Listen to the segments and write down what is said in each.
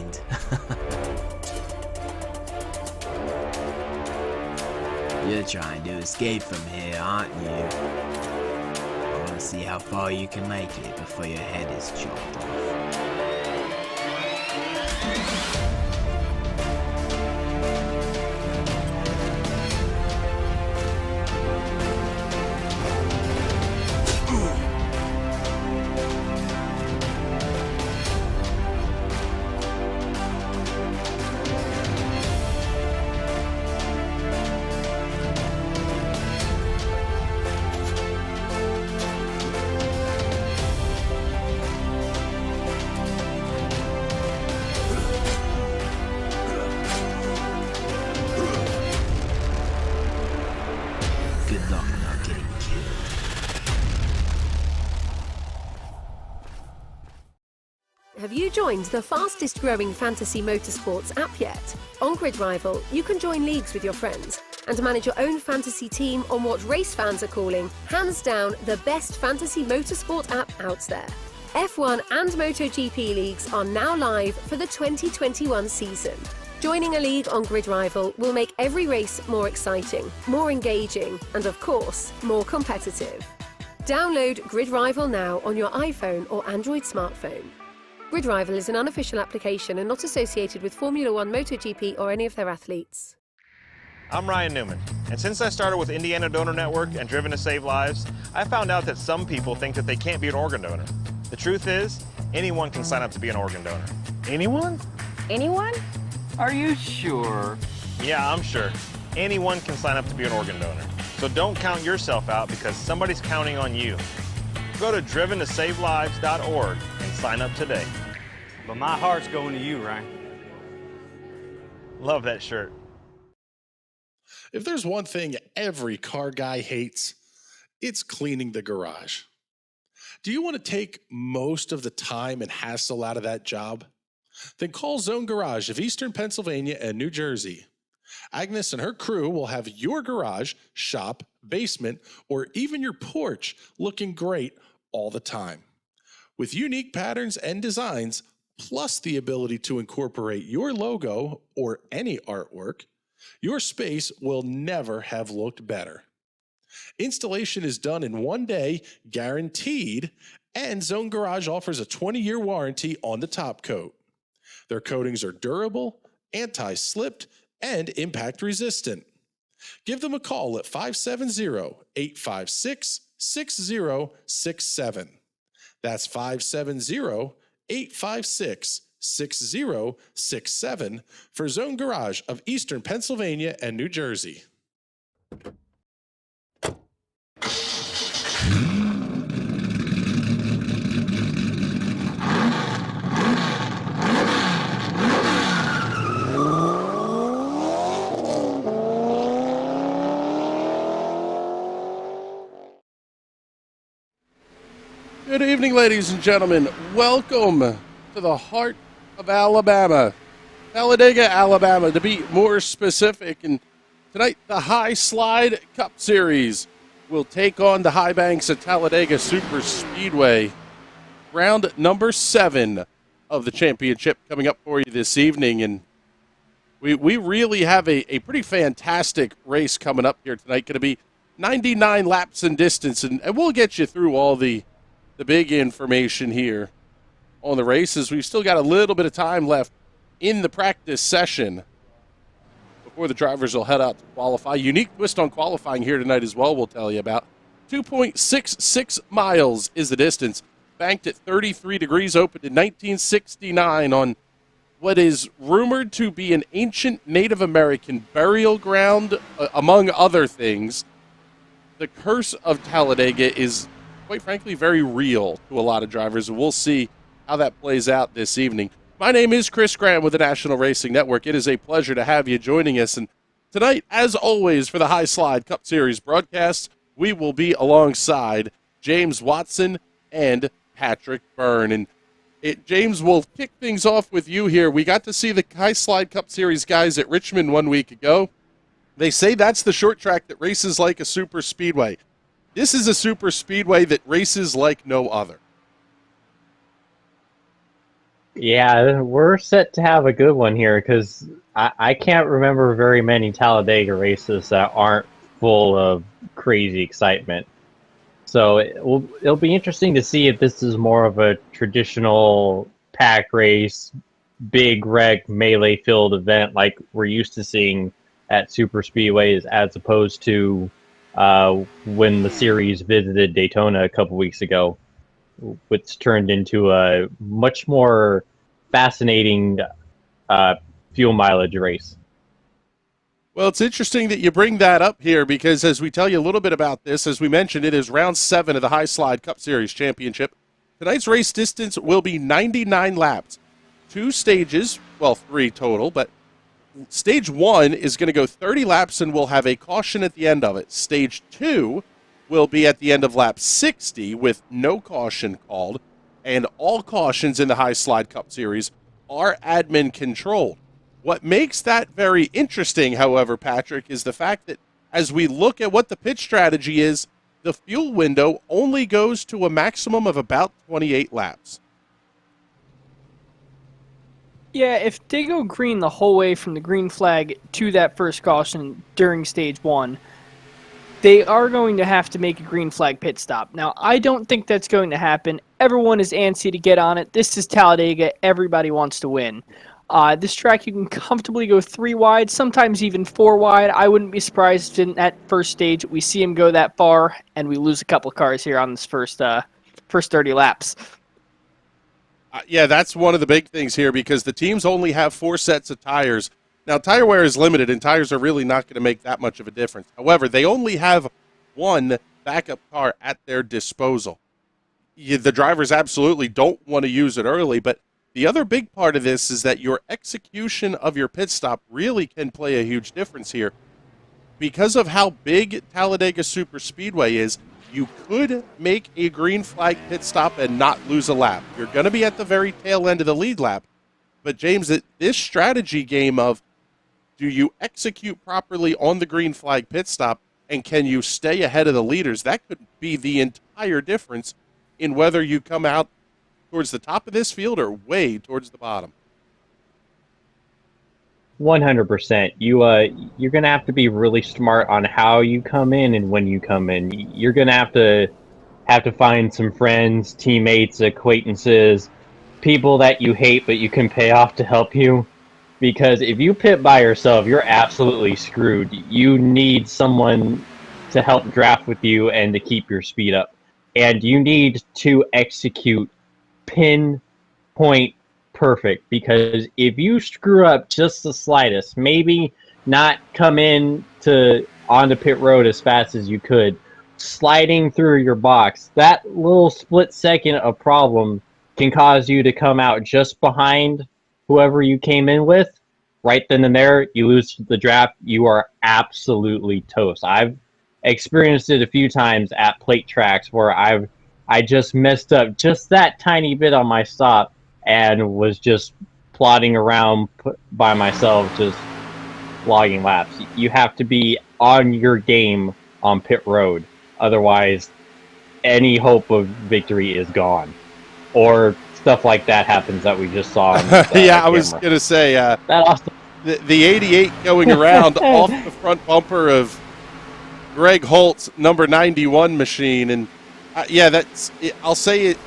mind. You're trying to escape from here, aren't you? I want to see how far you can make it before your head is chopped off. Good luck not getting killed. Have you joined the fastest growing fantasy motorsports app yet? On Grid Rival, you can join leagues with your friends and manage your own fantasy team on what race fans are calling, hands down, the best fantasy motorsport app out there. F1 and MotoGP leagues are now live for the 2021 season. Joining a league on Grid Rival will make every race more exciting, more engaging, and of course, more competitive. Download Grid Rival now on your iPhone or Android smartphone. Grid Rival is an unofficial application and not associated with Formula One, MotoGP, or any of their athletes. I'm Ryan Newman, and since I started with Indiana Donor Network and Driven to Save Lives, I found out that some people think that they can't be an organ donor. The truth is, anyone can sign up to be an organ donor. Anyone? Anyone? Are you sure? Yeah, I'm sure. Anyone can sign up to be an organ donor. So don't count yourself out because somebody's counting on you. Go to driventosavelives.org and sign up today. But my heart's going to you, Ryan. Love that shirt. If there's one thing every car guy hates, it's cleaning the garage. Do you want to take most of the time and hassle out of that job? Then call Zone Garage of Eastern Pennsylvania and New Jersey. Agnes and her crew will have your garage, shop, basement, or even your porch looking great all the time. With unique patterns and designs, plus the ability to incorporate your logo or any artwork, your space will never have looked better. Installation is done in 1 day, guaranteed, and Zone Garage offers a 20-year warranty on the top coat. Their coatings are durable, anti-slipped, and impact resistant. Give them a call at 570-856-6067. That's 570-856-6067 for Zone Garage of Eastern Pennsylvania and New Jersey. Good evening, ladies and gentlemen. Welcome to the heart of Alabama, Talladega, Alabama, to be more specific. And tonight, the High Slide Cup Series will take on the High Banks at Talladega Superspeedway. Round number 7 of the championship coming up for you this evening. And we really have a pretty fantastic race coming up here tonight. Going to be 99 laps in distance, and we'll get you through all the big information here on the races. We've still got a little bit of time left in the practice session before the drivers will head out to qualify. Unique twist on qualifying here tonight as well, we'll tell you about. 2.66 miles is the distance. Banked at 33 degrees, opened in 1969 on what is rumored to be an ancient Native American burial ground, among other things. The curse of Talladega is, quite frankly, very real to a lot of drivers, and we'll see how that plays out this evening. My name is Chris Graham with the National Racing Network. It is a pleasure to have you joining us, and tonight, as always, for the High Slide Cup Series broadcast, we will be alongside James Watson and Patrick Byrne. And James, we'll kick things off with you here. We got to see the High Slide Cup Series guys at Richmond 1 week ago. They say that's the short track that races like a super speedway. This is a super speedway that races like no other. Yeah, we're set to have a good one here because I can't remember very many Talladega races that aren't full of crazy excitement. So it'll be interesting to see if this is more of a traditional pack race, big wreck melee filled event like we're used to seeing at super speedways, as opposed to when the series visited Daytona a couple weeks ago, which turned into a much more fascinating uh, fuel mileage race. Well, it's interesting that you bring that up here because as we tell you a little bit about this, as we mentioned, it is round 7 of the High Slide Cup Series Championship. Tonight's race distance will be 99 laps. 2 stages, well, 3 total, but stage 1 is going to go 30 laps and we'll have a caution at the end of it. Stage 2 will be at the end of lap 60 with no caution called, and all cautions in the High Slide Cup Series are admin controlled. What makes that very interesting, however, Patrick, is the fact that as we look at what the pit strategy is, the fuel window only goes to a maximum of about 28 laps. Yeah, if they go green the whole way from the green flag to that first caution during stage 1, they are going to have to make a green flag pit stop. Now, I don't think that's going to happen. Everyone is antsy to get on it. This is Talladega. Everybody wants to win. This track, you can comfortably go 3 wide, sometimes even 4 wide. I wouldn't be surprised if in that first stage we see him go that far and we lose a couple of cars here on this first 30 laps. Yeah, that's one of the big things here because the teams only have 4 sets of tires. Now, tire wear is limited, and tires are really not going to make that much of a difference. However, they only have 1 backup car at their disposal. The drivers absolutely don't want to use it early, but the other big part of this is that your execution of your pit stop really can play a huge difference here. Because of how big Talladega Superspeedway is, you could make a green flag pit stop and not lose a lap. You're going to be at the very tail end of the lead lap. But, James, this strategy game of do you execute properly on the green flag pit stop and can you stay ahead of the leaders, that could be the entire difference in whether you come out towards the top of this field or way towards the bottom. 100%. You're gonna have to be really smart on how you come in and when you come in. You're gonna have to find some friends, teammates, acquaintances, people that you hate but you can pay off to help you. Because if you pit by yourself, you're absolutely screwed. You need someone to help draft with you and to keep your speed up. And you need to execute pinpoint perfect, because if you screw up just the slightest, maybe not come in onto pit road as fast as you could, sliding through your box, that little split second of problem can cause you to come out just behind whoever you came in with. Right then and there, you lose the draft, you are absolutely toast. I've experienced it a few times at plate tracks where I just messed up just that tiny bit on my stop and was just plodding around by myself, just logging laps. You have to be on your game on pit road. Otherwise, any hope of victory is gone. Or stuff like that happens that we just saw. Yeah, I was going to say, that awesome. the 88 going around off the front bumper of Greg Holt's number 91 machine. And yeah, I'll say it.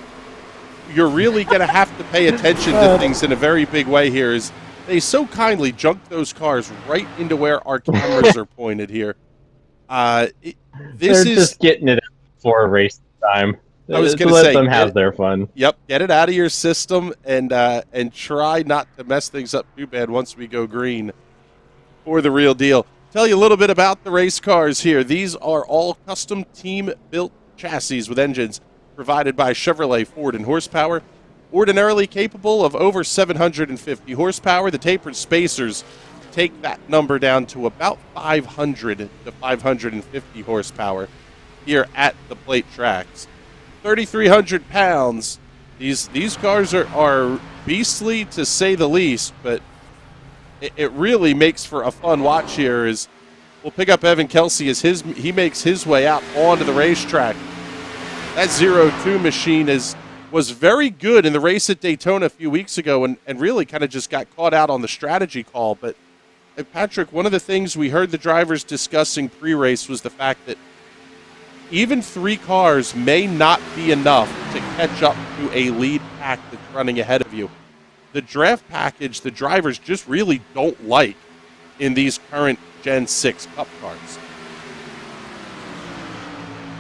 You're really going to have to pay attention to things in a very big way here. Is they so kindly junked those cars right into where our cameras are pointed here. They're just getting it for a race time. I was going to let say, them have their fun. Yep, get it out of your system and try not to mess things up too bad once we go green for the real deal. Tell you a little bit about the race cars here. These are all custom team-built chassis with engines provided by Chevrolet, Ford, and horsepower. Ordinarily capable of over 750 horsepower, the tapered spacers take that number down to about 500 to 550 horsepower here at the plate tracks. 3,300 pounds. These cars are beastly to say the least, but it really makes for a fun watch here. As we'll pick up Evan Kelsey as he makes his way out onto the racetrack. That 02 machine is was very good in the race at Daytona a few weeks ago and really kind of just got caught out on the strategy call. But, Patrick, one of the things we heard the drivers discussing pre-race was the fact that even 3 cars may not be enough to catch up to a lead pack that's running ahead of you. The draft package the drivers just really don't like in these current Gen 6 Cup cars.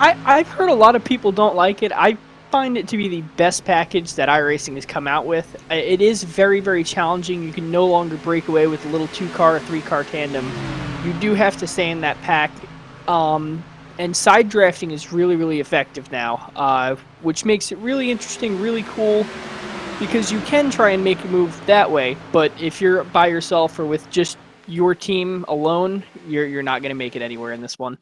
I've heard a lot of people don't like it. I find it to be the best package that iRacing has come out with. It is very, very challenging. You can no longer break away with a little 2-car or 3-car tandem. You do have to stay in that pack. And side drafting is really, really effective now, which makes it really interesting, really cool, because you can try and make a move that way, but if you're by yourself or with just your team alone, you're not going to make it anywhere in this one.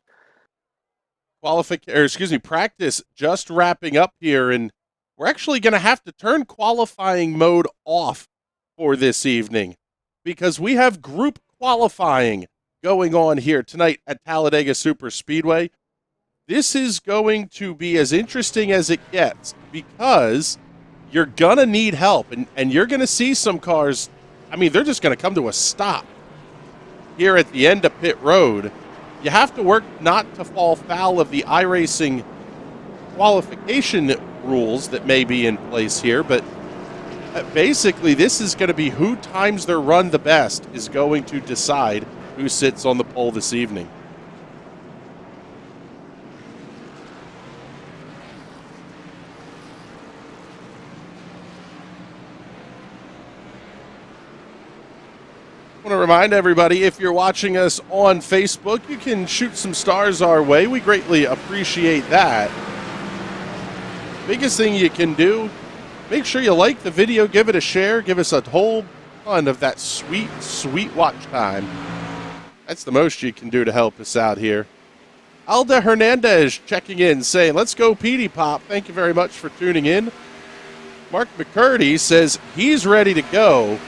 Practice just wrapping up here, and we're actually going to have to turn qualifying mode off for this evening because we have group qualifying going on here tonight at Talladega Superspeedway. This is going to be as interesting as it gets because you're going to need help, and you're going to see some cars, I mean, they're just going to come to a stop here at the end of pit road. You have to work not to fall foul of the iRacing qualification rules that may be in place here, but basically this is going to be who times their run the best is going to decide who sits on the pole this evening. I want to remind everybody, if you're watching us on Facebook, you can shoot some stars our way. We greatly appreciate that. Biggest thing you can do, make sure you like the video, give it a share, give us a whole ton of that sweet, sweet watch time. That's the most you can do to help us out here. Alda Hernandez checking in, saying, let's go Petey Pop. Thank you very much for tuning in. Mark McCurdy says he's ready to go.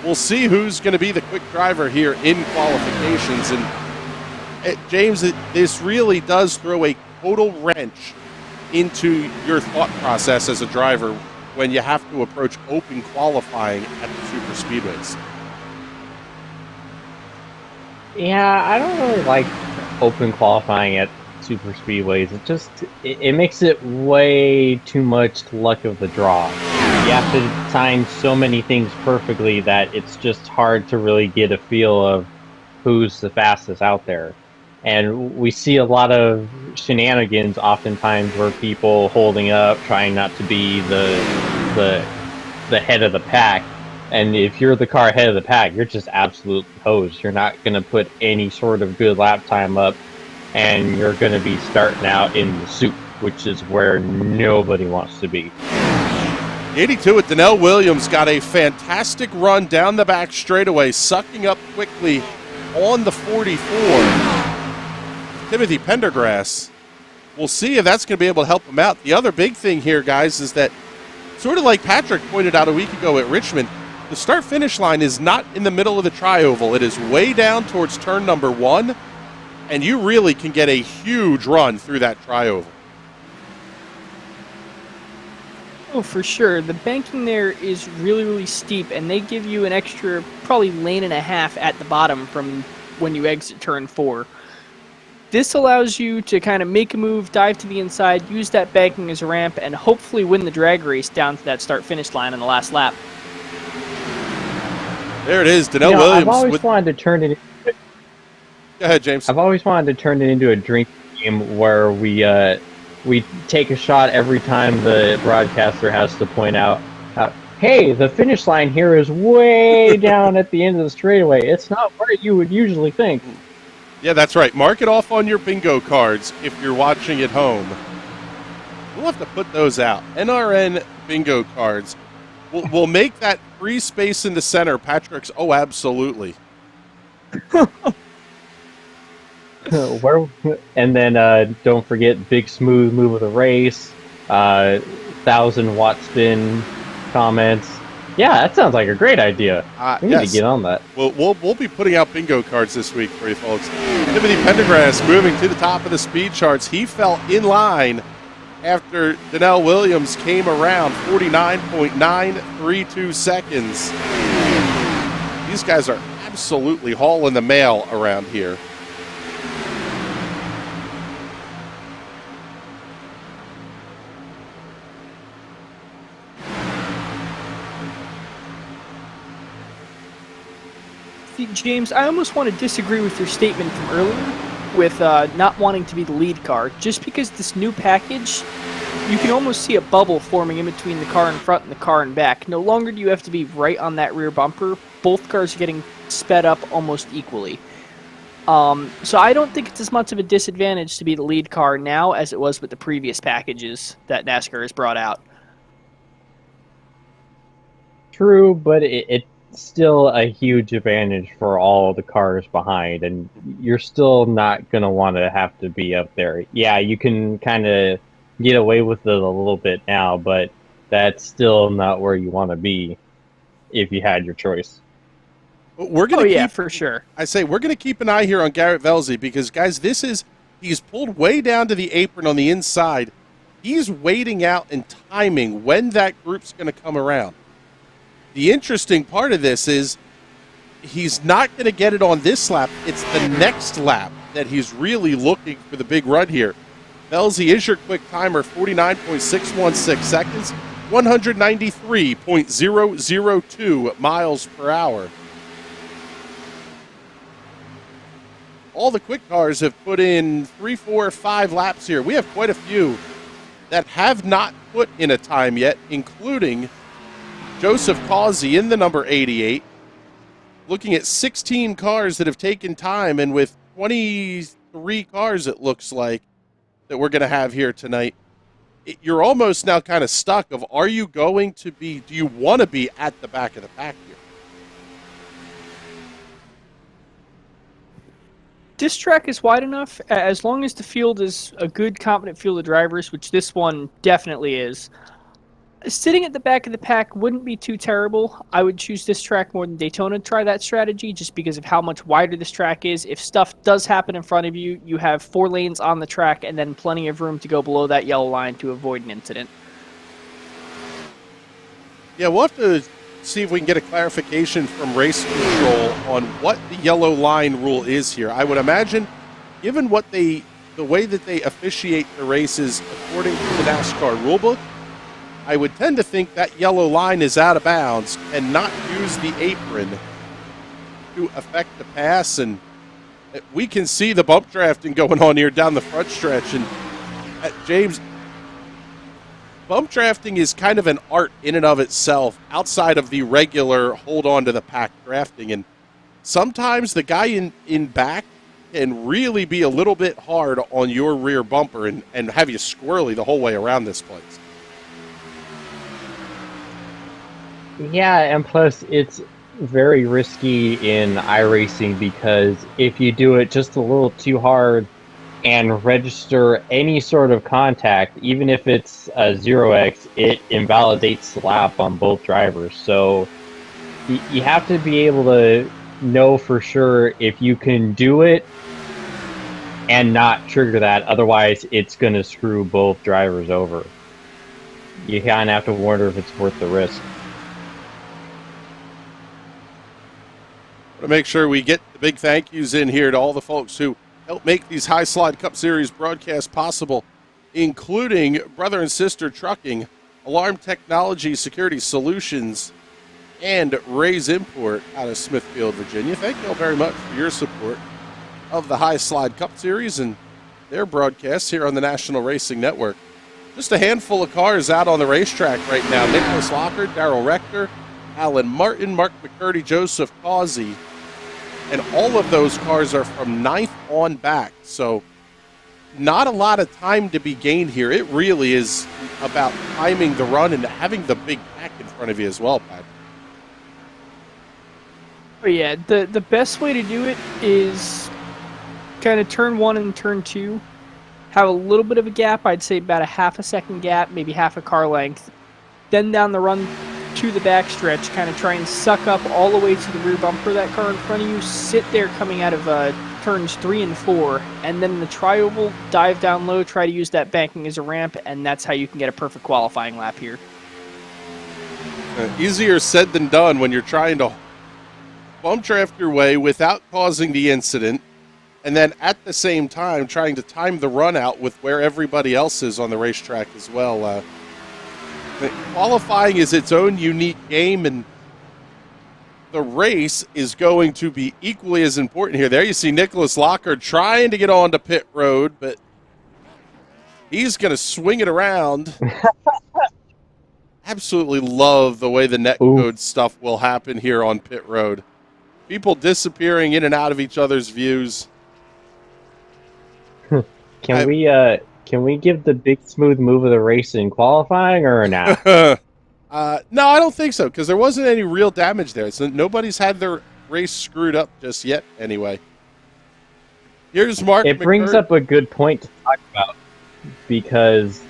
We'll see who's going to be the quick driver here in qualifications. And James, this really does throw a total wrench into your thought process as a driver when you have to approach open qualifying at the super speedways. Yeah, I don't really like open qualifying at super speedways. It makes it way too much luck of the draw. You have to time so many things perfectly that it's just hard to really get a feel of who's the fastest out there. And we see a lot of shenanigans oftentimes where people holding up, trying not to be the head of the pack. And if you're the car ahead of the pack, you're just absolutely hosed. You're not going to put any sort of good lap time up, and you're going to be starting out in the soup, which is where nobody wants to be. 82 at Donnell Williams got a fantastic run down the back straightaway, sucking up quickly on the 44. Timothy Pendergrass. We'll see if that's going to be able to help him out. The other big thing here, guys, is that sort of like Patrick pointed out a week ago at Richmond, the start-finish line is not in the middle of the tri-oval. It is way down towards turn number 1, and you really can get a huge run through that tri-oval. Oh, for sure. The banking there is really, really steep, and they give you an extra probably lane and a half at the bottom from when you exit turn 4. This allows you to kind of make a move, dive to the inside, use that banking as a ramp, and hopefully win the drag race down to that start-finish line on the last lap. There it is, Donnell Williams. I've always wanted to turn it. Go ahead, James. I've always wanted to turn it into a drinking game where we take a shot every time the broadcaster has to point out, hey, the finish line here is way down at the end of the straightaway. It's not where you would usually think. Yeah, that's right. Mark it off on your bingo cards if you're watching at home. We'll have to put those out. NRN bingo cards. We'll make that free space in the center. Patrick's, oh, absolutely. And then don't forget Big Smooth move of the race, 1,000-watt spin comments. Yeah, that sounds like a great idea. We need to get on that. We'll be putting out bingo cards this week for you folks. Timothy Pendergrass moving to the top of the speed charts. He fell in line after Donnell Williams came around, 49.932 seconds. These guys are absolutely hauling the mail around here. See, James, I almost want to disagree with your statement from earlier with not wanting to be the lead car. Just because this new package, you can almost see a bubble forming in between the car in front and the car in back. No longer do you have to be right on that rear bumper. Both cars are getting sped up almost equally. So I don't think it's as much of a disadvantage to be the lead car now as it was with the previous packages that NASCAR has brought out. True, but it's still a huge advantage for all the cars behind, and you're still not going to want to have to be up there. Yeah, you can kind of get away with it a little bit now, but that's still not where you want to be if you had your choice. We're gonna yeah, for sure. I say we're going to keep an eye here on Garrett Velzy because, guys, he's pulled way down to the apron on the inside. He's waiting out and timing when that group's going to come around. The interesting part of this is he's not going to get it on this lap. It's the next lap that he's really looking for the big run here. Velzy is your quick timer, 49.616 seconds, 193.002 miles per hour. All the quick cars have put in 3, 4, 5 laps here. We have quite a few that have not put in a time yet, including Joseph Causey in the number 88. Looking at 16 cars that have taken time, and with 23 cars, it looks like, that we're going to have here tonight, you're almost now kind of stuck of, are you going to be, do you want to be at the back of the pack here? This track is wide enough, as long as the field is a good, competent field of drivers, which this one definitely is. Sitting at the back of the pack wouldn't be too terrible. I would choose this track more than Daytona to try that strategy, just because of how much wider this track is. If stuff does happen in front of you, you have 4 lanes on the track and then plenty of room to go below that yellow line to avoid an incident. Yeah, we'll have to see if we can get a clarification from race control on what the yellow line rule is here. I would imagine, given what the way that they officiate the races according to the NASCAR rulebook, I would tend to think that yellow line is out of bounds and not use the apron to affect the pass. And we can see the bump drafting going on here down the front stretch. And James, bump drafting is kind of an art in and of itself outside of the regular hold on to the pack drafting. And sometimes the guy in back can really be a little bit hard on your rear bumper and have you squirrely the whole way around this place. Yeah, and plus it's very risky in iRacing because if you do it just a little too hard and register any sort of contact, even if it's a 0x, it invalidates the lap on both drivers. So you have to be able to know for sure if you can do it and not trigger that. Otherwise, it's going to screw both drivers over. You kind of have to wonder if it's worth the risk. To make sure we get the big thank yous in here to all the folks who help make these High Slide Cup Series broadcasts possible, including Brother and Sister Trucking, Alarm Technology Security Solutions, and Ray's Import out of Smithfield, Virginia. Thank you all very much for your support of the High Slide Cup Series and their broadcasts here on the National Racing Network. Just a handful of cars out on the racetrack right now. Nicholas Lockard, Darrell Rector, Alan Martin, Mark McCurdy, Joseph Causey. And all of those cars are from 9th on back. So not a lot of time to be gained here. It really is about timing the run and having the big pack in front of you as well, Pat. Oh yeah, the best way to do it is kind of turn 1 and turn 2. Have a little bit of a gap. I'd say about a half a second gap, maybe half a car length. Then down the run to the backstretch, kind of try and suck up all the way to the rear bumper of that car in front of you. Sit there coming out of turns 3 and 4, and then the tri-oval, dive down low, try to use that banking as a ramp, and that's how you can get a perfect qualifying lap here. Easier said than done when you're trying to bump draft your way without causing the incident, and then at the same time trying to time the run out with where everybody else is on the racetrack as well. Qualifying is its own unique game, and the race is going to be equally as important here. There you see Nicholas Lockard trying to get onto pit road, but he's going to swing it around. Absolutely love the way the netcode stuff will happen here on pit road. People disappearing in and out of each other's views. Can we give the big smooth move of the race in qualifying or not? No, I don't think so, because there wasn't any real damage there. So nobody's had their race screwed up just yet anyway. Here's Mark It brings McCurdy. up a good point to talk about, because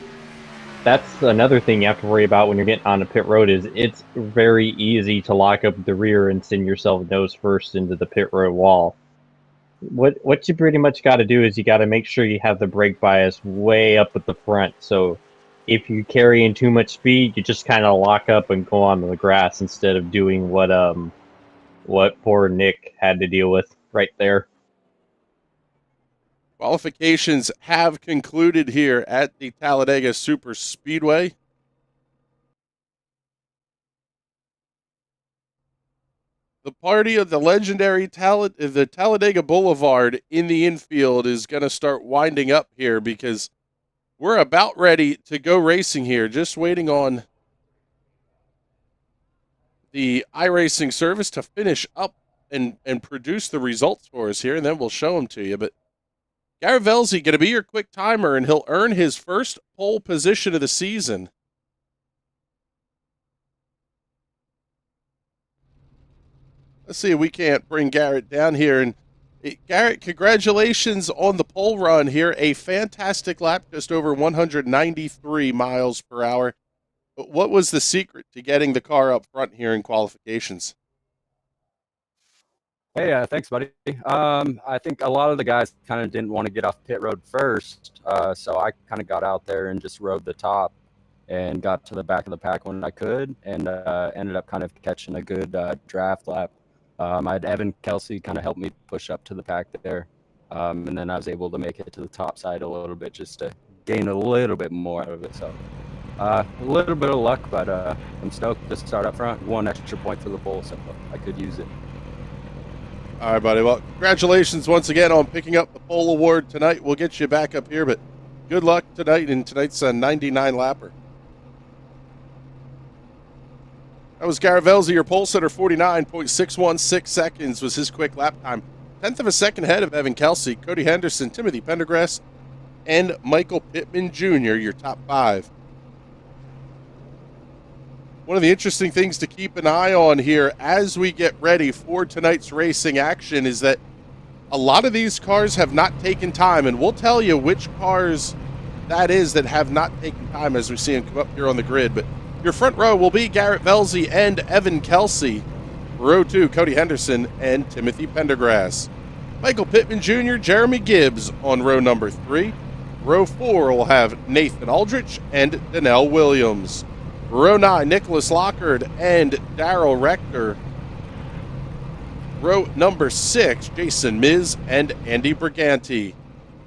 that's another thing you have to worry about when you're getting on a pit road is it's very easy to lock up the rear and send yourself nose first into the pit road wall. What you pretty much got to do is you got to make sure you have the brake bias way up at the front. So if you carry in too much speed, you just kind of lock up and go onto the grass instead of doing what poor Nick had to deal with right there. Qualifications have concluded here at the Talladega Superspeedway. The party of the legendary the Talladega Boulevard in the infield is going to start winding up here because we're about ready to go racing here. Just waiting on the iRacing service to finish up and produce the results for us here, and then we'll show them to you. But Garavelzi going to be your quick timer, and he'll earn his first pole position of the season. Let's see if we can't bring Garrett down here. And Garrett, congratulations on the pole run here. A fantastic lap, just over 193 miles per hour. But what was the secret to getting the car up front here in qualifications? Hey, thanks, buddy. I think a lot of the guys kind of didn't want to get off pit road first, so I kind of got out there and just rode the top and got to the back of the pack when I could, and ended up kind of catching a good draft lap. I had Evan Kelsey kind of help me push up to the pack there, and then I was able to make it to the top side a little bit just to gain a little bit more out of it. So a little bit of luck, but I'm stoked to start up front. 1 extra point for the pole, so I could use it. All right, buddy. Well, congratulations once again on picking up the pole award tonight. We'll get you back up here, but good luck tonight in tonight's 99 lapper. That was Garavelzi, your pole setter. 49.616 seconds was his quick lap time. 10th of a second ahead of Evan Kelsey, Cody Henderson, Timothy Pendergrass, and Michael Pittman Jr., your top 5. One of the interesting things to keep an eye on here as we get ready for tonight's racing action is that a lot of these cars have not taken time, and we'll tell you which cars that is that have not taken time as we see them come up here on the grid. But your front row will be Garrett Velzy and Evan Kelsey. Row 2, Cody Henderson and Timothy Pendergrass. Michael Pittman Jr., Jeremy Gibbs on row number 3. Row 4 will have Nathan Aldrich and Danelle Williams. Row 9, Nicholas Lockard and Darrell Rector. Row number 6, Jason Miz and Andy Briganti.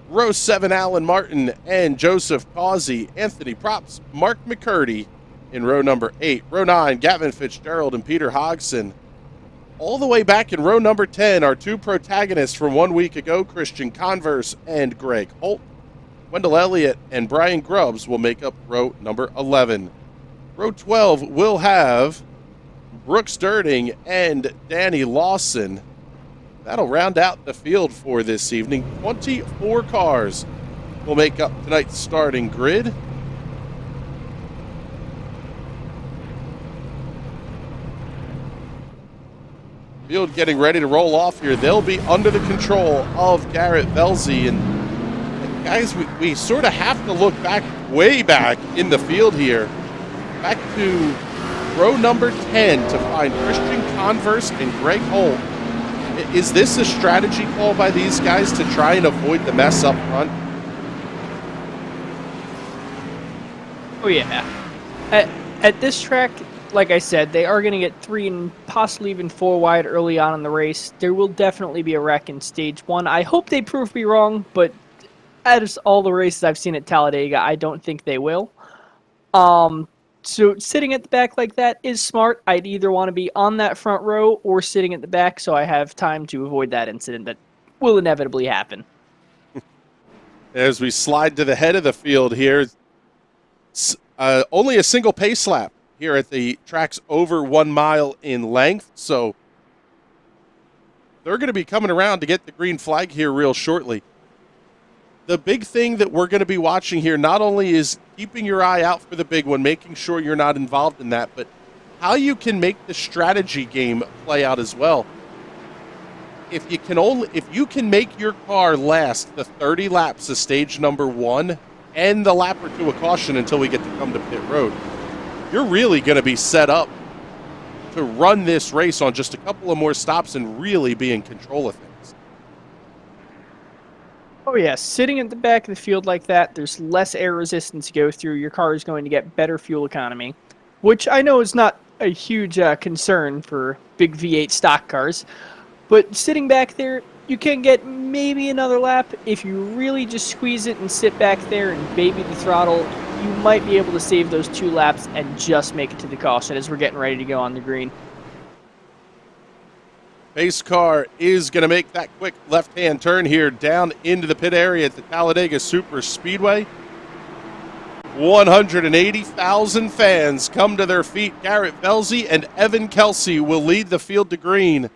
Row 7, Alan Martin and Joseph Causey. Anthony Props, Mark McCurdy in row number 8. Row 9, Gavin Fitzgerald and Peter Hodgson. All the way back in row number 10, our 2 protagonists from 1 week ago, Christian Converse and Greg Holt. Wendell Elliott and Brian Grubbs will make up row number 11. Row 12 will have Brooks Durding and Danny Lawson. That'll round out the field for this evening. 24 cars will make up tonight's starting grid. Field getting ready to roll off here. They'll be under the control of Garrett Velzy. And guys, we sort of have to look back, way back in the field here. Back to row number 10 to find Christian Converse and Greg Holt. Is this a strategy call by these guys to try and avoid the mess up front? Oh, yeah. At this track, like I said, they are going to get 3 and possibly even 4 wide early on in the race. There will definitely be a wreck in stage 1. I hope they prove me wrong, but as all the races I've seen at Talladega, I don't think they will. So sitting at the back like that is smart. I'd either want to be on that front row or sitting at the back so I have time to avoid that incident that will inevitably happen. As we slide to the head of the field here, only a single pace lap here at the track's over 1 mile in length, so they're going to be coming around to get the green flag here real shortly. The big thing that we're going to be watching here not only is keeping your eye out for the big one, making sure you're not involved in that, but how you can make the strategy game play out as well. If you can make your car last the 30 laps of stage number 1 and the lap or 2 of caution until we get to come to pit road, you're really going to be set up to run this race on just a couple of more stops and really be in control of things. Oh yeah, sitting at the back of the field like that, there's less air resistance to go through. Your car is going to get better fuel economy, which I know is not a huge concern for big V8 stock cars. But sitting back there, you can get maybe another lap. If you really just squeeze it and sit back there and baby the throttle, you might be able to save those 2 laps and just make it to the caution as we're getting ready to go on the green. Pace car is going to make that quick left-hand turn here down into the pit area at the Talladega Superspeedway. 180,000 fans come to their feet. Garrett Velzy and Evan Kelsey will lead the field to green.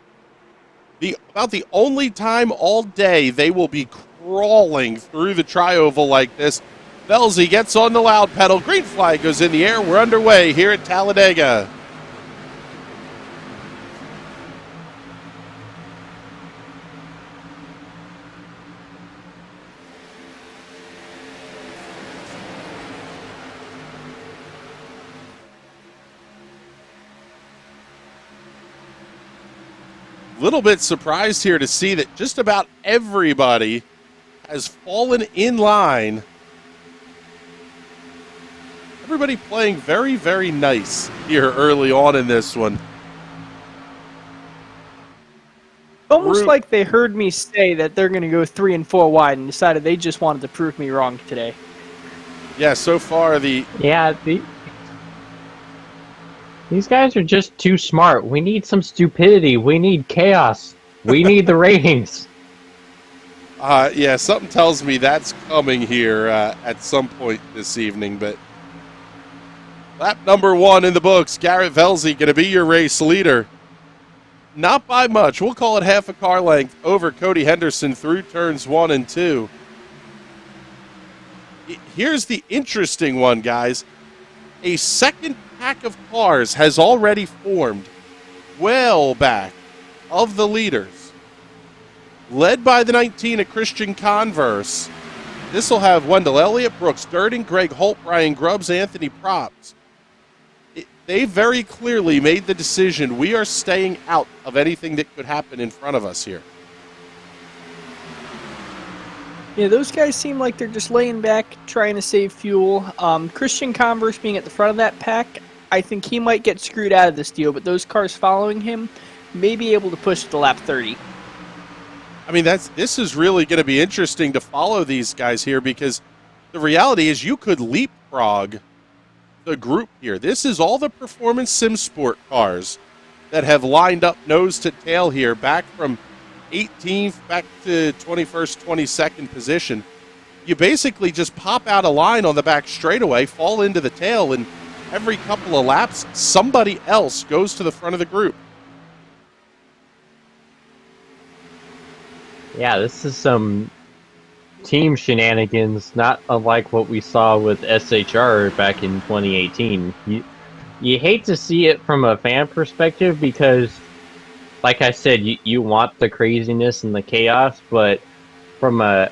About the only time all day they will be crawling through the tri-oval like this. Velzy gets on the loud pedal. Green flag goes in the air. We're underway here at Talladega. Little bit surprised here to see that just about everybody has fallen in line. Everybody playing very, very nice here early on in this one. Almost like they heard me say that they're going to go 3 and 4 wide and decided they just wanted to prove me wrong today. Yeah, so far these guys are just too smart. We need some stupidity. We need chaos. We need the ratings. Yeah, something tells me that's coming here at some point this evening. But lap number 1 in the books. Garrett Velzy going to be your race leader. Not by much. We'll call it half a car length over Cody Henderson through turns 1 and 2. Here's the interesting one, guys. A second pack of cars has already formed well back of the leaders. Led by the 19 of Christian Converse. This will have Wendell Elliott, Brooks Durden, Greg Holt, Brian Grubbs, Anthony Props. They very clearly made the decision we are staying out of anything that could happen in front of us here. Yeah, those guys seem like they're just laying back, trying to save fuel. Christian Converse being at the front of that pack, I think he might get screwed out of this deal, but those cars following him may be able to push to lap 30. I mean, this is really going to be interesting to follow these guys here, because the reality is you could leapfrog the group here. This is all the Performance Sim Sport cars that have lined up nose to tail here, back from 18th back to 21st, 22nd position. You basically just pop out a line on the back straightaway, fall into the tail, and every couple of laps, somebody else goes to the front of the group. Yeah, this is some team shenanigans, not unlike what we saw with SHR back in 2018. You hate to see it from a fan perspective because, like I said, you want the craziness and the chaos, but from a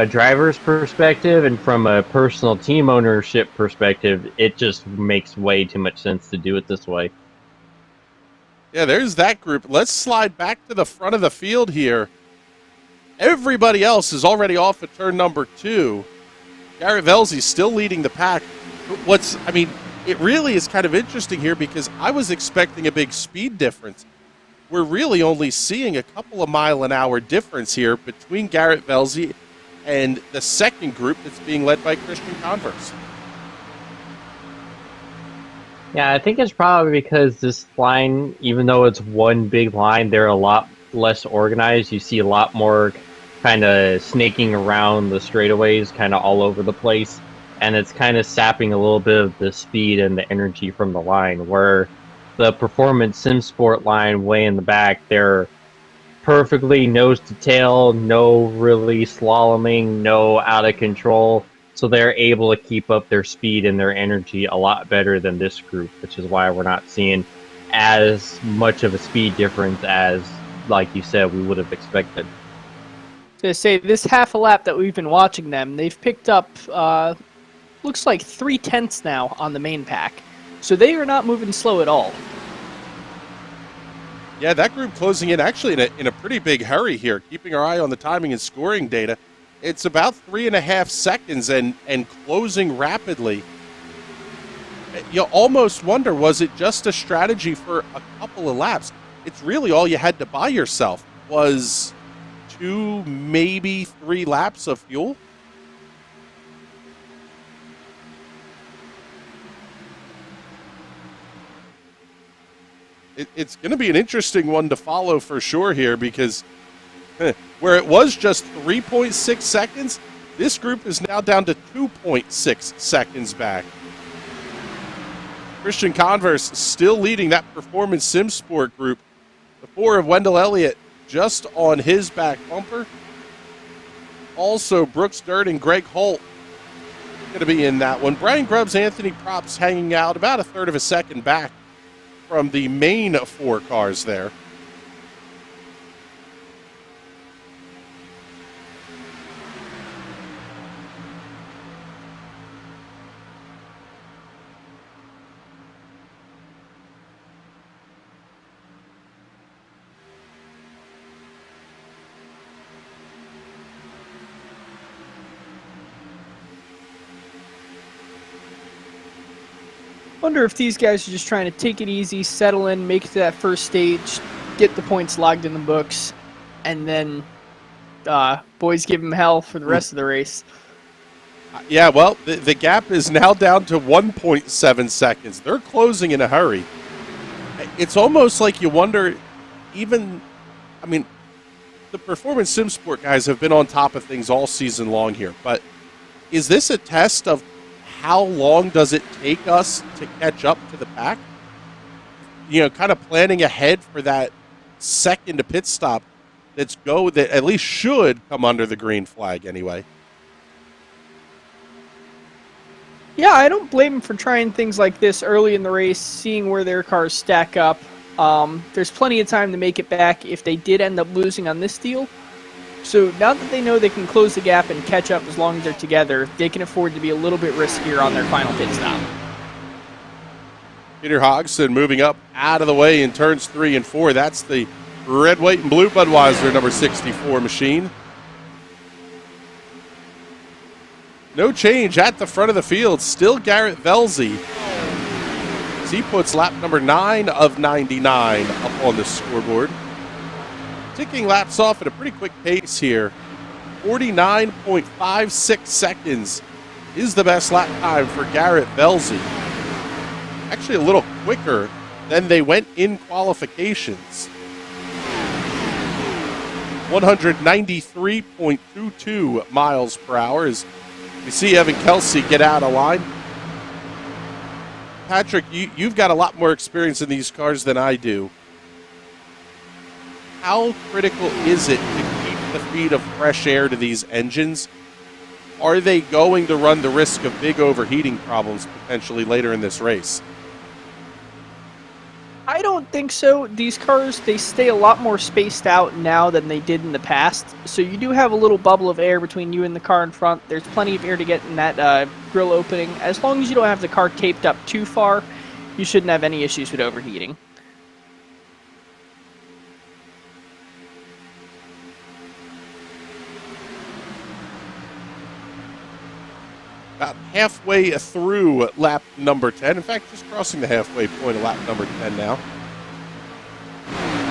driver's perspective and from a personal team ownership perspective, it just makes way too much sense to do it this way. Yeah, there's that group. Let's slide back to the front of the field here. Everybody else is already off at turn number 2. Garrett Velzy's still leading the pack. It really is kind of interesting here because I was expecting a big speed difference. We're really only seeing a couple of mile-an-hour difference here between Garrett Velzy and the second group that's being led by Christian Converse. Yeah, I think it's probably because this line, even though it's one big line, they're a lot less organized. You see a lot more kind of snaking around the straightaways, kind of all over the place. And it's kind of sapping a little bit of the speed and the energy from the line, where the Performance Sim Sport line way in the back, they're perfectly nose to tail, no really slaloming, no out of control. So they're able to keep up their speed and their energy a lot better than this group, which is why we're not seeing as much of a speed difference as, like you said, we would have expected. To say, this half a lap that we've been watching them, they've picked up, looks like 3/10 now on the main pack. So they are not moving slow at all. Yeah, that group closing in actually in a pretty big hurry here, keeping our eye on the timing and scoring data. It's about 3.5 seconds and closing rapidly. You almost wonder, was it just a strategy for a couple of laps? It's really all you had to buy yourself was 2, maybe 3 laps of fuel. It's going to be an interesting one to follow for sure here because where it was just 3.6 seconds, this group is now down to 2.6 seconds back. Christian Converse still leading that Performance Sim Sport group. The 4 of Wendell Elliott just on his back bumper. Also, Brooks Dirt and Greg Holt going to be in that one. Brian Grubbs, Anthony Props hanging out about a third of a second back from the main 4 cars there. Wonder if these guys are just trying to take it easy, settle in, make it to that first stage, get the points logged in the books, and then boys give them hell for the rest of the race. Yeah, well, the gap is now down to 1.7 seconds. They're closing in a hurry. It's almost like you wonder, the Performance Sim Sport guys have been on top of things all season long here, but is this a test of how long does it take us to catch up to the pack? Kind of planning ahead for that second pit stop that at least should come under the green flag anyway. Yeah, I don't blame them for trying things like this early in the race, seeing where their cars stack up. There's plenty of time to make it back if they did end up losing on this deal. So now that they know they can close the gap and catch up as long as they're together, they can afford to be a little bit riskier on their final pit stop. Peter Hodgson moving up out of the way in turns 3 and 4. That's the red, white, and blue Budweiser number 64 machine. No change at the front of the field. Still Garrett Velzy. As he puts lap number 9 of 99 up on the scoreboard. Ticking laps off at a pretty quick pace here. 49.56 seconds is the best lap time for Garrett Velzy. Actually a little quicker than they went in qualifications. 193.22 miles per hour as we see Evan Kelsey get out of line. Patrick, you've got a lot more experience in these cars than I do. How critical is it to keep the feed of fresh air to these engines? Are they going to run the risk of big overheating problems potentially later in this race? I don't think so. These cars, they stay a lot more spaced out now than they did in the past. So you do have a little bubble of air between you and the car in front. There's plenty of air to get in that grill opening. As long as you don't have the car taped up too far, you shouldn't have any issues with overheating. about halfway through lap number 10. In fact, just crossing the halfway point of lap number 10 now.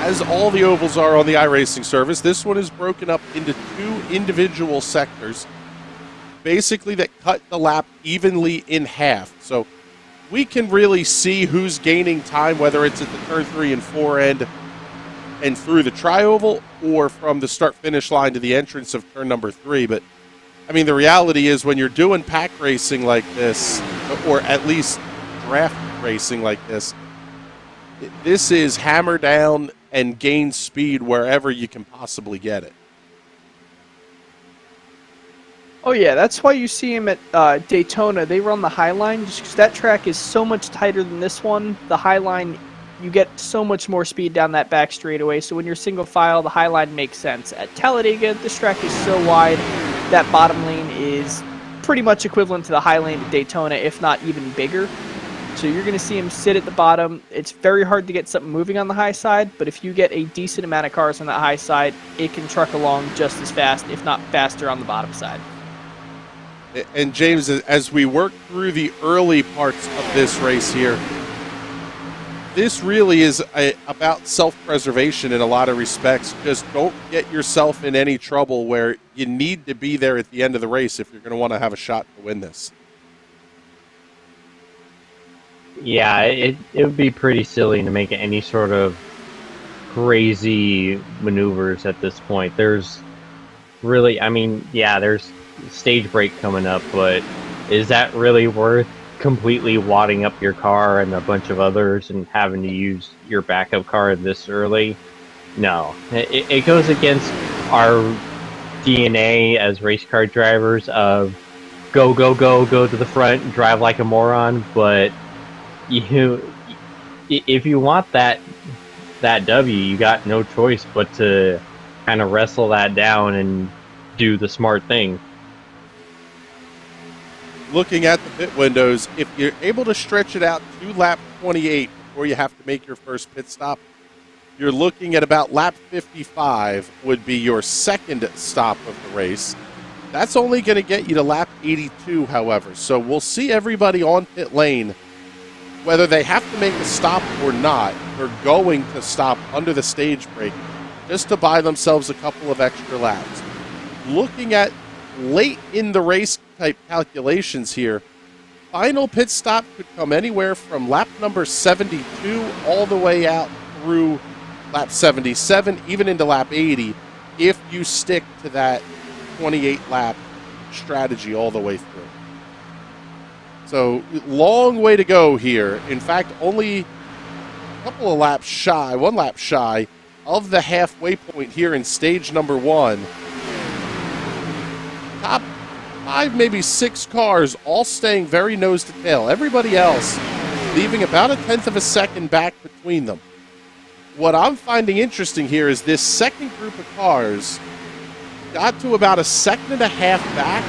As all the ovals are on the iRacing service, this one is broken up into 2 individual sectors, basically that cut the lap evenly in half. So we can really see who's gaining time, whether it's at the turn 3 and 4 end and through the tri-oval, or from the start-finish line to the entrance of turn number 3. But, I mean, the reality is when you're doing pack racing like this, or at least draft racing like this, this is hammer down and gain speed wherever you can possibly get it. Oh yeah, that's why you see him at Daytona. They run the high line just because that track is so much tighter than this one. The high line, you get so much more speed down that back straightaway. So when you're single file, the high line makes sense. At Talladega, this track is so wide that bottom lane is pretty much equivalent to the high lane at Daytona, if not even bigger. So you're going to see him sit at the bottom. It's very hard to get something moving on the high side, but if you get a decent amount of cars on that high side, it can truck along just as fast, if not faster, on the bottom side. And James, as we work through the early parts of this race here, this really is about self-preservation in a lot of respects. Just don't get yourself in any trouble where you need to be there at the end of the race if you're going to want to have a shot to win this. Yeah, it would be pretty silly to make any sort of crazy maneuvers at this point. There's really, I mean, yeah, there's stage break coming up, but is that really worth completely wadding up your car and a bunch of others and having to use your backup car this early? No. It goes against our DNA as race car drivers of go to the front and drive like a moron, but if you want that W, you got no choice but to kind of wrestle that down and do the smart thing. Looking at the pit windows, if you're able to stretch it out to lap 28 before you have to make your first pit stop, you're looking at about lap 55 would be your second stop of the race. That's only going to get you to lap 82, however. So we'll see everybody on pit lane, whether they have to make a stop or not. They're going to stop under the stage break just to buy themselves a couple of extra laps. Looking at late in the race type calculations here, final pit stop could come anywhere from lap number 72 all the way out through lap 77, even into lap 80, if you stick to that 28 lap strategy all the way through. So long way to go here. In fact, only a couple of laps shy, 1 lap shy of the halfway point here in stage number 1. Top 5, maybe 6 cars all staying very nose to tail. Everybody else leaving about a tenth of a second back between them. What I'm finding interesting here is this second group of cars got to about a second and a half back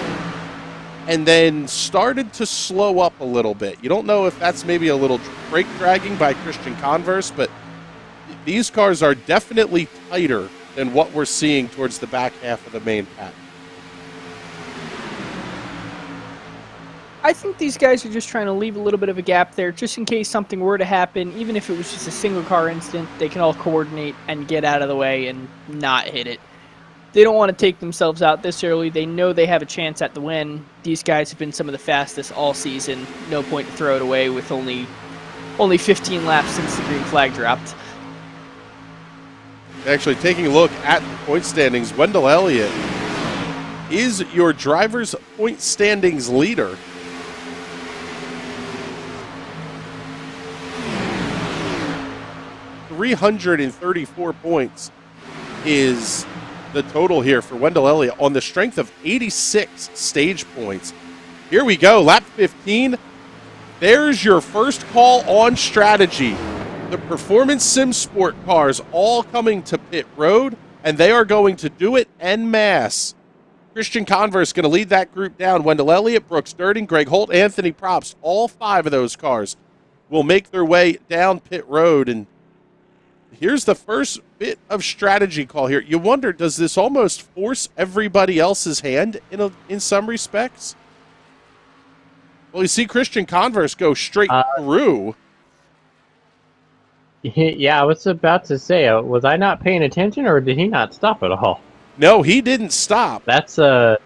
and then started to slow up a little bit. You don't know if that's maybe a little brake dragging by Christian Converse, but these cars are definitely tighter than what we're seeing towards the back half of the main pack. I think these guys are just trying to leave a little bit of a gap there, just in case something were to happen. Even if it was just a single car incident, they can all coordinate and get out of the way and not hit it. They don't want to take themselves out this early. They know they have a chance at the win. These guys have been some of the fastest all season. No point to throw it away with only 15 laps since the green flag dropped. Actually, taking a look at the point standings, Wendell Elliott is your driver's point standings leader. $334 points is the total here for Wendell Elliott on the strength of 86 stage points. Here we go, lap 15. There's your first call on strategy. The Performance Sim Sport cars all coming to pit road, and they are going to do it en masse. Christian Converse going to lead that group down. Wendell Elliott, Brooks Durden, Greg Holt, Anthony Probst, all 5 of those cars will make their way down pit road. And here's the first bit of strategy call here. You wonder, does this almost force everybody else's hand in some respects? Well, you see Christian Converse go straight through. Yeah, I was about to say, was I not paying attention, or did he not stop at all? No, he didn't stop. That's wow,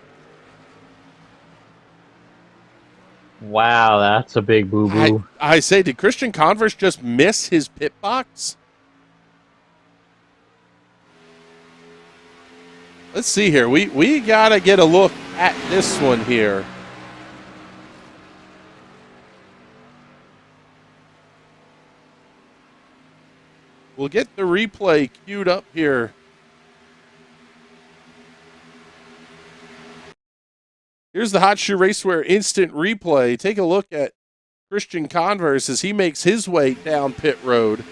that's a big boo-boo. I say, did Christian Converse just miss his pit box? Let's see here. We got to get a look at this one here. We'll get the replay queued up here. Here's the Hot Shoe Racewear instant replay. Take a look at Christian Converse as he makes his way down pit road.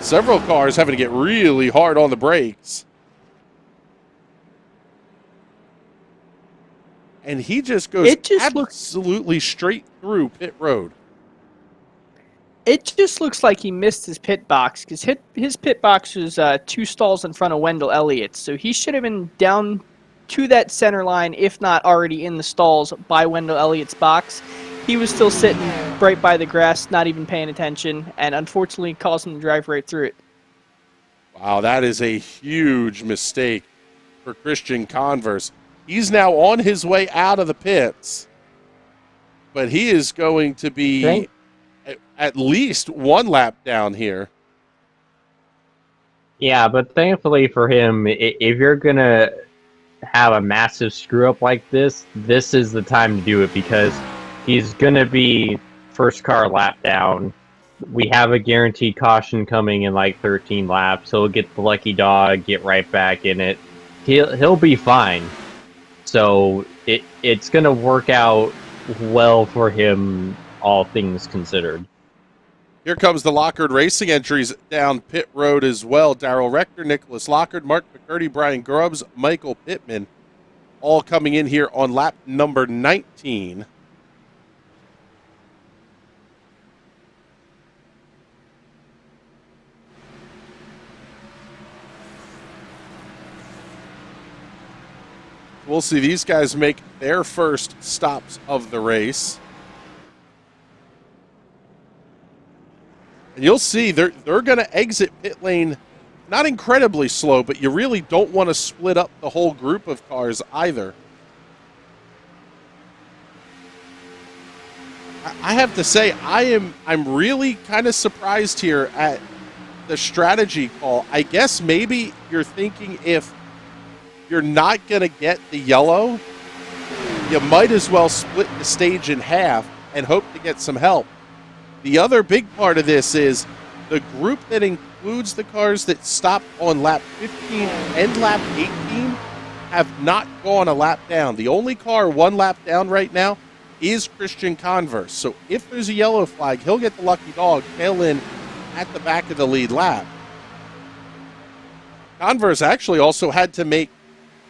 Several cars having to get really hard on the brakes. And he just goes absolutely straight through pit road. It just looks like he missed his pit box because his pit box was 2 stalls in front of Wendell Elliott's. So he should have been down to that center line, if not already in the stalls by Wendell Elliott's box. He was still sitting right by the grass, not even paying attention, and unfortunately caused him to drive right through it. Wow, that is a huge mistake for Christian Converse. He's now on his way out of the pits, but he is going to be at least 1 lap down here. Yeah, but thankfully for him, if you're going to have a massive screw-up like this, this is the time to do it because he's going to be first car lap down. We have a guaranteed caution coming in like 13 laps. He'll get the lucky dog, get right back in it. He'll be fine. So it's going to work out well for him, all things considered. Here comes the Lockard Racing entries down pit road as well. Darrell Rector, Nicholas Lockard, Mark McCurdy, Brian Grubbs, Michael Pittman, all coming in here on lap number 19. We'll see these guys make their first stops of the race. And you'll see they're going to exit pit lane not incredibly slow, but you really don't want to split up the whole group of cars either. I have to say, I'm really kind of surprised here at the strategy call. I guess maybe you're thinking if you're not going to get the yellow, you might as well split the stage in half and hope to get some help. The other big part of this is the group that includes the cars that stopped on lap 15 and lap 18 have not gone a lap down. The only car 1 lap down right now is Christian Converse. So if there's a yellow flag, he'll get the lucky dog, tail in at the back of the lead lap. Converse actually also had to make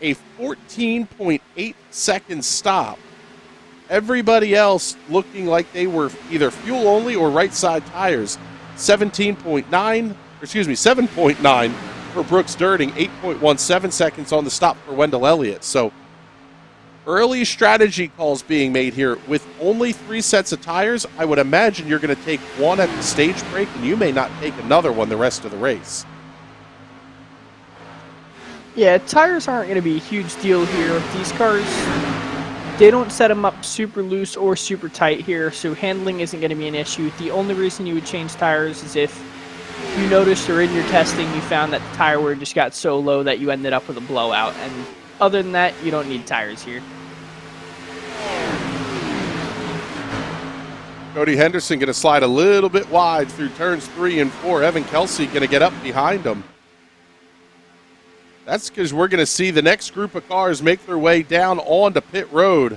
a 14.8 second stop. Everybody else looking like they were either fuel only or right side tires. 7.9 for Brooks Durding, 8.17 seconds on the stop for Wendell Elliott. So early strategy calls being made here. With only 3 sets of tires, I would imagine you're going to take 1 at the stage break, and you may not take another one the rest of the race. Yeah, tires aren't going to be a huge deal here. These cars, they don't set them up super loose or super tight here, so handling isn't going to be an issue. The only reason you would change tires is if you noticed or in your testing you found that the tire wear just got so low that you ended up with a blowout. And other than that, you don't need tires here. Cody Henderson going to slide a little bit wide through turns 3 and 4. Evan Kelsey going to get up behind him. That's because we're going to see the next group of cars make their way down onto pit road.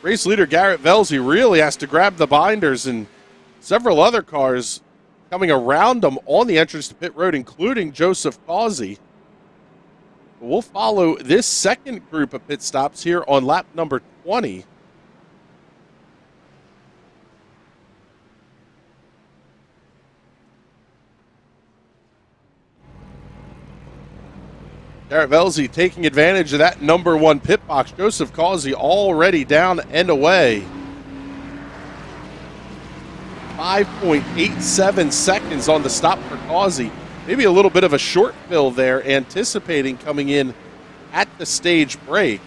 Race leader Garrett Velzy really has to grab the binders, and several other cars coming around them on the entrance to pit road, including Joseph Causey. We'll follow this second group of pit stops here on lap number 20. Garrett Velzy taking advantage of that number 1 pit box. Joseph Causey already down and away. 5.87 seconds on the stop for Causey. Maybe a little bit of a short fill there, anticipating coming in at the stage break.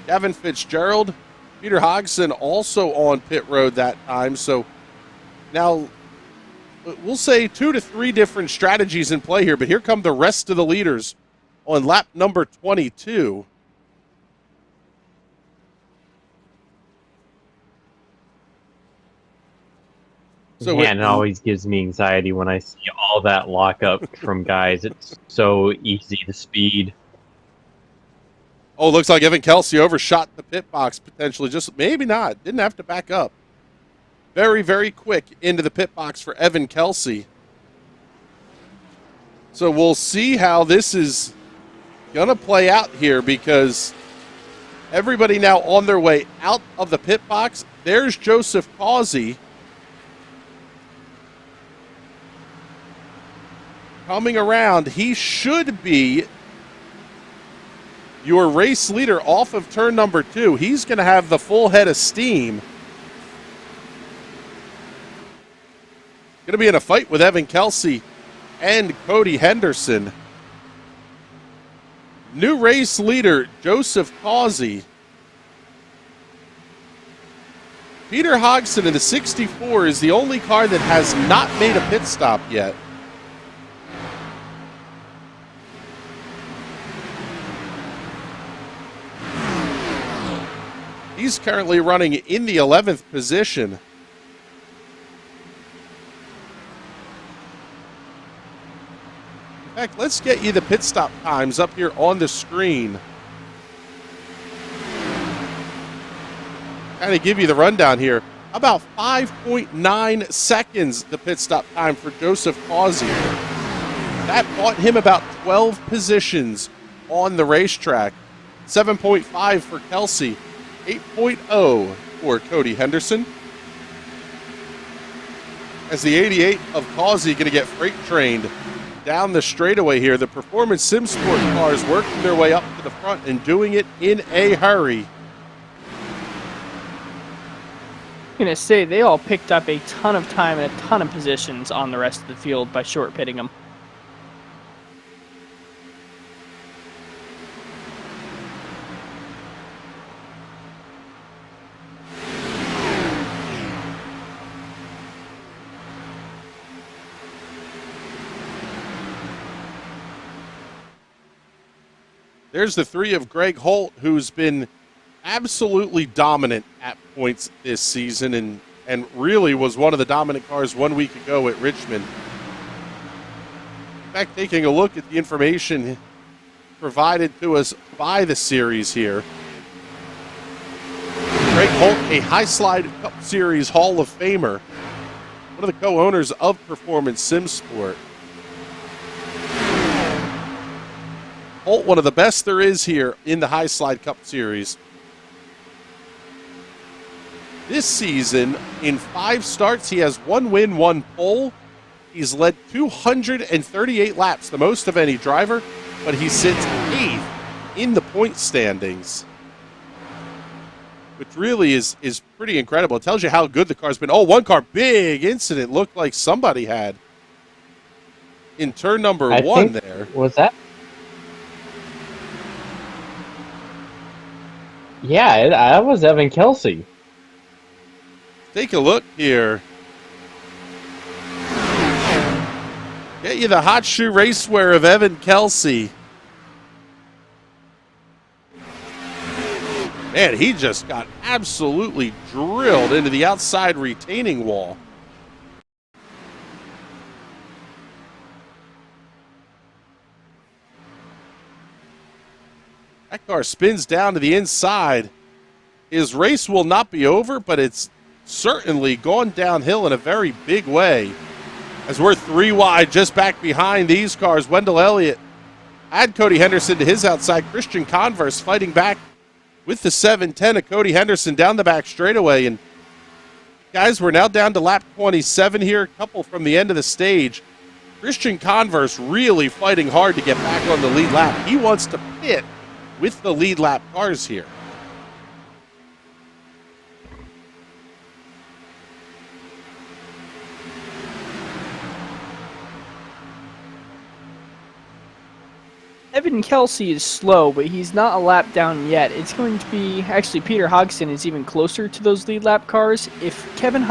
Gavin Fitzgerald, Peter Hodgson also on pit road that time. So now we'll say 2 to 3 different strategies in play here, but here come the rest of the leaders on lap number 22. So man, it always gives me anxiety when I see all that lockup from guys. It's so easy to speed. Oh, looks like Evan Kelsey overshot the pit box potentially. Just maybe not. Didn't have to back up. Very, very quick into the pit box for Evan Kelsey. So we'll see how this is going to play out here, because everybody now on their way out of the pit box. There's Joseph Causey coming around. He should be your race leader off of turn number 2. He's going to have the full head of steam. Going to be in a fight with Evan Kelsey and Cody Henderson. New race leader, Joseph Causey. Peter Hodgson in the 64 is the only car that has not made a pit stop yet. He's currently running in the 11th position. In fact, let's get you the pit stop times up here on the screen. Kind of give you the rundown here. About 5.9 seconds the pit stop time for Joseph Causey. That bought him about 12 positions on the racetrack. 7.5 for Kelsey. 8.0 for Cody Henderson. As the 88 of Causey going to get freight trained down the straightaway here. The Performance Sim Sport cars working their way up to the front and doing it in a hurry. I'm going to say they all picked up a ton of time and a ton of positions on the rest of the field by short pitting them. There's the 3 of Greg Holt, who's been absolutely dominant at points this season and really was one of the dominant cars 1 week ago at Richmond. In fact, taking a look at the information provided to us by the series here. Greg Holt, a High Slide Cup Series Hall of Famer, one of the co-owners of Performance Sim Sport. Holt, one of the best there is here in the High Slide Cup Series. This season, in 5 starts, he has 1 win, 1 pole. He's led 238 laps, the most of any driver, but he sits 8th in the point standings, which really is pretty incredible. It tells you how good the car's been. Oh, one car, big incident, looked like somebody had in turn number 1 there. Was that? Yeah, that was Evan Kelsey. Take a look here. Get you the hot shoe racewear of Evan Kelsey. Man, he just got absolutely drilled into the outside retaining wall. That car spins down to the inside. His race will not be over, but it's certainly gone downhill in a very big way. As we're 3 wide, just back behind these cars, Wendell Elliott had Cody Henderson to his outside. Christian Converse fighting back with the 710 of Cody Henderson down the back straightaway. And guys, we're now down to lap 27 here, a couple from the end of the stage. Christian Converse really fighting hard to get back on the lead lap. He wants to pit with the lead lap cars here. Evan Kelsey is slow, but he's not a lap down yet. It's going to be, actually, Peter Hodgson is even closer to those lead lap cars. If Peter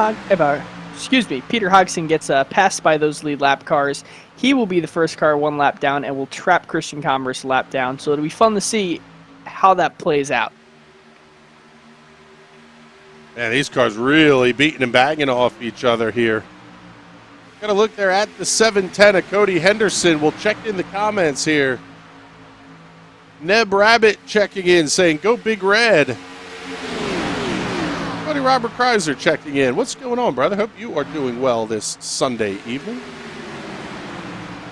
Hodgson gets passed by those lead lap cars, he will be the first car one lap down and will trap Christian Converse a lap down. So it'll be fun to see how that plays out. Man, these cars really beating and banging off each other here. Got to look there at the 710 of Cody Henderson. We'll check in the comments here. Neb Rabbit checking in, saying, go Big Red. Buddy Robert Kreiser checking in. What's going on, brother? Hope you are doing well this Sunday evening.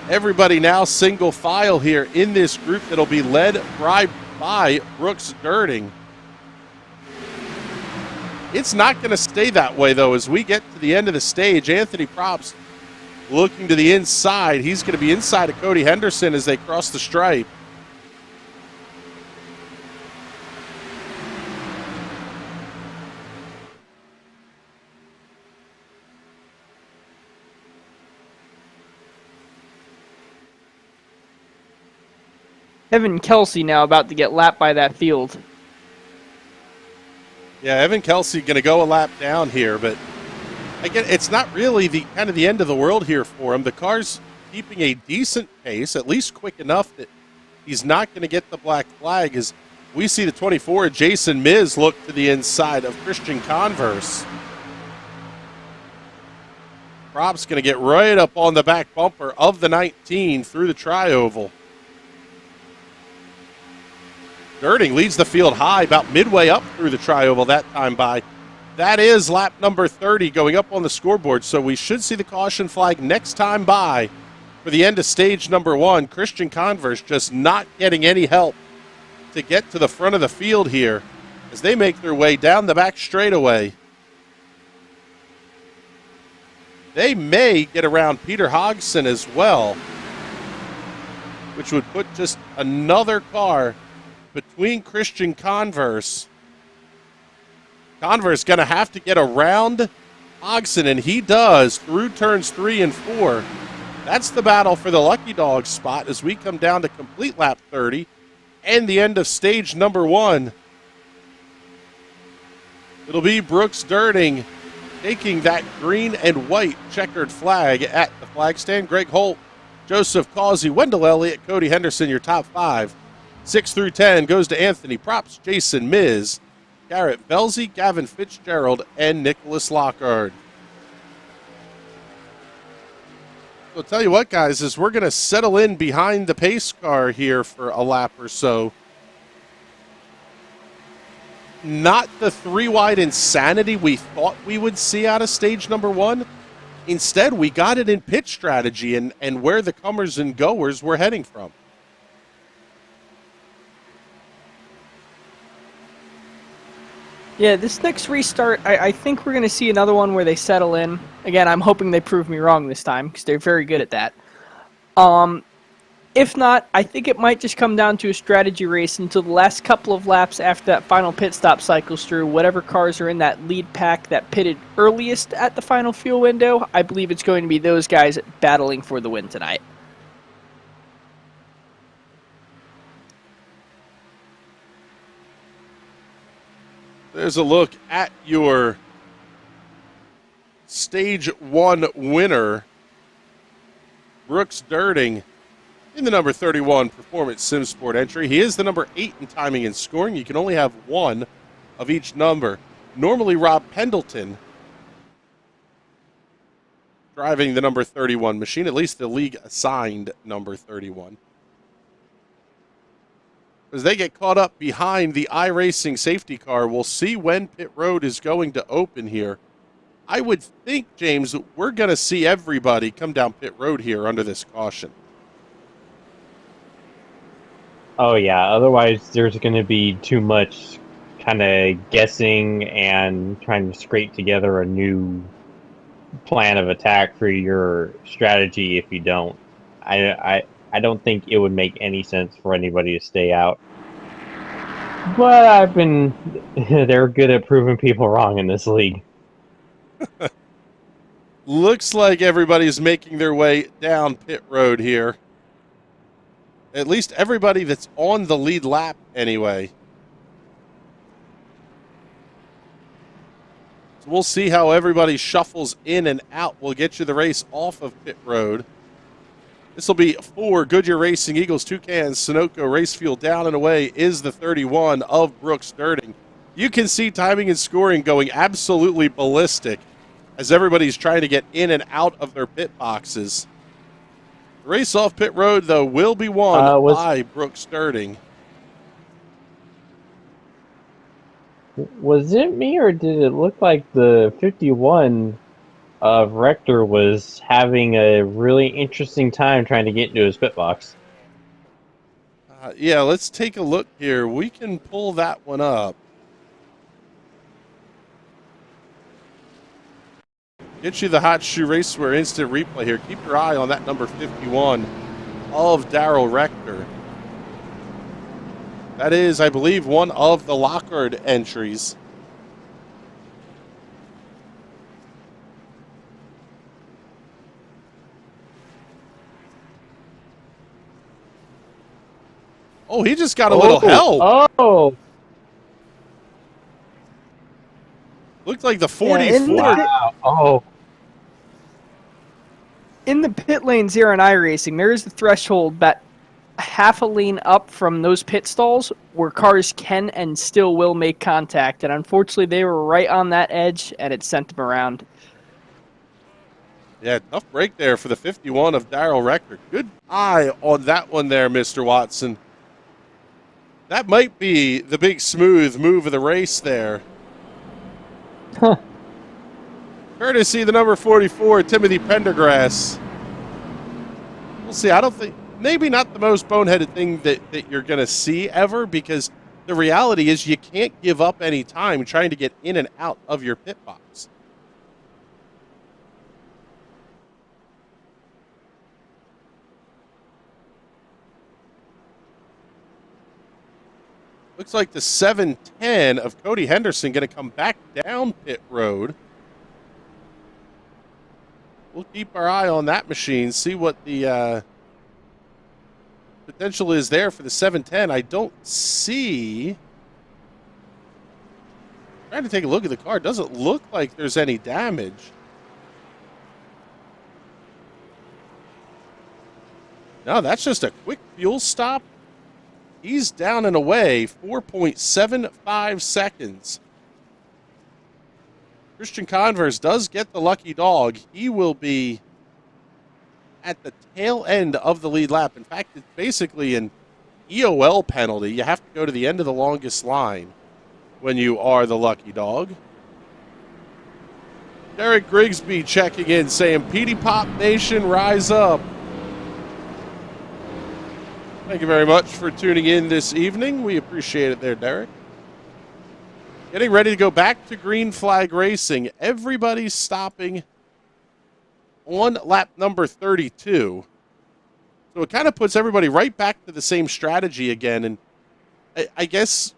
Everybody now single file here in this group that'll be led by Brooks Girding. It's not going to stay that way, though, as we get to the end of the stage. Anthony Props looking to the inside. He's going to be inside of Cody Henderson as they cross the stripe. Evan Kelsey now about to get lapped by that field. Yeah, Evan Kelsey going to go a lap down here, but again, it's not really the kind of the end of the world here for him. The car's keeping a decent pace, at least quick enough that he's not going to get the black flag. As we see the 24, Jason Miz look to the inside of Christian Converse. Prop's going to get right up on the back bumper of the 19 through the tri-oval. Girding leads the field high, about midway up through the tri-oval that time by. That is lap number 30 going up on the scoreboard, so we should see the caution flag next time by for the end of stage number 1. Christian Converse just not getting any help to get to the front of the field here as they make their way down the back straightaway. They may get around Peter Hodgson as well, which would put just another car between Christian Converse. Converse going to have to get around Hodgson, and he does through turns 3 and 4. That's the battle for the Lucky Dog spot as we come down to complete lap 30 and the end of stage number 1. It'll be Brooks Girding taking that green and white checkered flag at the flag stand. Greg Holt, Joseph Causey, Wendell Elliott, Cody Henderson, your top 5. 6 through 10 goes to Anthony Props, Jason Miz, Garrett Belzy, Gavin Fitzgerald, and Nicholas Lockhart. So I'll tell you what, guys, is we're going to settle in behind the pace car here for a lap or so. Not the 3-wide insanity we thought we would see out of stage number 1. Instead, we got it in pit strategy and where the comers and goers were heading from. Yeah, this next restart, I think we're going to see another one where they settle in. Again, I'm hoping they prove me wrong this time, because they're very good at that. If not, I think it might just come down to a strategy race until the last couple of laps after that final pit stop cycles through. Whatever cars are in that lead pack that pitted earliest at the final fuel window, I believe it's going to be those guys battling for the win tonight. There's a look at your Stage 1 winner, Brooks Girding, in the number 31 Performance Sim Sport entry. He is the number 8 in timing and scoring. You can only have one of each number. Normally Rob Pendleton driving the number 31 machine, at least the league assigned number 31. As they get caught up behind the iRacing safety car, we'll see when pit road is going to open here. I would think, James, we're going to see everybody come down pit road here under this caution. Oh, yeah. Otherwise, there's going to be too much kind of guessing and trying to scrape together a new plan of attack for your strategy if you don't. I don't think it would make any sense for anybody to stay out. But they're good at proving people wrong in this league. Looks like everybody's making their way down pit road here. At least everybody that's on the lead lap anyway. So we'll see how everybody shuffles in and out. We'll get you the race off of pit road. This will be for Goodyear Racing, Eagles, Toucans, Sunoco, Race Fuel. Down and away is the 31 of Brooks Dirting. You can see timing and scoring going absolutely ballistic as everybody's trying to get in and out of their pit boxes. The race off pit road, though, will be won by Brooks Dirting. Was it me, or did it look like the 51 of Rector was having a really interesting time trying to get into his pit box? Yeah, let's take a look here. We can pull that one up. Get you the Hot Shoe Racewear instant replay here. Keep your eye on that number 51 of Darrell Rector. That is, I believe, one of the Lockhart entries. Oh, he just got a little help. Oh. Looked like the 44. Wow. In the pit lanes here in iRacing, there is the threshold that half a lane up from those pit stalls where cars can and still will make contact. And unfortunately, they were right on that edge, and it sent them around. Yeah, tough break there for the 51 of Darrell Rector. Good eye on that one there, Mr. Watson. That might be the big smooth move of the race there. Huh. Courtesy the number 44, Timothy Pendergrass. We'll see. I don't think, maybe not the most boneheaded thing that you're going to see ever, because the reality is you can't give up any time trying to get in and out of your pit box. Looks like the 710 of Cody Henderson going to come back down pit road. We'll keep our eye on that machine, see what the potential is there for the 710. I don't see... Trying to take a look at the car. Doesn't look like there's any damage. No, that's just a quick fuel stop. He's down and away, 4.75 seconds. Christian Converse does get the lucky dog. He will be at the tail end of the lead lap. In fact, it's basically an EOL penalty. You have to go to the end of the longest line when you are the lucky dog. Derek Grigsby checking in, saying, Petey Pop Nation, rise up. Thank you very much for tuning in this evening. We appreciate it there, Derek. Getting ready to go back to green flag racing. Everybody's stopping on lap number 32. So it kind of puts everybody right back to the same strategy again. And I guess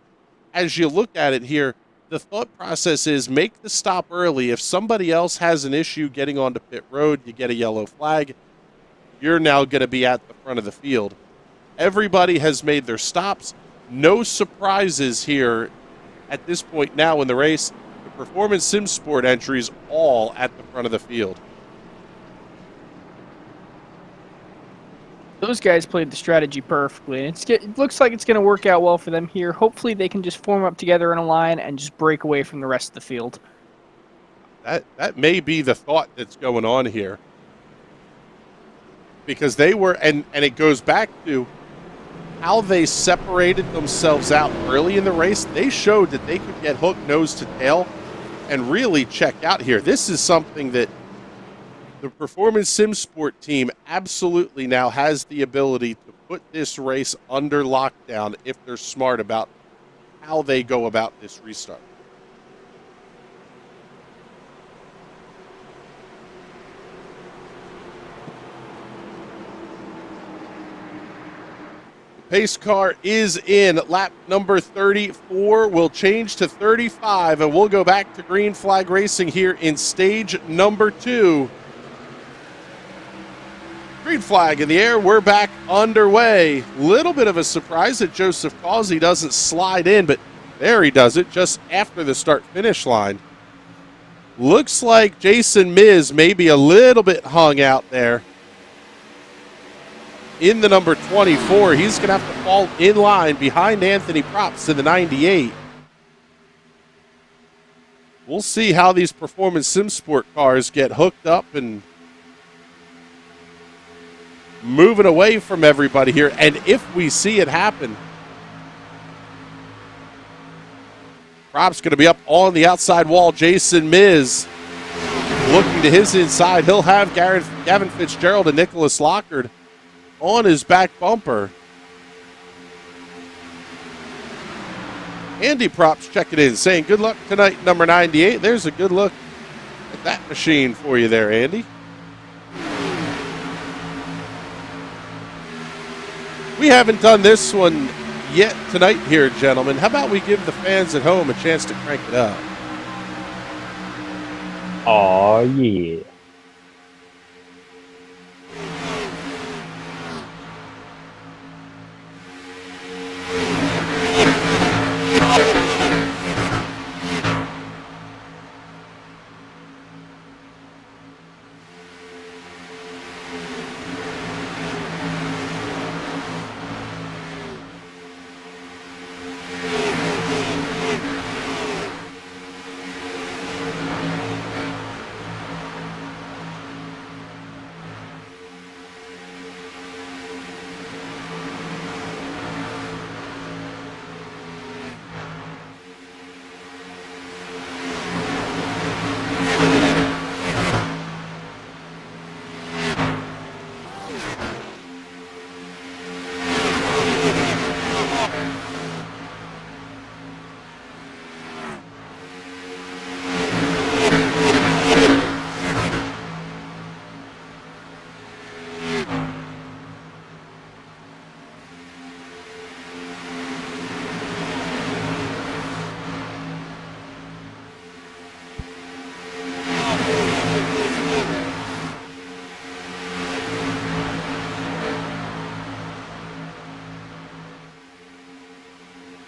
as you look at it here, the thought process is make the stop early. If somebody else has an issue getting onto pit road, you get a yellow flag. You're now going to be at the front of the field. Everybody has made their stops. No surprises here at this point now in the race. The Performance Sim Sport entries all at the front of the field. Those guys played the strategy perfectly. It looks like it's going to work out well for them here. Hopefully they can just form up together in a line and just break away from the rest of the field. That may be the thought that's going on here. Because they were, and it goes back to how they separated themselves out early in the race. They showed that they could get hook nose to tail and really check out here. This is something that the Performance Sim Sport team absolutely now has the ability to put this race under lockdown if they're smart about how they go about this restart. Pace car is in. Lap number 34 will change to 35, and we'll go back to green flag racing here in stage number 2. Green flag in the air. We're back underway. Little bit of a surprise that Joseph Causey doesn't slide in, but there he does it just after the start-finish line. Looks like Jason Miz may be a little bit hung out there. In the number 24, he's going to have to fall in line behind Anthony Props in the 98. We'll see how these Performance Sim Sport cars get hooked up and moving away from everybody here, and if we see it happen. Props going to be up on the outside wall. Jason Miz looking to his inside. He'll have Gavin Fitzgerald and Nicholas Lockard on his back bumper. Andy Props checking in, saying good luck tonight, number 98. There's a good look at that machine for you there, Andy. We haven't done this one yet tonight here, gentlemen. How about we give the fans at home a chance to crank it up? Oh yeah.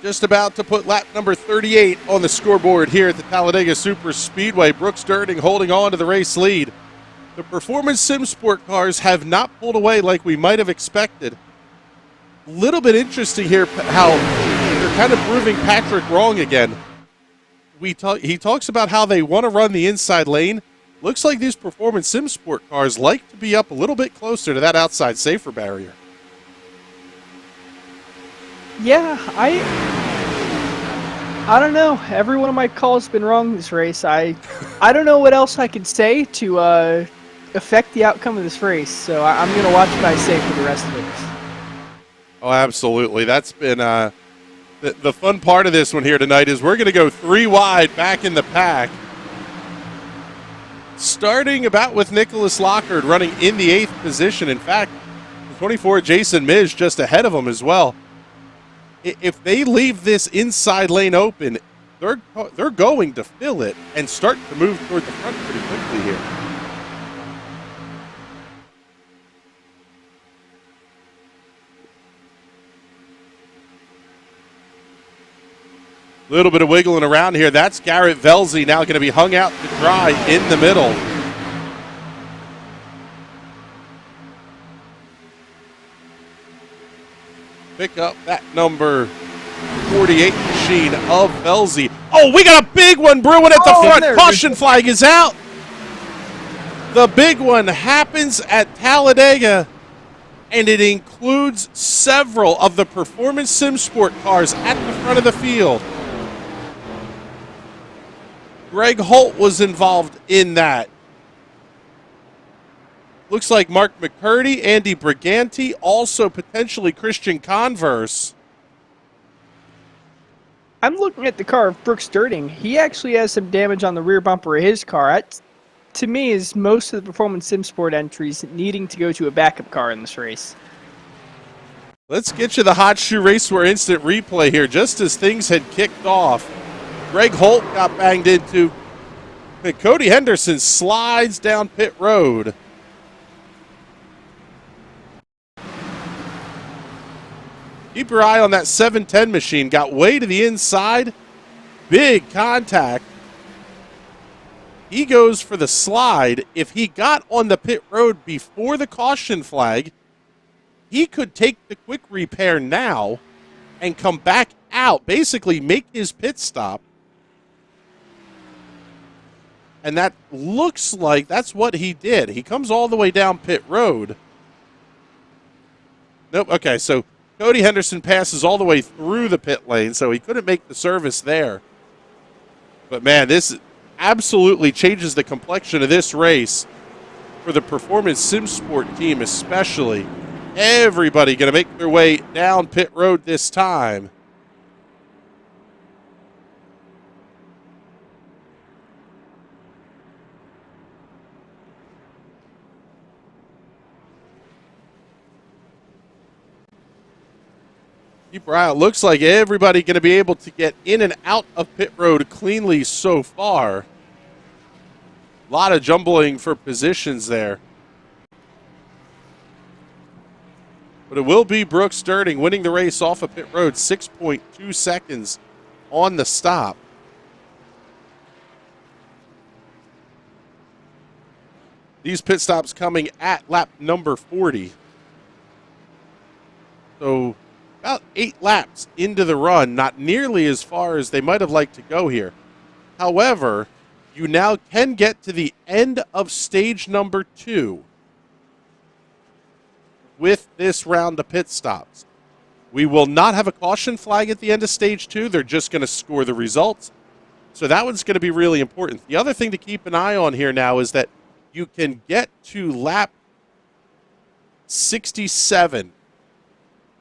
Just about to put lap number 38 on the scoreboard here at the Talladega Superspeedway. Brooks Durning holding on to the race lead. The Performance Sim Sport cars have not pulled away like we might have expected. A little bit interesting here how they're kind of proving Patrick wrong again. He talks about how they want to run the inside lane. Looks like these Performance Sim Sport cars like to be up a little bit closer to that outside safer barrier. Yeah, I don't know. Every one of my calls has been wrong this race. I don't know what else I could say to affect the outcome of this race. So I'm going to watch what I say for the rest of it. Oh, absolutely. That's been the fun part of this one here tonight is we're going to go 3 wide back in the pack. Starting about with Nicholas Lockard running in the 8th position. In fact, 24 Jason Miz just ahead of him as well. If they leave this inside lane open, they're going to fill it and start to move toward the front pretty quickly here. Little bit of wiggling around here. That's Garrett Velzy now going to be hung out to dry in the middle. Pick up that number 48 machine of Velzy. Oh, we got a big one brewing at the front. Caution flag is out. The big one happens at Talladega, and it includes several of the Performance Sim Sport cars at the front of the field. Greg Holt was involved in that. Looks like Mark McCurdy, Andy Briganti, also potentially Christian Converse. I'm looking at the car of Brooks Durning. He actually has some damage on the rear bumper of his car. That, to me, is most of the Performance Sim Sport entries needing to go to a backup car in this race. Let's get you the Hot Shoe Raceware instant replay here. Just as things had kicked off, Greg Holt got banged into. And Cody Henderson slides down pit road. Keep your eye on that 710 machine. Got way to the inside. Big contact. He goes for the slide. If he got on the pit road before the caution flag, he could take the quick repair now and come back out, basically make his pit stop. And that looks like that's what he did. He comes all the way down pit road. Nope, okay, so Cody Henderson passes all the way through the pit lane, so he couldn't make the service there. But man, this absolutely changes the complexion of this race for the Performance Sim Sport team especially. Everybody going to make their way down pit road this time. Keep your eye out. Looks like everybody going to be able to get in and out of pit road cleanly so far. A lot of jumbling for positions there. But it will be Brooks Sterling winning the race off of pit road, 6.2 seconds on the stop. These pit stops coming at lap number 40. So about 8 laps into the run, not nearly as far as they might have liked to go here. However, you now can get to the end of stage number 2 with this round of pit stops. We will not have a caution flag at the end of stage 2. They're just going to score the results. So that one's going to be really important. The other thing to keep an eye on here now is that you can get to lap 67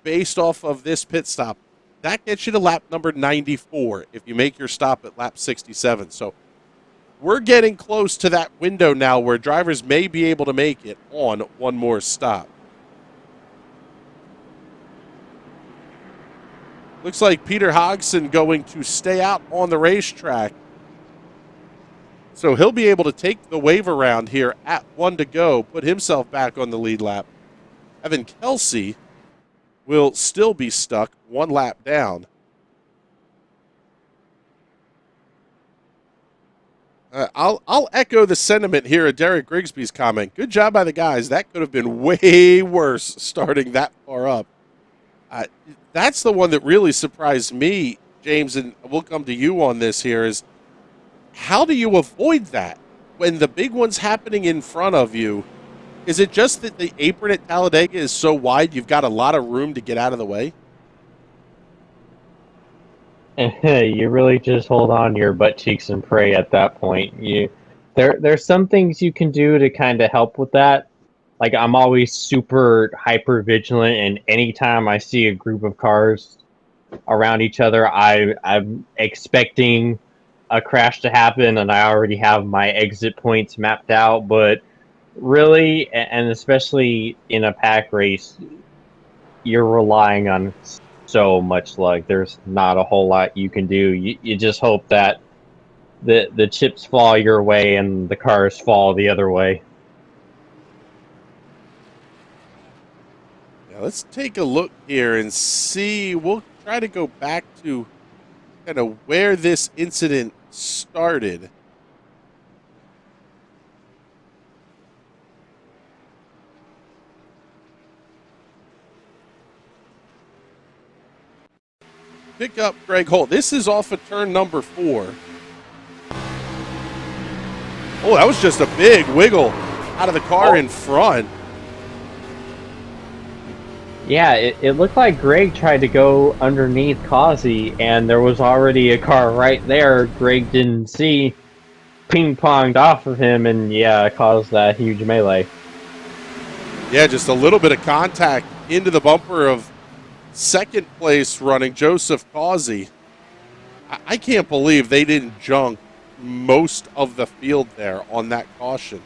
based off of this pit stop. That gets you to lap number 94 if you make your stop at lap 67. So we're getting close to that window now where drivers may be able to make it on one more stop. Looks like Peter Hodgson going to stay out on the racetrack. So he'll be able to take the wave around here at 1 to go, put himself back on the lead lap. Evan Kelsey will still be stuck 1 lap down. I'll echo the sentiment here of Derek Grigsby's comment. Good job by the guys. That could have been way worse starting that far up. That's the one that really surprised me, James, and we'll come to you on this here, is how do you avoid that when the big one's happening in front of you? Is it just that the apron at Talladega is so wide you've got a lot of room to get out of the way? You really just hold on to your butt cheeks and pray at that point. There's some things you can do to kind of help with that. Like, I'm always super hyper vigilant, and anytime I see a group of cars around each other, I'm expecting a crash to happen, and I already have my exit points mapped out. But really, and especially in a pack race, you're relying on so much luck. There's not a whole lot you can do. You just hope that the chips fall your way and the cars fall the other way. Let's take a look here and see. We'll try to go back to kind of where this incident started. Pick up Greg Holt. This is off of turn number 4. Oh, that was just a big wiggle out of the car in front. Yeah, it looked like Greg tried to go underneath Causey, and there was already a car right there Greg didn't see, ping-ponged off of him, and yeah, caused that huge melee. Yeah, just a little bit of contact into the bumper of second place running Joseph Causey. I can't believe they didn't junk most of the field there on that caution.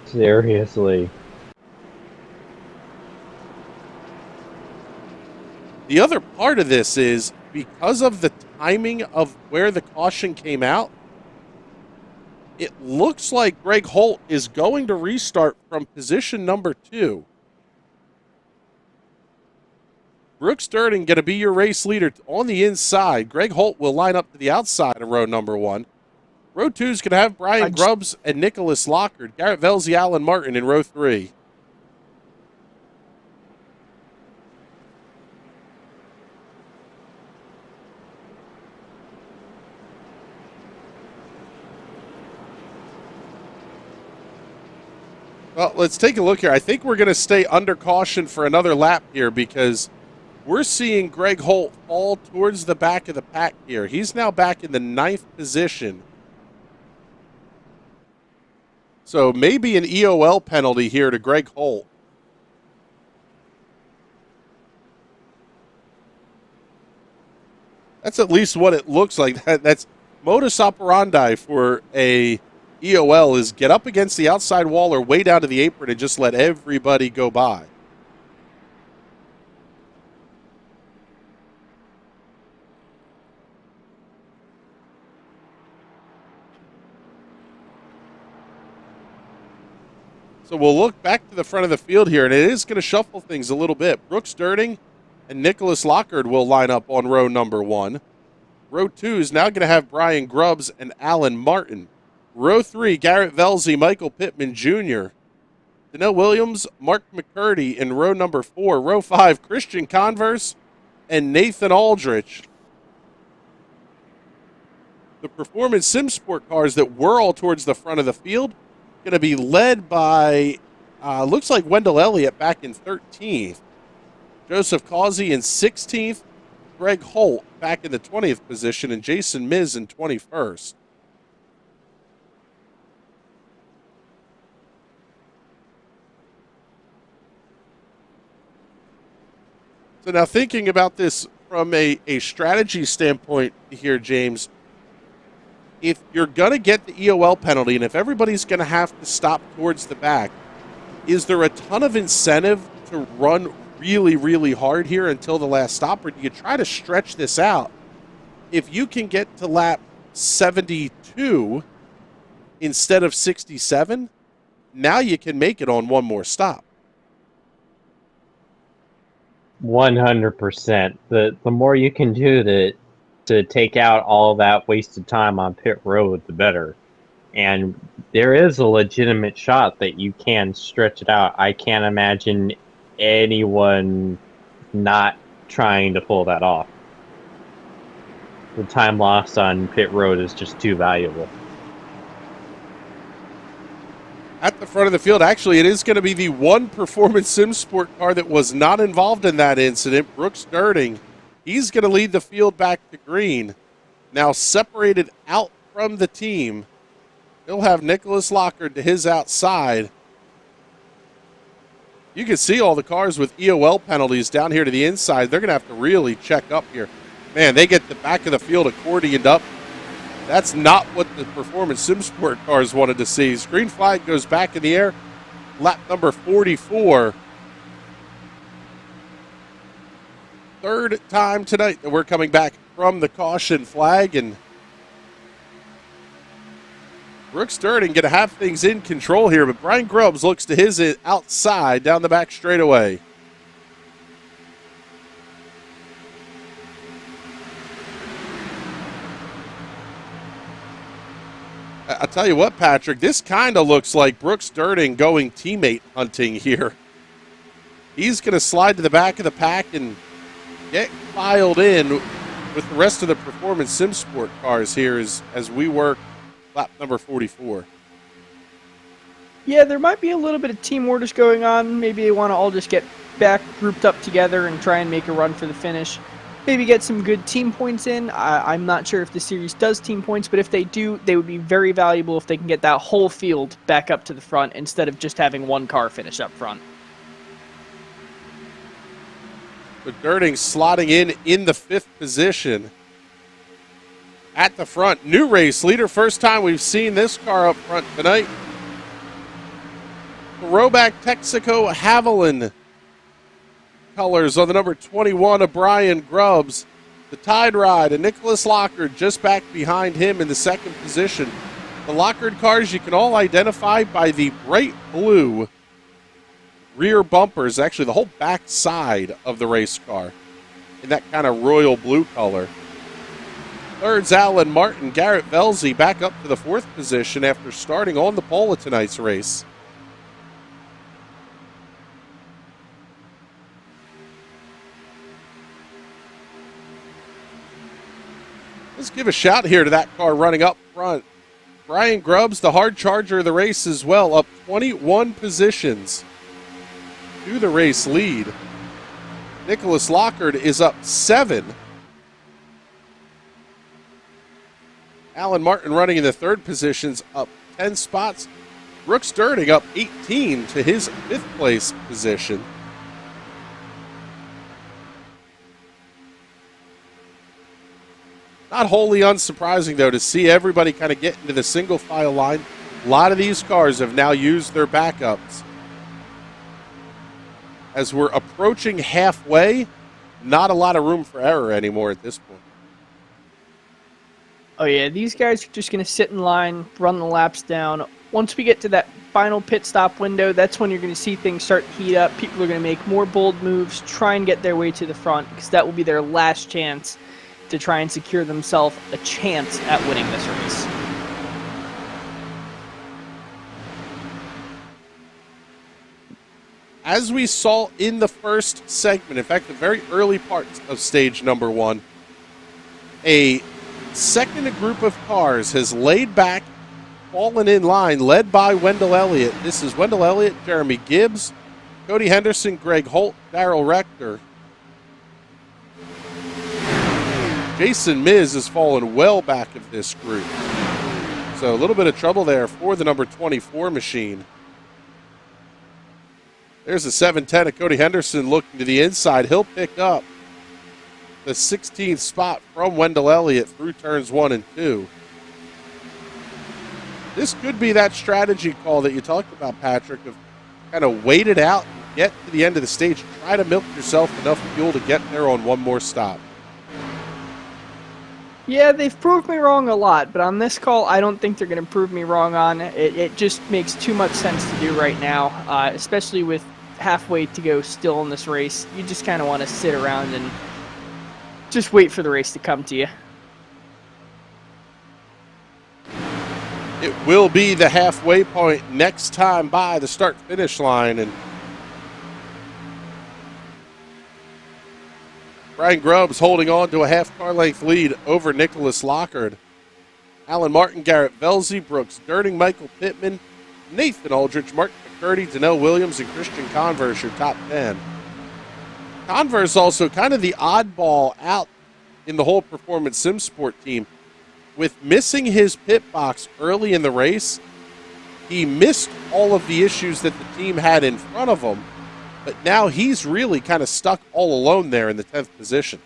Seriously. The other part of this is because of the timing of where the caution came out, it looks like Greg Holt is going to restart from position number 2. Brooks Durden going to be your race leader on the inside. Greg Holt will line up to the outside of row number 1. Row 2 is going to have Brian Grubbs and Nicholas Lockard. Garrett Velzy, Alan Martin in row 3. Well, let's take a look here. I think we're going to stay under caution for another lap here because we're seeing Greg Holt fall towards the back of the pack here. He's now back in the 9th position. So maybe an EOL penalty here to Greg Holt. That's at least what it looks like. That's modus operandi for a EOL is get up against the outside wall or way down to the apron and just let everybody go by. So we'll look back to the front of the field here, and it is going to shuffle things a little bit. Brooks Durden and Nicholas Lockard will line up on row number 1. Row 2 is now going to have Brian Grubbs and Alan Martin. Row 3, Garrett Velzy, Michael Pittman Jr. Danelle Williams, Mark McCurdy in row number 4. Row 5, Christian Converse and Nathan Aldrich. The Performance Sim Sport cars that were all towards the front of the field going to be led by, looks like Wendell Elliott back in 13th. Joseph Causey in 16th. Greg Holt back in the 20th position, and Jason Miz in 21st. So now thinking about this from a strategy standpoint here, James, if you're going to get the EOL penalty and if everybody's going to have to stop towards the back, is there a ton of incentive to run really, really hard here until the last stop, or do you try to stretch this out? If you can get to lap 72 instead of 67, now you can make it on one more stop. 100%. The more you can do to take out all that wasted time on pit road, the better. And there is a legitimate shot that you can stretch it out. I can't imagine anyone not trying to pull that off. The time lost on pit road is just too valuable. At the front of the field, actually, it is going to be the one Performance Sim Sport car that was not involved in that incident, Brooks Durden. He's going to lead the field back to green. Now separated out from the team. He'll have Nicholas Lockard to his outside. You can see all the cars with EOL penalties down here to the inside. They're going to have to really check up here. Man, they get the back of the field accordioned up. That's not what the Performance Sim Sport cars wanted to see. Green flag goes back in the air. Lap number 44. Third time tonight that we're coming back from the caution flag, and Brooks Durden going to have things in control here, but Brian Grubbs looks to his outside down the back straightaway. I'll tell you what, Patrick, this kind of looks like Brooks Durden going teammate hunting here. He's going to slide to the back of the pack and get filed in with the rest of the Performance Sim Sport cars here as we work lap number 44. Yeah, there might be a little bit of team orders going on. Maybe they want to all just get back grouped up together and try and make a run for the finish. Maybe get some good team points in. I'm not sure if the series does team points, but if they do, they would be very valuable if they can get that whole field back up to the front instead of just having one car finish up front. But Durden slotting in the 5th position. At the front, new race leader. First time we've seen this car up front tonight. Throwback Texaco Haviland colors on the number 21 of Brian Grubbs. The Tide Ride and Nicholas Lockard just back behind him in the second position. The Lockard cars you can all identify by the bright blue rear bumpers, actually the whole back side of the race car in that kind of royal blue color. Third's Alan Martin. Garrett Velzy back up to the fourth position after starting on the pole of tonight's race. Let's give a shout here to that car running up front. Brian Grubbs, the hard charger of the race as well, up 21 positions to the race lead. Nicholas Lockard is up 7. Alan Martin running in the third positions, up 10 spots. Brooks Durning up 18 to his 5th place position. Not wholly unsurprising, though, to see everybody kind of get into the single file line. A lot of these cars have now used their backups. As we're approaching halfway, not a lot of room for error anymore at this point. Oh yeah, these guys are just going to sit in line, run the laps down. Once we get to that final pit stop window, that's when you're going to see things start to heat up. People are going to make more bold moves, try and get their way to the front, because that will be their last chance to try and secure themselves a chance at winning this race. As we saw in the first segment, in fact, the very early parts of stage number 1, a second group of cars has laid back, fallen in line, led by Wendell Elliott. This is Wendell Elliott, Jeremy Gibbs, Cody Henderson, Greg Holt, Darrell Rector. Jason Miz has fallen well back of this group. So a little bit of trouble there for the number 24 machine. There's a 710 of Cody Henderson looking to the inside. He'll pick up the 16th spot from Wendell Elliott through turns 1 and 2. This could be that strategy call that you talked about, Patrick, of kind of wait it out, get to the end of the stage, try to milk yourself enough fuel to get there on one more stop. Yeah, they've proved me wrong a lot, but on this call, I don't think they're going to prove me wrong on it. It just makes too much sense to do right now, especially with halfway to go still in this race. You just kind of want to sit around and just wait for the race to come to you. It will be the halfway point next time by the start-finish line, and Brian Grubbs holding on to a half-car length lead over Nicholas Lockard. Alan Martin, Garrett Velzy, Brooks Durning, Michael Pittman, Nathan Aldrich, Mark McCurdy, Danelle Williams, and Christian Converse, your top 10. Converse also kind of the oddball out in the whole Performance Sim Sport team. With missing his pit box early in the race, he missed all of the issues that the team had in front of him. But now he's really kind of stuck all alone there in the 10th position.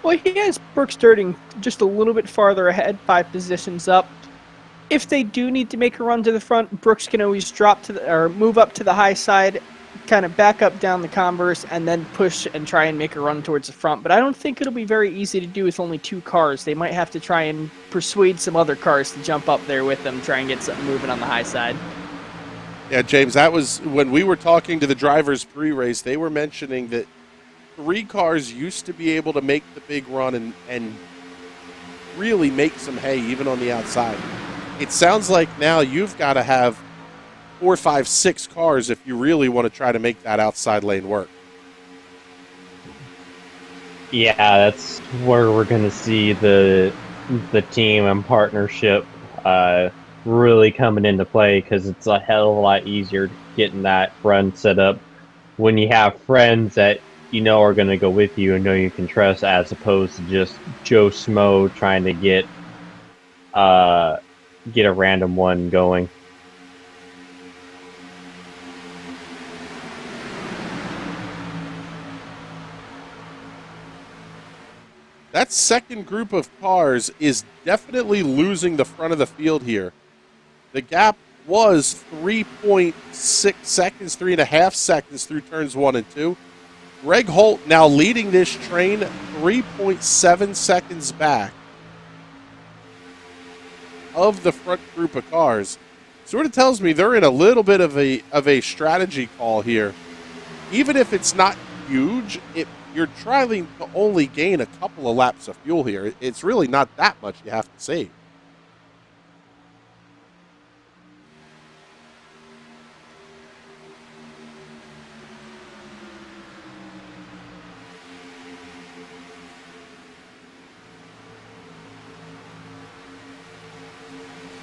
Well, he has Brooks Durning just a little bit farther ahead, 5 positions up. If they do need to make a run to the front, Brooks can always drop to the, or move up to the high side, kind of back up down the Converse, and then push and try and make a run towards the front. But I don't think it'll be very easy to do with only 2 cars. They might have to try and persuade some other cars to jump up there with them, try and get something moving on the high side. Yeah, James, that was when we were talking to the drivers pre-race, they were mentioning that 3 cars used to be able to make the big run and really make some hay even on the outside. It sounds like now you've got to have 4, 5, 6 cars if you really want to try to make that outside lane work. Yeah, that's where we're going to see the team and partnership really coming into play, because it's a hell of a lot easier getting that run set up when you have friends that you know are going to go with you and know you can trust, as opposed to just Joe Smo trying to get a random one going. that second group of cars is definitely losing the front of the field here. The gap was 3.6 seconds, 3.5 seconds through turns 1 and 2. Greg Holt now leading this train 3.7 seconds back of the front group of cars. Sort of tells me they're in a little bit of a strategy call here. Even if it's not huge, you're trying to only gain a couple of laps of fuel here. It's really not that much you have to save.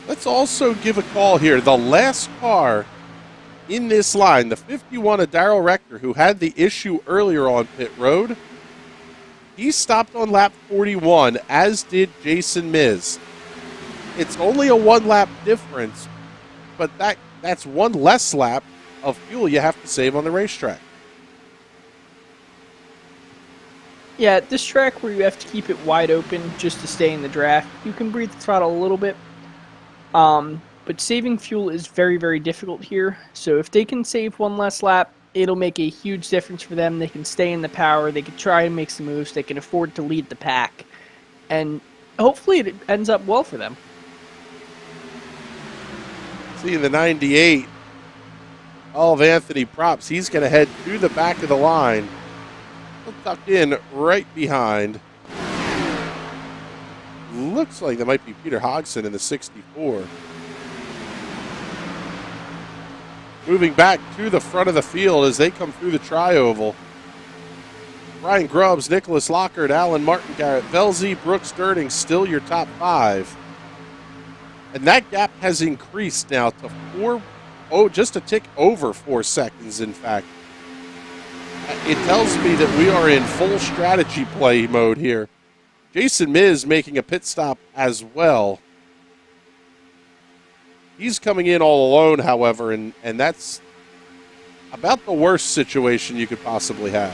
Let's also give a call here. The last car in this line, the 51 of Darrell Rector, who had the issue earlier on pit road, he stopped on lap 41, as did Jason Miz. It's only a 1 lap difference, but that's 1 less lap of fuel you have to save on the racetrack. Yeah, at this track where you have to keep it wide open just to stay in the draft, you can breathe the throttle a little bit. But saving fuel is very, very difficult here. So if they can save 1 less lap, it'll make a huge difference for them. They can stay in the power. They can try and make some moves. They can afford to lead the pack. And hopefully it ends up well for them. See the 98 of Anthony Props. He's going to head to the back of the line. He'll tuck in right behind. Looks like that might be Peter Hodgson in the 64. Moving back to the front of the field as they come through the tri-oval. Ryan Grubbs, Nicholas Lockhart, Alan Martin, Garrett Velzy, Brooks Durning, still your top 5. And that gap has increased now to just a tick over 4 seconds, in fact. It tells me that we are in full strategy play mode here. Jason Miz making a pit stop as well. He's coming in all alone, however, and that's about the worst situation you could possibly have.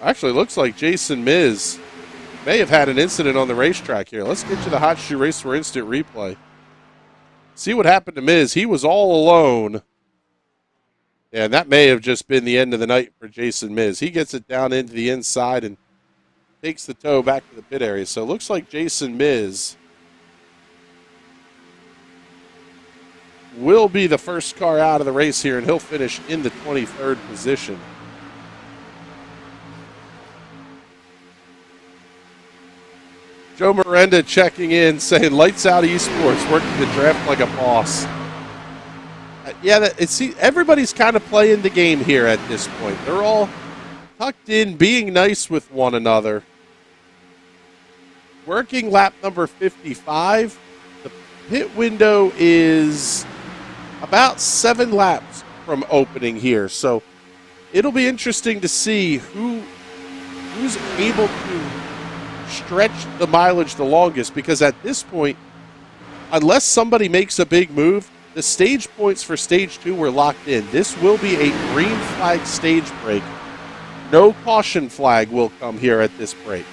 Actually, looks like Jason Miz may have had an incident on the racetrack here. Let's get to the Hot Shoe Race for instant replay. See what happened to Miz. He was all alone. And that may have just been the end of the night for Jason Miz. He gets it down into the inside and takes the tow back to the pit area. So it looks like Jason Miz will be the first car out of the race here, and he'll finish in the 23rd position. Joe Miranda checking in, saying, "Lights out esports, working the draft like a boss." Everybody's kind of playing the game here at this point. They're all tucked in, being nice with one another. Working lap number 55. The pit window is about 7 laps from opening here, so it'll be interesting to see who's able to stretch the mileage the longest, because at this point, unless somebody makes a big move, the stage points for stage 2 were locked in. This will be a green flag stage break. No caution flag will come here at this break.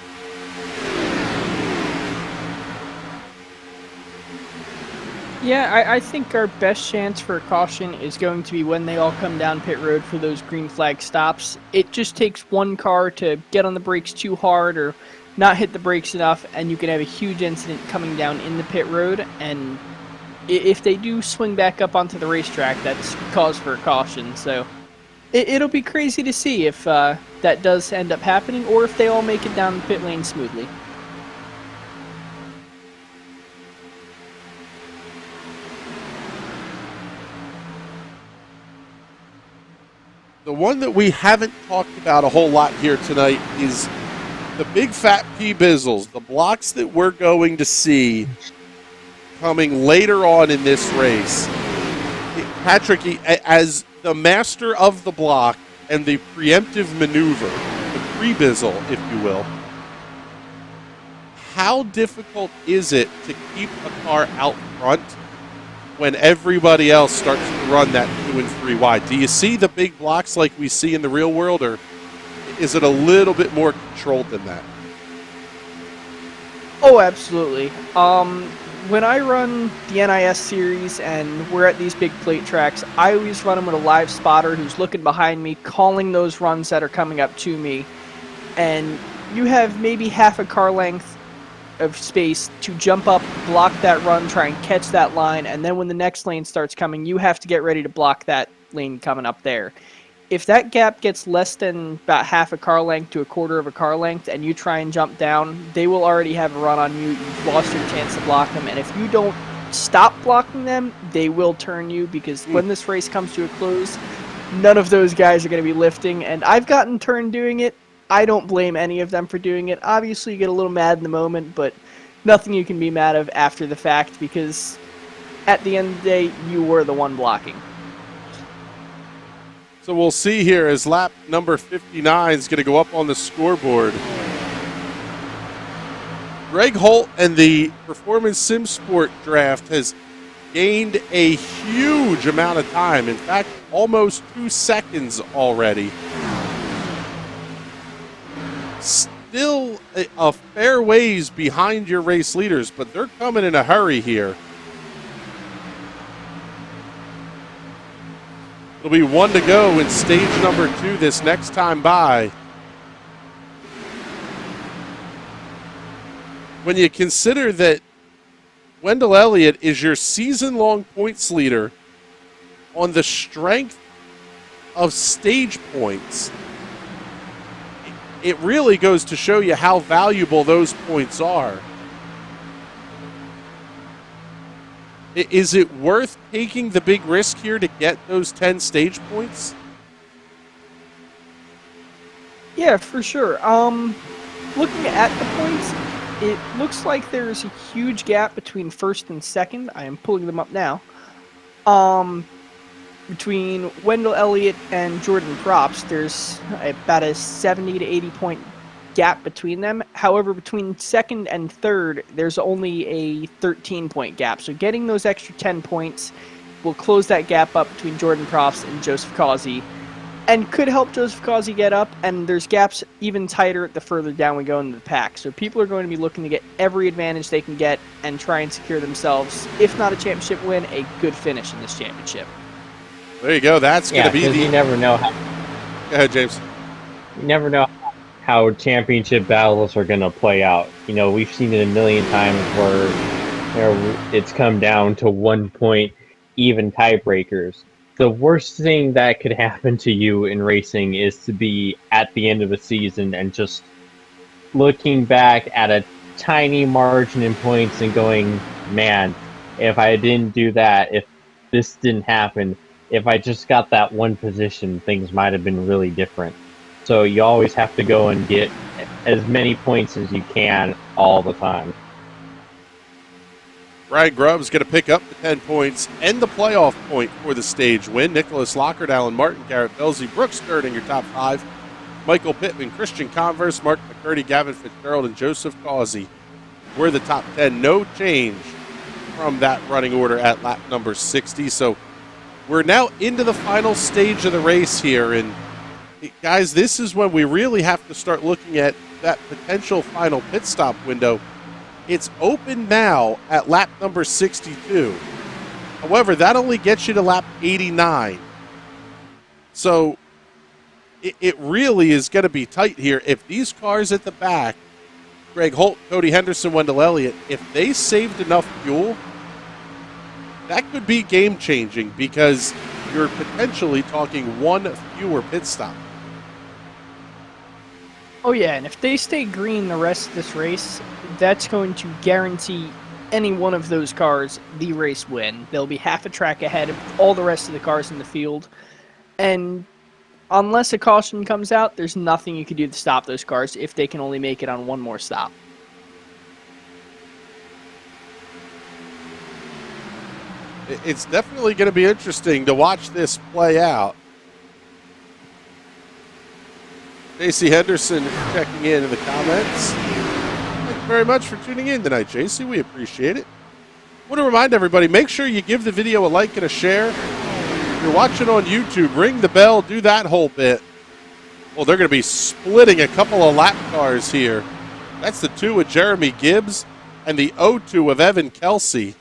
Yeah, I think our best chance for a caution is going to be when they all come down pit road for those green flag stops. It just takes one car to get on the brakes too hard or not hit the brakes enough, and you can have a huge incident coming down in the pit road. And if they do swing back up onto the racetrack, that's cause for a caution. So it'll be crazy to see if that does end up happening, or if they all make it down the pit lane smoothly. The one that we haven't talked about a whole lot here tonight is the big fat P-Bizzles, the blocks that we're going to see coming later on in this race. Patrick, as the master of the block and the preemptive maneuver, the pre-bizzle, if you will, how difficult is it to keep a car out front when everybody else starts to run that 2 and 3 wide? Do you see the big blocks like we see in the real world, or is it a little bit more controlled than that? Oh, absolutely. When I run the NIS series and we're at these big plate tracks, I always run them with a live spotter who's looking behind me, calling those runs that are coming up to me. And you have maybe half a car length of space to jump up, block that run, try and catch that line, and then when the next lane starts coming, you have to get ready to block that lane coming up there. If that gap gets less than about half a car length to a quarter of a car length and you try and jump down, they will already have a run on you. You've lost your chance to block them. And if you don't stop blocking them, they will turn you, because when this race comes to a close, none of those guys are going to be lifting. And I've gotten turned doing it. I don't blame any of them for doing it. Obviously, you get a little mad in the moment, but nothing you can be mad of after the fact, because at the end of the day, you were the one blocking. So we'll see here as lap number 59 is going to go up on the scoreboard. Greg Holt and the Performance Sim Sport draft has gained a huge amount of time. In fact, almost 2 seconds already. Still a fair ways behind your race leaders, but they're coming in a hurry here. It'll be 1 to go in stage number 2 this next time by. When you consider that Wendell Elliott is your season-long points leader on the strength of stage points, it really goes to show you how valuable those points are. Is it worth taking the big risk here to get those 10 stage points? Yeah, for sure. Looking at the points, it looks like there's a huge gap between first and second. I am pulling them up now. Between Wendell Elliott and Jordan Props, there's about a 70 to 80 point gap between them. However, between second and third, there's only a 13 point gap. So getting those extra 10 points will close that gap up between Jordan Props and Joseph Causey, and could help Joseph Causey get up. And there's gaps even tighter the further down we go into the pack. So people are going to be looking to get every advantage they can get and try and secure themselves, if not a championship win, a good finish in this championship. There you go. That's going to be the... you never know how... Go ahead, James. You never know how championship battles are going to play out. You know, we've seen it a million times where it's come down to 1 point, even tiebreakers. The worst thing that could happen to you in racing is to be at the end of a season and just looking back at a tiny margin in points and going, man, if I didn't do that, if this didn't happen, if I just got that one position, things might have been really different. So you always have to go and get as many points as you can all the time. Ryan Grubb's going to pick up the 10 points and the playoff point for the stage win. Nicholas Lockard, Alan Martin, Garrett Belzy, Brooks Sturding, your top 5. Michael Pittman, Christian Converse, Mark McCurdy, Gavin Fitzgerald, and Joseph Causey were the top 10. No change from that running order at lap number 60. So we're now into the final stage of the race here. And guys, this is when we really have to start looking at that potential final pit stop window. It's open now at lap number 62. However, that only gets you to lap 89. So it really is going to be tight here. If these cars at the back, Greg Holt, Cody Henderson, Wendell Elliott, if they saved enough fuel, that could be game-changing, because you're potentially talking 1 fewer pit stop. Oh yeah, and if they stay green the rest of this race, that's going to guarantee any one of those cars the race win. They'll be half a track ahead of all the rest of the cars in the field. And unless a caution comes out, there's nothing you can do to stop those cars if they can only make it on 1 more stop. It's definitely going to be interesting to watch this play out. JC Henderson checking in the comments. very much for tuning in tonight, JC. We appreciate it. I want to remind everybody, make sure you give the video a like and a share. If you're watching on YouTube, ring the bell, do that whole bit. Well, they're going to be splitting a couple of lap cars here. That's the 2 of Jeremy Gibbs and the 0-2 of Evan Kelsey.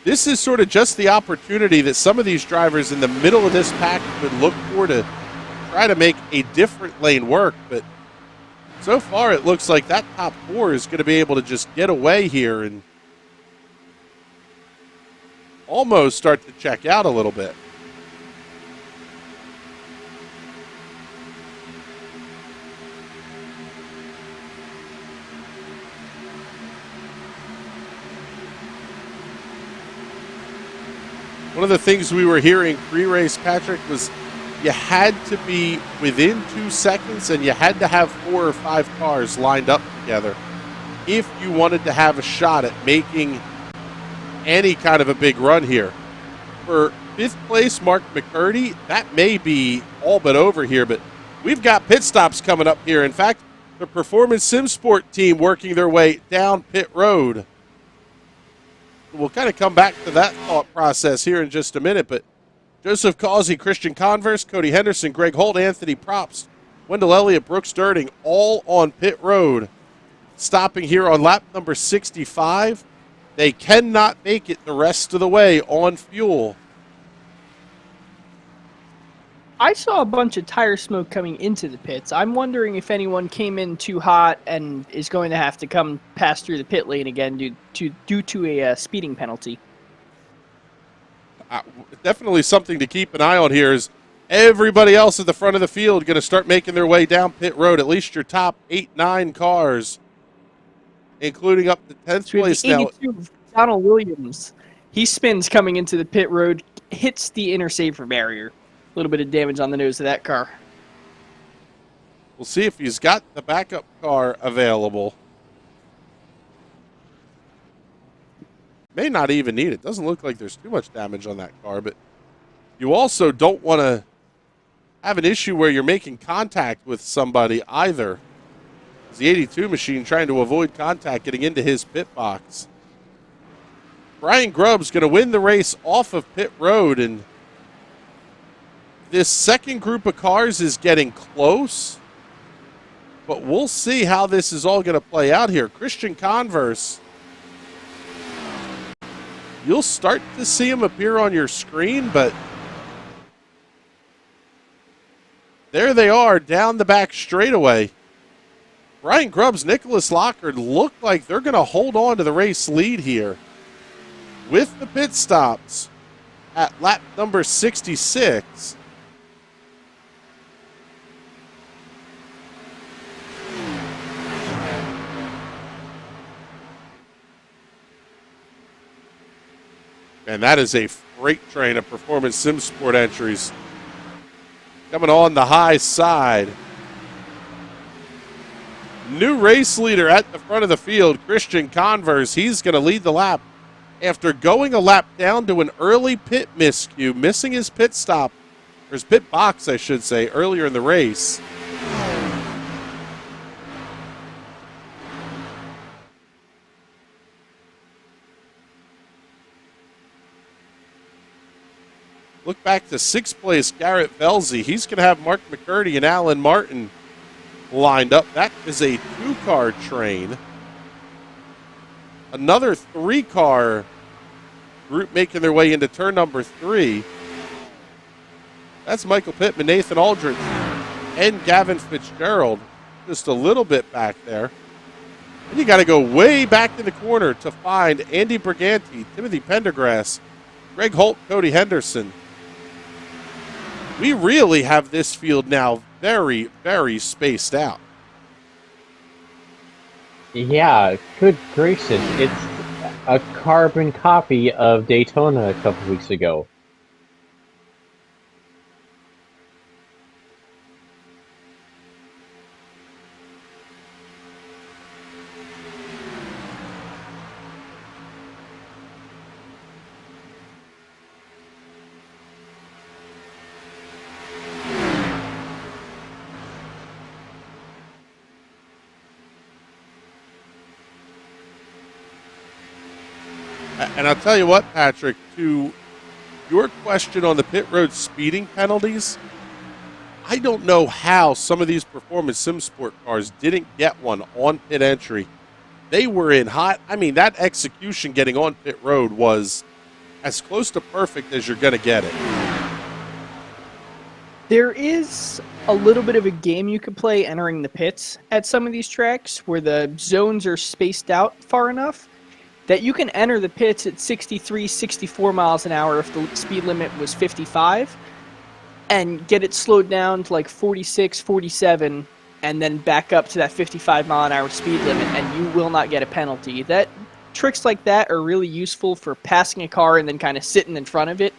This is sort of just the opportunity that some of these drivers in the middle of this pack would look for to try to make a different lane work. But so far, it looks like that top 4 is going to be able to just get away here and almost start to check out a little bit. One of the things we were hearing pre-race, Patrick, was you had to be within 2 seconds and you had to have 4 or 5 cars lined up together if you wanted to have a shot at making any kind of a big run here. For 5th place, Mark McCurdy, that may be all but over here, but we've got pit stops coming up here. In fact, the Performance Sim Sport team working their way down pit road. We'll kind of come back to that thought process here in just a minute, but Joseph Causey, Christian Converse, Cody Henderson, Greg Holt, Anthony Probst, Wendell Elliott, Brooks Dirting, all on pit road, stopping here on lap number 65. They cannot make it the rest of the way on fuel. I saw a bunch of tire smoke coming into the pits. I'm wondering if anyone came in too hot and is going to have to come pass through the pit lane again due to a speeding penalty. Definitely something to keep an eye on here is everybody else at the front of the field going to start making their way down pit road, at least your top 8-9 cars, including up to 10th place now. Donald Williams, he spins coming into the pit road, hits the inner safer barrier. A little bit of damage on the nose of that car. We'll see if he's got the backup car available. May not even need it. Doesn't look like there's too much damage on that car, but you also don't want to have an issue where you're making contact with somebody either. It's the 82 machine trying to avoid contact getting into his pit box. Brian Grubb's going to win the race off of pit road, and this second group of cars is getting close, but we'll see how this is all going to play out here. Christian Converse, you'll start to see him appear on your screen, but there they are down the back straightaway. Brian Grubbs, Nicholas Lockard look like they're going to hold on to the race lead here with the pit stops at lap number 66. And that is a freight train of Performance Sim Sport entries coming on the high side. New race leader at the front of the field, Christian Converse. He's going to lead the lap after going a lap down to an early pit miscue, missing his pit stop, or his pit box, I should say, earlier in the race. Look back to 6th place, Garrett Belzy. He's going to have Mark McCurdy and Alan Martin lined up. That is a 2-car train. Another 3-car group making their way into turn number 3. That's Michael Pittman, Nathan Aldridge, and Gavin Fitzgerald. Just a little bit back there. And you got to go way back in the corner to find Andy Briganti, Timothy Pendergrass, Greg Holt, Cody Henderson. We really have this field now very, very spaced out. Yeah, good gracious. It's a carbon copy of Daytona a couple weeks ago. And I'll tell you what, Patrick, to your question on the pit road speeding penalties, I don't know how some of these performance sim sport cars didn't get one on pit entry. They were in hot. I mean, that execution getting on pit road was as close to perfect as you're going to get it. There is a little bit of a game you could play entering the pits at some of these tracks where the zones are spaced out far enough that you can enter the pits at 63, 64 miles an hour if the speed limit was 55 and get it slowed down to like 46, 47 and then back up to that 55 mile an hour speed limit and you will not get a penalty. Tricks like that are really useful for passing a car and then kind of sitting in front of it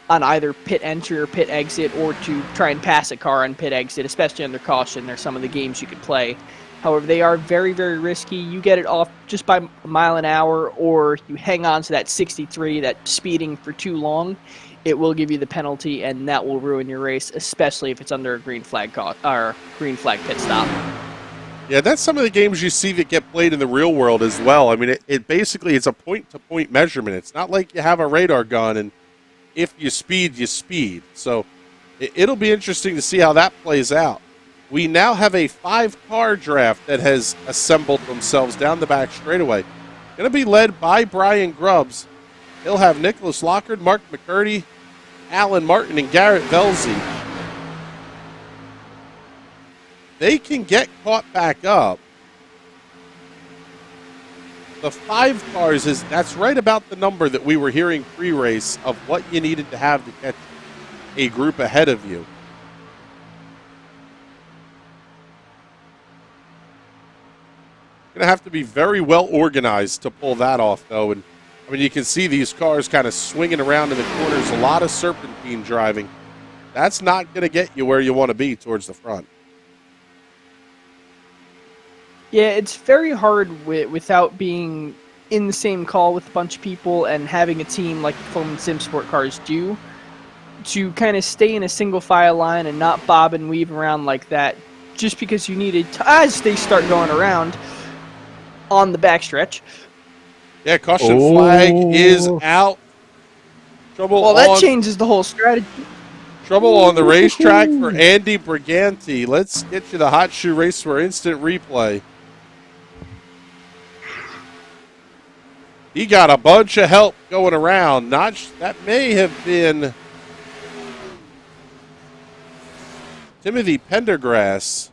on either pit entry or pit exit, or to try and pass a car on pit exit, especially under caution. There's some of the games you could play. However, they are very, very risky. You get it off just by a mile an hour, or you hang on to that 63, that speeding for too long, it will give you the penalty, and that will ruin your race, especially if it's under a green flag green flag pit stop. Yeah, that's some of the games you see that get played in the real world as well. I mean, it basically it's a point-to-point measurement. It's not like you have a radar gun and if you speed, you speed. So it'll be interesting to see how that plays out. We now have a 5-car draft that has assembled themselves down the back straightaway. Going to be led by Brian Grubbs. He'll have Nicholas Lockard, Mark McCurdy, Alan Martin, and Garrett Velzy. They can get caught back up. The 5 cars, that's right about the number that we were hearing pre-race of what you needed to have to catch a group ahead of you. Going to have to be very well organized to pull that off, though. And I mean, you can see these cars kind of swinging around in the corners, a lot of serpentine driving. That's not going to get you where you want to be towards the front. Yeah, it's very hard without being in the same call with a bunch of people and having a team like the Performance Sim Sport cars do to kind of stay in a single file line and not bob and weave around like that just because you needed as they start going around on the backstretch. Yeah, caution flag is out. Trouble. Well, that changes the whole strategy. Trouble on the racetrack for Andy Briganti. Let's get you the Hot Shoe Race for instant replay. He got a bunch of help going around. That may have been Timothy Pendergrass.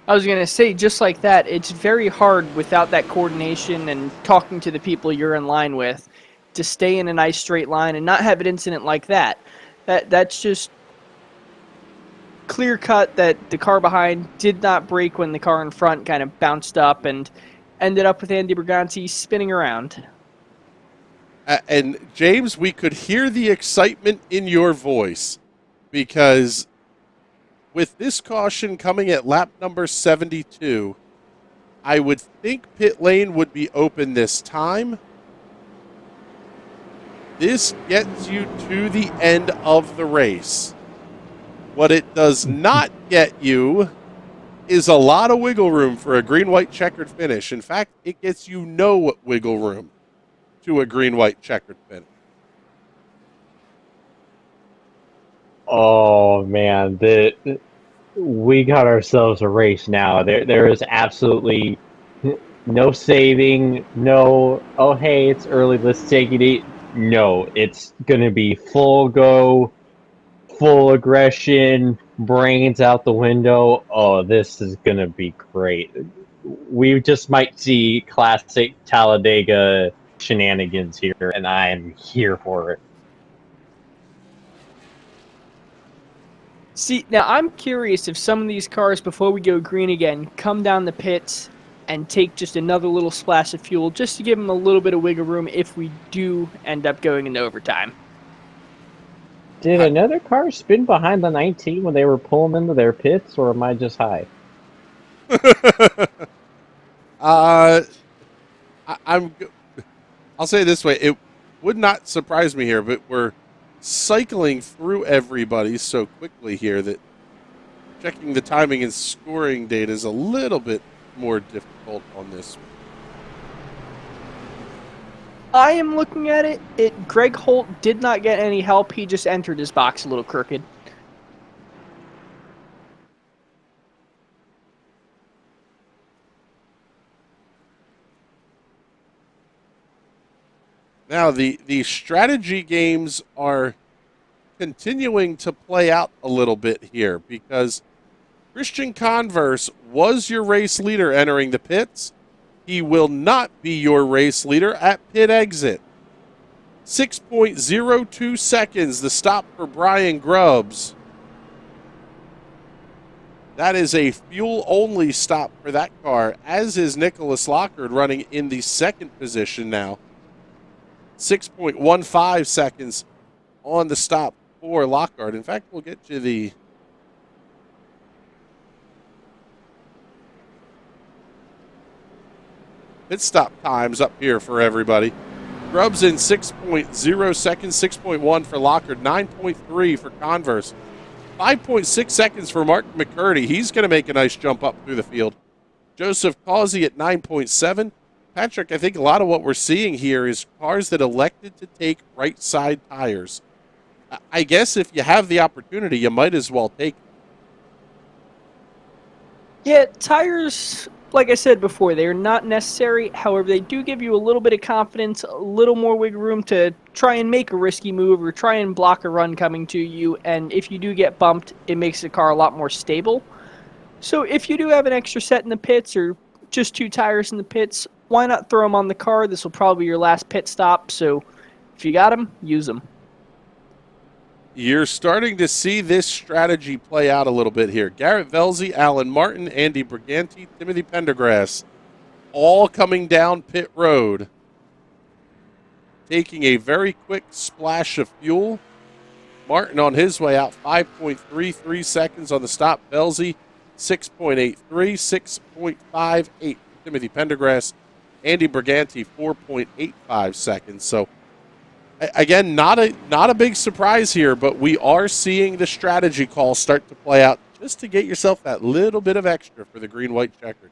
I was going to say, just like that, it's very hard without that coordination and talking to the people you're in line with to stay in a nice straight line and not have an incident like that. That's just clear cut that the car behind did not brake when the car in front kind of bounced up and ended up with Andy Briganti spinning around. And James, we could hear the excitement in your voice because with this caution coming at lap number 72, I would think pit lane would be open this time. This gets you to the end of the race. What it does not get you is a lot of wiggle room for a green-white checkered finish. In fact, it gets you no wiggle room to a green-white checkered finish. Oh, man. We got ourselves a race now. There is absolutely no saving, no, oh, hey, it's early, let's take it easy. No, it's going to be full go, full aggression, brains out the window. Oh, this is going to be great. We just might see classic Talladega shenanigans here, and I am here for it. See, now I'm curious if some of these cars, before we go green again, come down the pits and take just another little splash of fuel just to give them a little bit of wiggle room if we do end up going into overtime. Did another car spin behind the 19 when they were pulling into their pits, or am I just high? I'll say it this way. It would not surprise me here, but we're cycling through everybody so quickly here that checking the timing and scoring data is a little bit more difficult on this? I am looking at it. Greg Holt did not get any help. He just entered his box a little crooked. Now, the strategy games are continuing to play out a little bit here because Christian Converse was your race leader entering the pits. He will not be your race leader at pit exit. 6.02 seconds, the stop for Brian Grubbs. That is a fuel-only stop for that car, as is Nicholas Lockard running in the second position now. 6.15 seconds on the stop for Lockard. In fact, we'll get you the pit stop times up here for everybody. Grubbs in 6.0 seconds, 6.1 for Lockard, 9.3 for Converse, 5.6 seconds for Mark McCurdy. He's going to make a nice jump up through the field. Joseph Causey at 9.7. Patrick, I think a lot of what we're seeing here is cars that elected to take right side tires. I guess if you have the opportunity, you might as well take them. Yeah, tires, like I said before, they are not necessary. However, they do give you a little bit of confidence, a little more wiggle room to try and make a risky move or try and block a run coming to you. And if you do get bumped, it makes the car a lot more stable. So if you do have an extra set in the pits or just 2 tires in the pits, why not throw them on the car? This will probably be your last pit stop. So if you got them, use them. You're starting to see this strategy play out a little bit here. Garrett Velzy, Alan Martin, Andy Briganti, Timothy Pendergrass, all coming down pit road, taking a very quick splash of fuel. Martin on his way out, 5.33 seconds on the stop. Velzy, 6.83, 6.58 Timothy Pendergrass. Andy Briganti, 4.85 seconds. So, again, not a big surprise here, but we are seeing the strategy call start to play out just to get yourself that little bit of extra for the green-white checkered.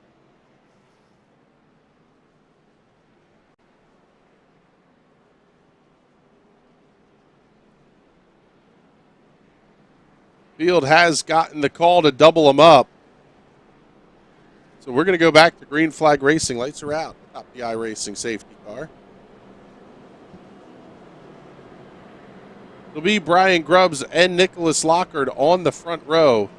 Field has gotten the call to double them up. So we're going to go back to green flag racing. Lights are out. Top the iRacing safety car. It'll be Brian Grubbs and Nicholas Lockard on the front row.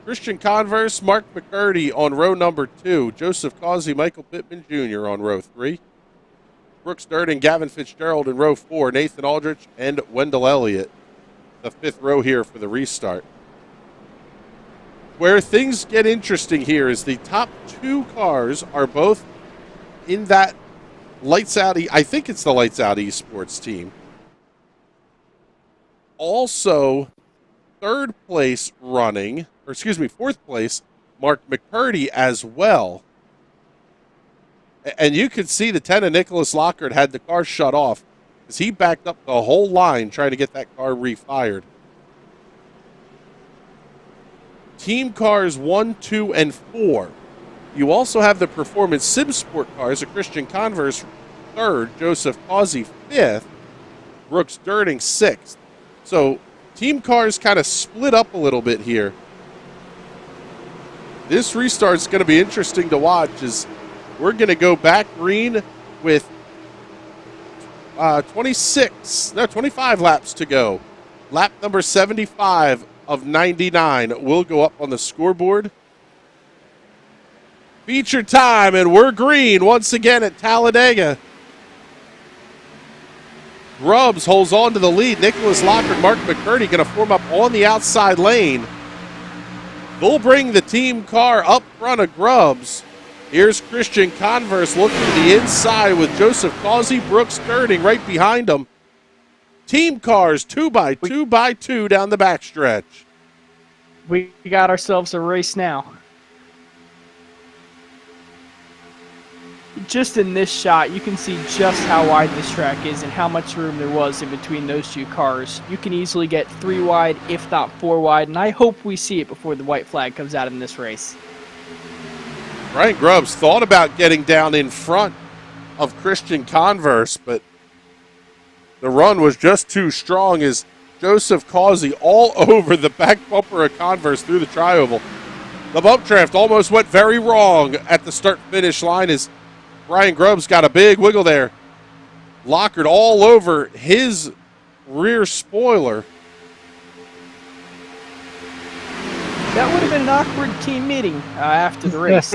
Christian Converse, Mark McCurdy on row number 2. Joseph Causey, Michael Pittman Jr. on row 3. Brooks Durden, Gavin Fitzgerald in row 4. Nathan Aldrich and Wendell Elliott. The 5th row here for the restart. Where things get interesting here is the top 2 cars are both in that Lights Out, I think it's the Lights Out Esports team. Also, 4th place, Mark McCurdy as well. And you could see the 10 of Nicholas Lockard had the car shut off as he backed up the whole line trying to get that car refired. Team cars 1, 2, and 4. You also have the Performance Sim Sport cars, a Christian Converse 3rd, Joseph Causey 5th, Brooks Durden 6th. So team cars kind of split up a little bit here. This restart's going to be interesting to watch as we're going to go back green with 25 laps to go. Lap number 75 of 99 will go up on the scoreboard. Feature time, and we're green once again at Talladega. Grubbs holds on to the lead. Nicholas Lockard, Mark McCurdy going to form up on the outside lane. They'll bring the team car up front of Grubbs. Here's Christian Converse looking to the inside with Joseph Causey, Brooks Durden right behind him. Team cars 2x2 down the backstretch. We got ourselves a race now. Just in this shot, you can see just how wide this track is and how much room there was in between those 2 cars. You can easily get 3 wide, if not 4 wide, and I hope we see it before the white flag comes out in this race. Ryan Grubbs thought about getting down in front of Christian Converse, but the run was just too strong as Joseph Causey all over the back bumper of Converse through the tri-oval. The bump draft almost went very wrong at the start-finish line as Ryan Grubbs got a big wiggle there. Lockered all over his rear spoiler. That would have been an awkward team meeting after the race.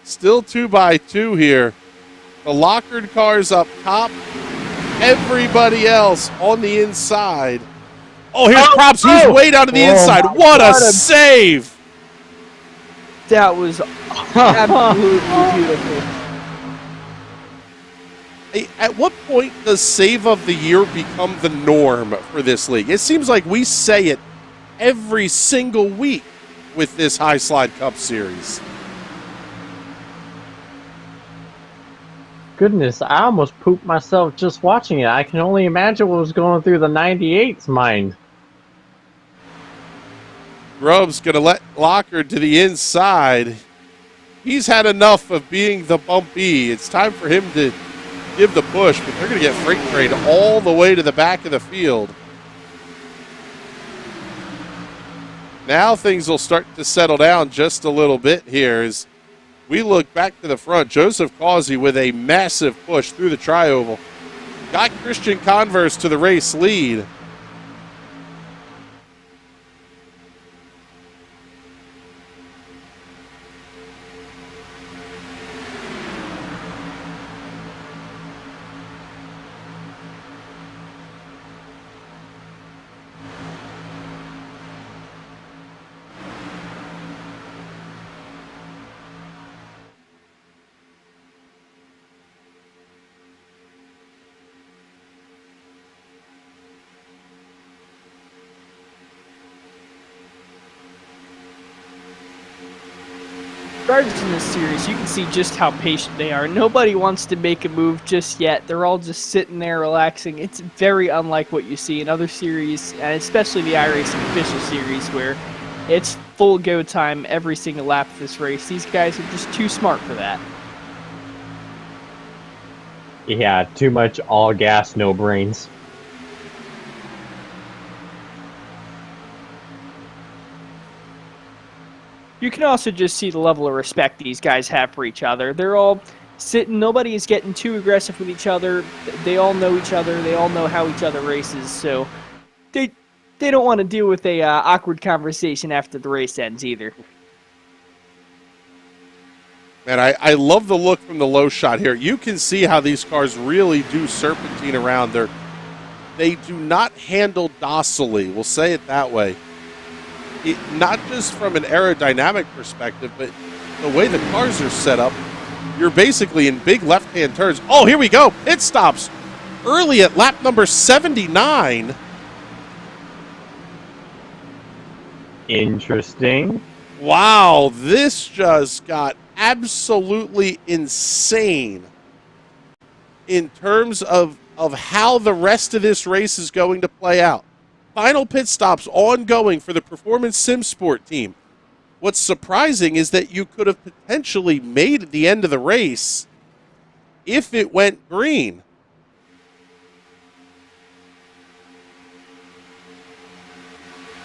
Still 2x2 here. The Lockered car's up top. Everybody else on the inside. Oh, here's Props. He's way down to the inside. What a save! That was absolutely beautiful. At what point does save of the year become the norm for this league? It seems like we say it every single week with this High Slide Cup series. Goodness, I almost pooped myself just watching it. I can only imagine what was going through the 98's mind. Grubbs going to let Lockard to the inside. He's had enough of being the bumpy. It's time for him to give the push, but they're going to get freight train all the way to the back of the field. Now things will start to settle down just a little bit here as we look back to the front. Joseph Causey with a massive push through the tri-oval. Got Christian Converse to the race lead. Drivers in this series, you can see just how patient they are. Nobody wants to make a move just yet. They're all just sitting there relaxing. It's very unlike what you see in other series, and especially the iRacing official series, where it's full go time every single lap of this race. These guys are just too smart for that. Yeah, too much all gas, no brains. You can also just see the level of respect these guys have for each other. They're all sitting, nobody is getting too aggressive with each other. They all know each other, they all know how each other races, so they don't want to deal with a awkward conversation after the race ends either. Man, I love the look from the low shot here. You can see how these cars really do serpentine around. They do not handle docilely, we'll say it that way. Not just from an aerodynamic perspective, but the way the cars are set up, you're basically in big left-hand turns. Oh, here we go. Pit stops early at lap number 79. Interesting. Wow, this just got absolutely insane in terms of how the rest of this race is going to play out. Final pit stops ongoing for the Performance Sim Sport team. What's surprising is that you could have potentially made it the end of the race if it went green.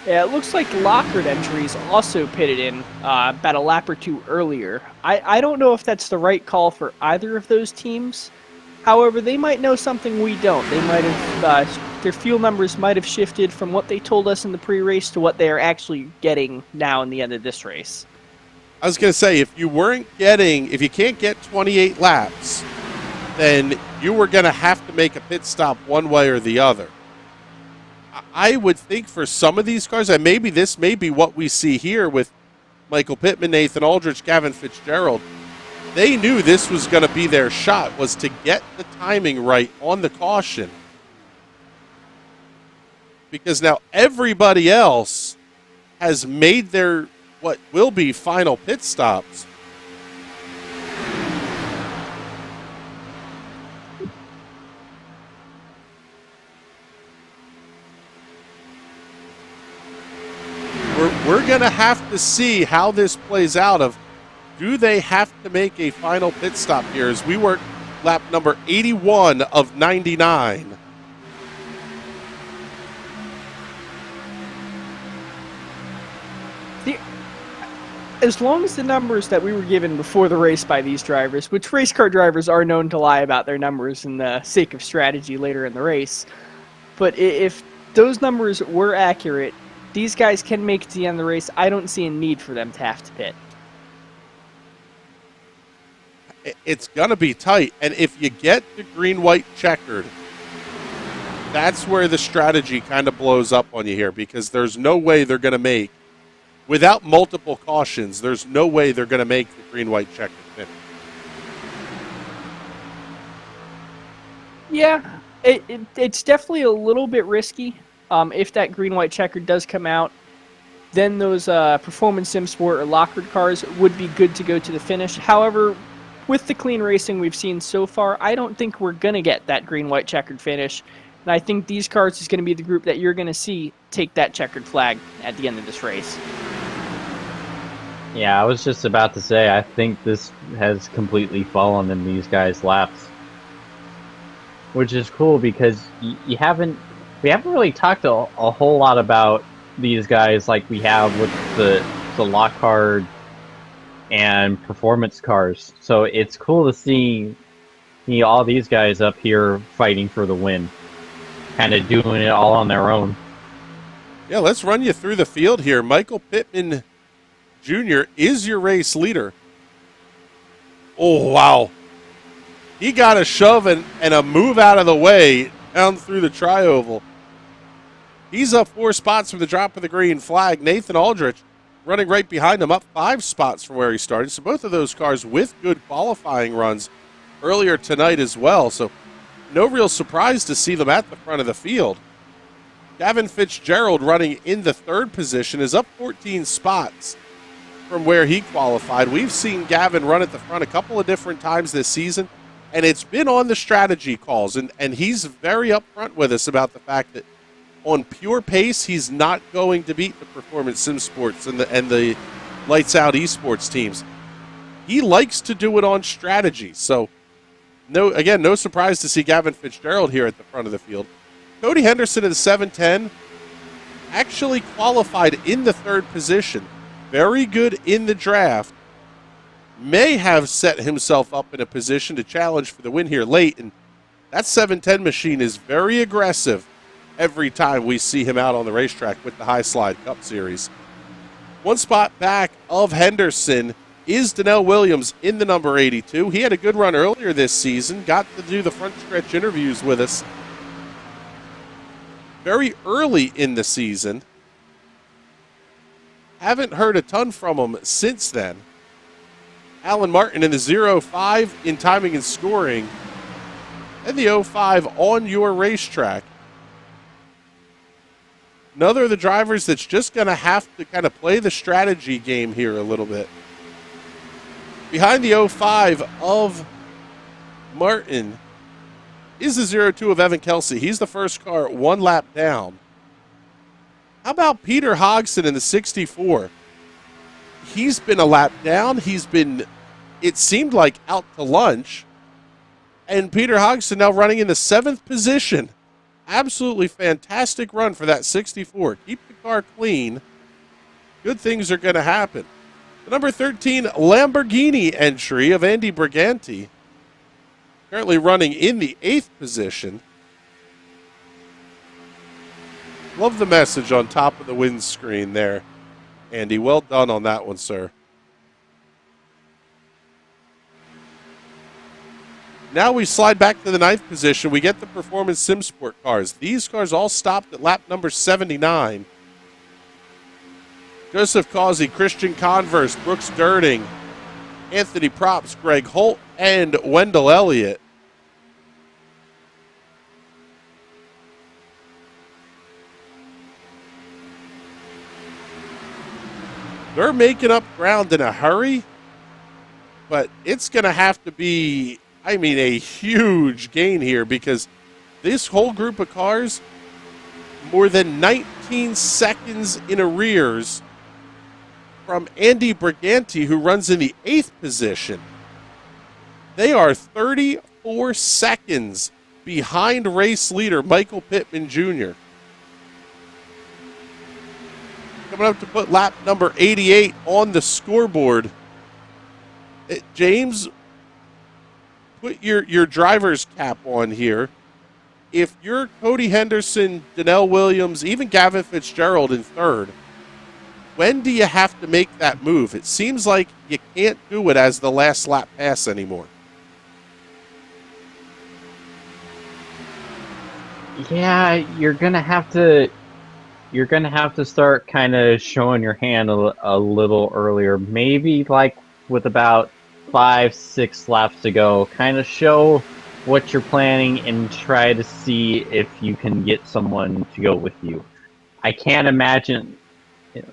Yeah, it looks like Lockhart entries also pitted in about a lap or two earlier. I don't know if that's the right call for either of those teams. However, they might know something we don't. They might have, their fuel numbers might have shifted from what they told us in the pre-race to what they are actually getting now in the end of this race. I was going to say, if you can't get 28 laps, then you were going to have to make a pit stop one way or the other. I would think for some of these cars, and maybe this may be what we see here with Michael Pittman, Nathan Aldrich, Gavin Fitzgerald, they knew this was going to be their shot, was to get the timing right on the caution. Because now everybody else has made their, what will be final pit stops. we're going to have to see how this plays out of, do they have to make a final pit stop here as we work lap number 81 of 99. As long as the numbers that we were given before the race by these drivers, which race car drivers are known to lie about their numbers in the sake of strategy later in the race, but if those numbers were accurate, these guys can make it to the end of the race. I don't see a need for them to have to pit. It's going to be tight, and if you get the green-white checkered, that's where the strategy kind of blows up on you here, because there's no way they're going to make, without multiple cautions, there's no way they're going to make the green-white checkered finish. Yeah, it's definitely a little bit risky. If that green-white checkered does come out, then those Performance Sim Sport or Lockwood cars would be good to go to the finish. However, with the clean racing we've seen so far, I don't think we're going to get that green-white checkered finish. And I think these cars is going to be the group that you're going to see take that checkered flag at the end of this race. Yeah, I was just about to say, I think this has completely fallen in these guys' laps. Which is cool because we haven't really talked a whole lot about these guys like we have with the Lockhart and performance cars. So it's cool to see all these guys up here fighting for the win. Kind of doing it all on their own. Yeah, let's run you through the field here. Michael Pittman Jr. is your race leader. Oh, wow. He got a shove and a move out of the way down through the tri-oval. He's up 4 spots from the drop of the green flag. Nathan Aldrich running right behind him, up 5 spots from where he started. So both of those cars with good qualifying runs earlier tonight as well. So no real surprise to see them at the front of the field. Gavin Fitzgerald running in the 3rd position is up 14 spots from where he qualified. We've seen Gavin run at the front a couple of different times this season, and it's been on the strategy calls, and he's very upfront with us about the fact that on pure pace, he's not going to beat the Performance Sim Sports and the Lights Out Esports teams. He likes to do it on strategy. So, no surprise to see Gavin Fitzgerald here at the front of the field. Cody Henderson in the 710 actually qualified in the 3rd position. Very good in the draft. May have set himself up in a position to challenge for the win here late. And that 710 machine is very aggressive every time we see him out on the racetrack with the High Slide Cup Series. 1 spot back of Henderson is Donnell Williams in the number 82. He had a good run earlier this season, got to do the front stretch interviews with us very early in the season. Haven't heard a ton from him since then. Alan Martin in the 05 in timing and scoring, and the 05 on your racetrack. Another of the drivers that's just going to have to kind of play the strategy game here a little bit. Behind the 05 of Martin is the 02 of Evan Kelsey. He's the first car 1 lap down. How about Peter Hodgson in the 64? He's been a lap down. He's been, it seemed like, out to lunch. And Peter Hodgson now running in the 7th position. Absolutely fantastic run for that 64. Keep the car clean. Good things are going to happen. The number 13 Lamborghini entry of Andy Briganti. Currently running in the 8th position. Love the message on top of the windscreen there, Andy. Well done on that one, sir. Now we slide back to the 9th position. We get the Performance Sim Sport cars. These cars all stopped at lap number 79. Joseph Causey, Christian Converse, Brooks Durding, Anthony Props, Greg Holt, and Wendell Elliott. They're making up ground in a hurry, but it's going to have to be, I mean, a huge gain here because this whole group of cars, more than 19 seconds in arrears from Andy Briganti, who runs in the 8th position. They are 34 seconds behind race leader Michael Pittman Jr. Coming up to put lap number 88 on the scoreboard. James, put your driver's cap on here. If you're Cody Henderson, Donnell Williams, even Gavin Fitzgerald in 3rd, when do you have to make that move? It seems like you can't do it as the last lap pass anymore. Yeah, you're gonna have to start kind of showing your hand a little earlier. Maybe like with about 5-6 laps to go, kind of show what you're planning and try to see if you can get someone to go with you. I can't imagine,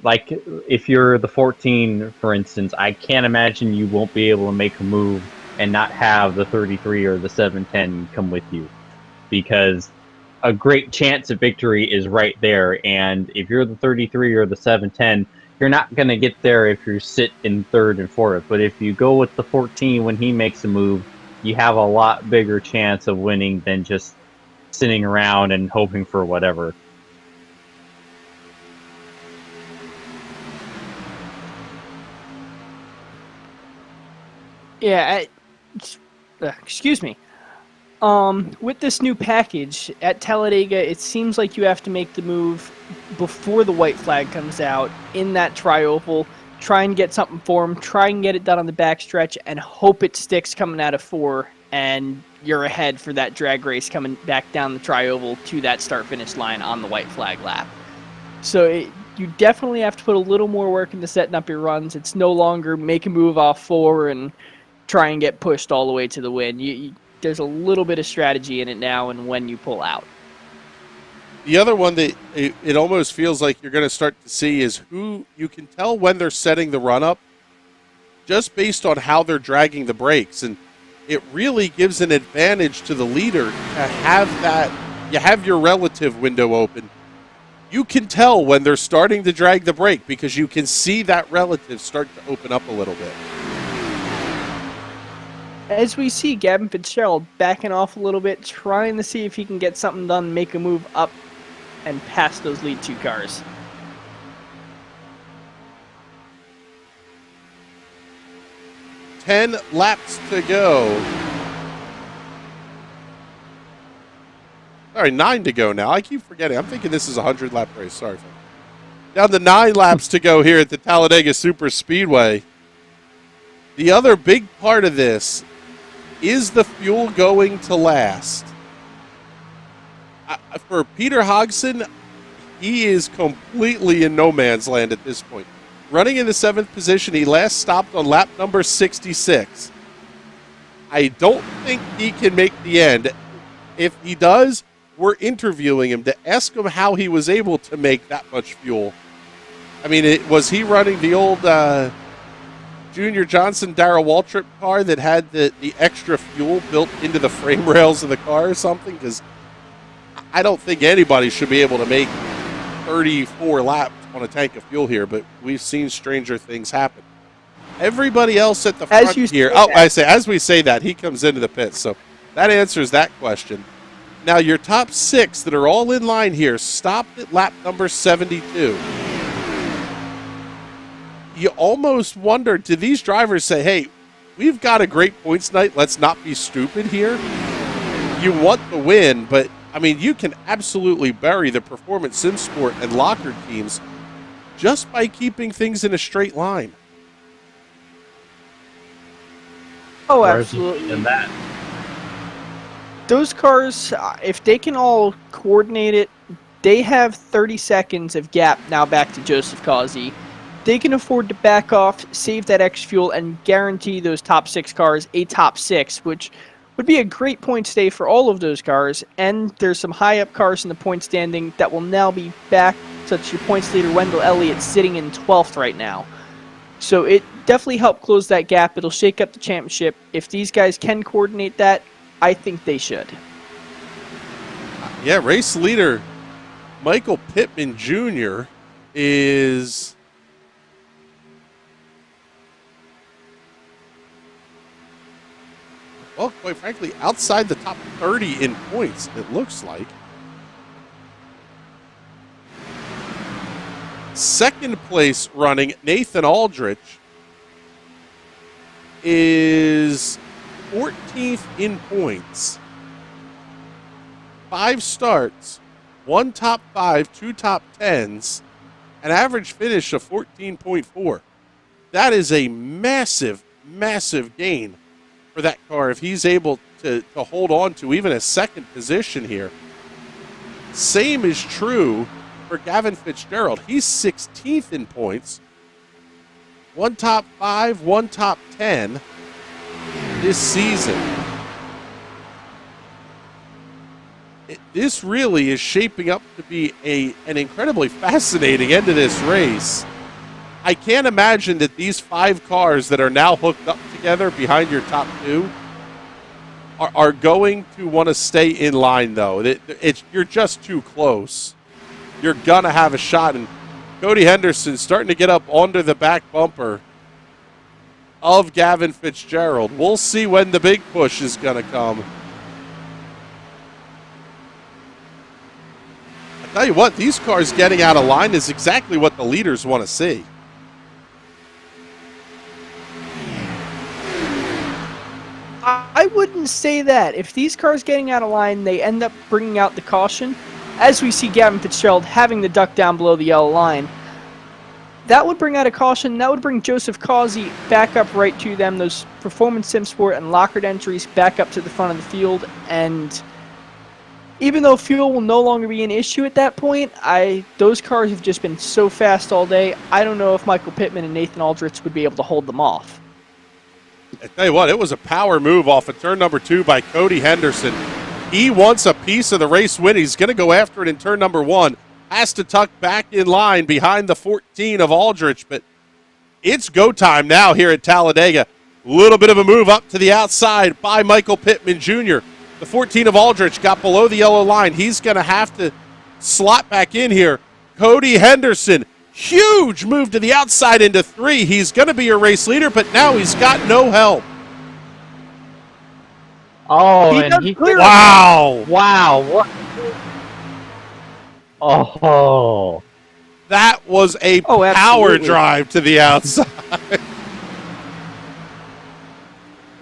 like if you're the 14, for instance, I can't imagine you won't be able to make a move and not have the 33 or the 710 come with you, because a great chance of victory is right there. And if you're the 33 or the 710, you're not going to get there if you sit in 3rd and 4th. But if you go with the 14 when he makes a move, you have a lot bigger chance of winning than just sitting around and hoping for whatever. Yeah, excuse me. With this new package at Talladega, it seems like you have to make the move before the white flag comes out in that tri-oval. Try and get something for him. Try and get it done on the backstretch and hope it sticks coming out of 4, and you're ahead for that drag race coming back down the tri-oval to that start-finish line on the white flag lap. So you definitely have to put a little more work into setting up your runs. It's no longer make a move off 4 and try and get pushed all the way to the win. There's a little bit of strategy in it now and when you pull out. The other one that it almost feels like you're going to start to see is who you can tell when they're setting the run up just based on how they're dragging the brakes. And it really gives an advantage to the leader to have that. You have your relative window open. You can tell when they're starting to drag the brake because you can see that relative start to open up a little bit. As we see Gavin Fitzgerald backing off a little bit, trying to see if he can get something done, make a move up and past those lead 2 cars. Ten laps to go. Sorry, 9 to go now. I keep forgetting. I'm thinking this is a 100-lap race. Sorry. Down to 9 laps to go here at the Talladega Superspeedway. The other big part of this is the fuel going to last. For Peter Hodgson, he is completely in no man's land at this point. Running in the 7th position, he last stopped on lap number 66. I don't think he can make the end. If he does, we're interviewing him to ask him how he was able to make that much fuel. I mean, was he running the old Junior Johnson Darrell Waltrip car that had the extra fuel built into the frame rails of the car or something? Because I don't think anybody should be able to make 34 laps on a tank of fuel here, but we've seen stranger things happen. Everybody else at the front here. As we say that, he comes into the pits. So that answers that question. Now, your top 6 that are all in line here stopped at lap number 72. You almost wonder, did these drivers say, hey, we've got a great points night, let's not be stupid here? You want the win, but, I mean, you can absolutely bury the Performance Sim Sport and Locker teams just by keeping things in a straight line. Oh, absolutely. Those cars, if they can all coordinate it, they have 30 seconds of gap now back to Joseph Causey. They can afford to back off, save that extra fuel, and guarantee those top 6 cars a top 6, which would be a great point stay for all of those cars. And there's some high-up cars in the point standing that will now be back, such as your points leader Wendell Elliott sitting in 12th right now. So it definitely helped close that gap. It'll shake up the championship. If these guys can coordinate that, I think they should. Yeah, race leader Michael Pittman Jr. is well, quite frankly, outside the top 30 in points, it looks like. Second place running, Nathan Aldrich, is 14th in points. 5 starts, 1 top 5, 2 top 10s, an average finish of 14.4. That is a massive, massive gain for that car if he's able to hold on to even a second position here. Same is true for Gavin Fitzgerald. He's 16th in points. 1 top 5, 1 top 10 this season. This really is shaping up to be an incredibly fascinating end to this race. I can't imagine that these 5 cars that are now hooked up together behind your top 2 are going to want to stay in line, though. You're just too close. You're going to have a shot. And Cody Henderson starting to get up onto the back bumper of Gavin Fitzgerald. We'll see when the big push is going to come. I tell you what, these cars getting out of line is exactly what the leaders want to see. I wouldn't say that. If these cars getting out of line, they end up bringing out the caution, as we see Gavin Fitzgerald having the duck down below the yellow line, that would bring out a caution. That would bring Joseph Causey back up right to them. Those Performance Sim Sport and Lockhart entries back up to the front of the field. And even though fuel will no longer be an issue at that point, those cars have just been so fast all day. I don't know if Michael Pittman and Nathan Aldrich would be able to hold them off. I tell you what, it was a power move off of turn number 2 by Cody Henderson. He wants a piece of the race win. He's going to go after it in turn number 1. Has to tuck back in line behind the 14 of Aldrich, but it's go time now here at Talladega. A little bit of a move up to the outside by Michael Pittman Jr. The 14 of Aldrich got below the yellow line. He's going to have to slot back in here. Cody Henderson, huge move to the outside into 3. He's going to be your race leader, but now he's got no help. Oh, wow. Wow. What? Oh. That was a power drive to the outside.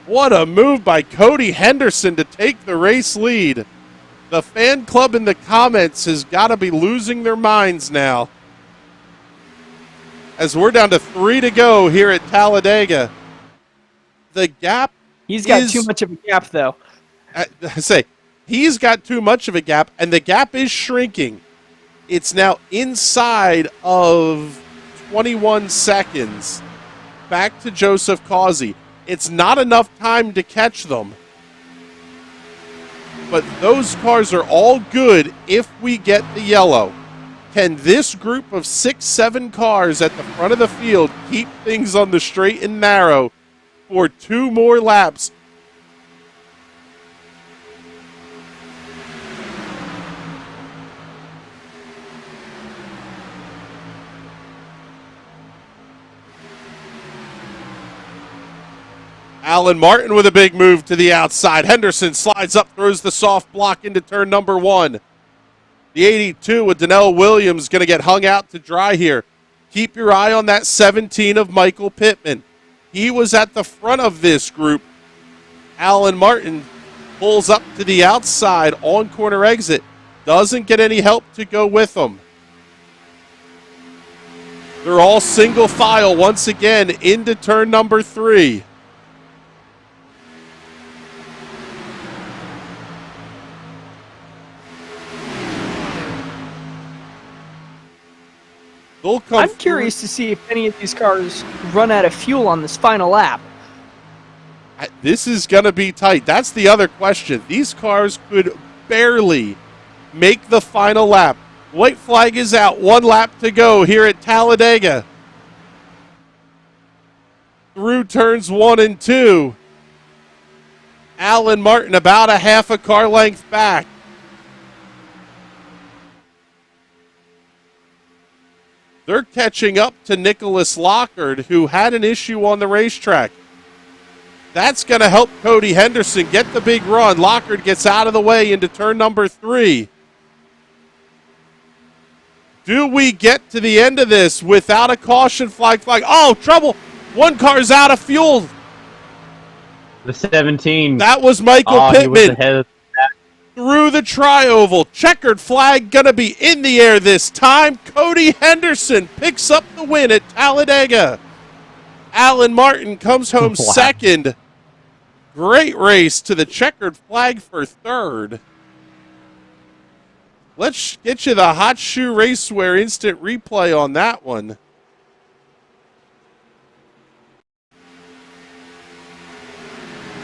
What a move by Cody Henderson to take the race lead. The fan club in the comments has got to be losing their minds now, as we're down to 3 to go here at Talladega. The gap He's got too much of a gap, though. He's got too much of a gap, and the gap is shrinking. It's now inside of 21 seconds. Back to Joseph Causey. It's not enough time to catch them. But those cars are all good if we get the yellow. Can this group of 6-7 cars at the front of the field keep things on the straight and narrow for 2 more laps? Alan Martin with a big move to the outside. Henderson slides up, throws the soft block into turn number 1. The 82 with Donnell Williams going to get hung out to dry here. Keep your eye on that 17 of Michael Pittman. He was at the front of this group. Alan Martin pulls up to the outside on corner exit. Doesn't get any help to go with him. They're all single file once again into turn number 3. I'm curious to see if any of these cars run out of fuel on this final lap. This is going to be tight. That's the other question. These cars could barely make the final lap. White flag is out. 1 lap to go here at Talladega. Through turns 1 and 2. Alan Martin about a half a car length back. They're catching up to Nicholas Lockhart, who had an issue on the racetrack. That's going to help Cody Henderson get the big run. Lockard gets out of the way into turn number 3. Do we get to the end of this without a caution flag? Oh, trouble. One car's out of fuel. The 17. That was Michael He was Pittman. ahead of Through the tri-oval. Checkered flag going to be in the air this time. Cody Henderson picks up the win at Talladega. Alan Martin comes home second. Great race to the checkered flag for third. Let's get you the Hot Shoe Racewear instant replay on that one.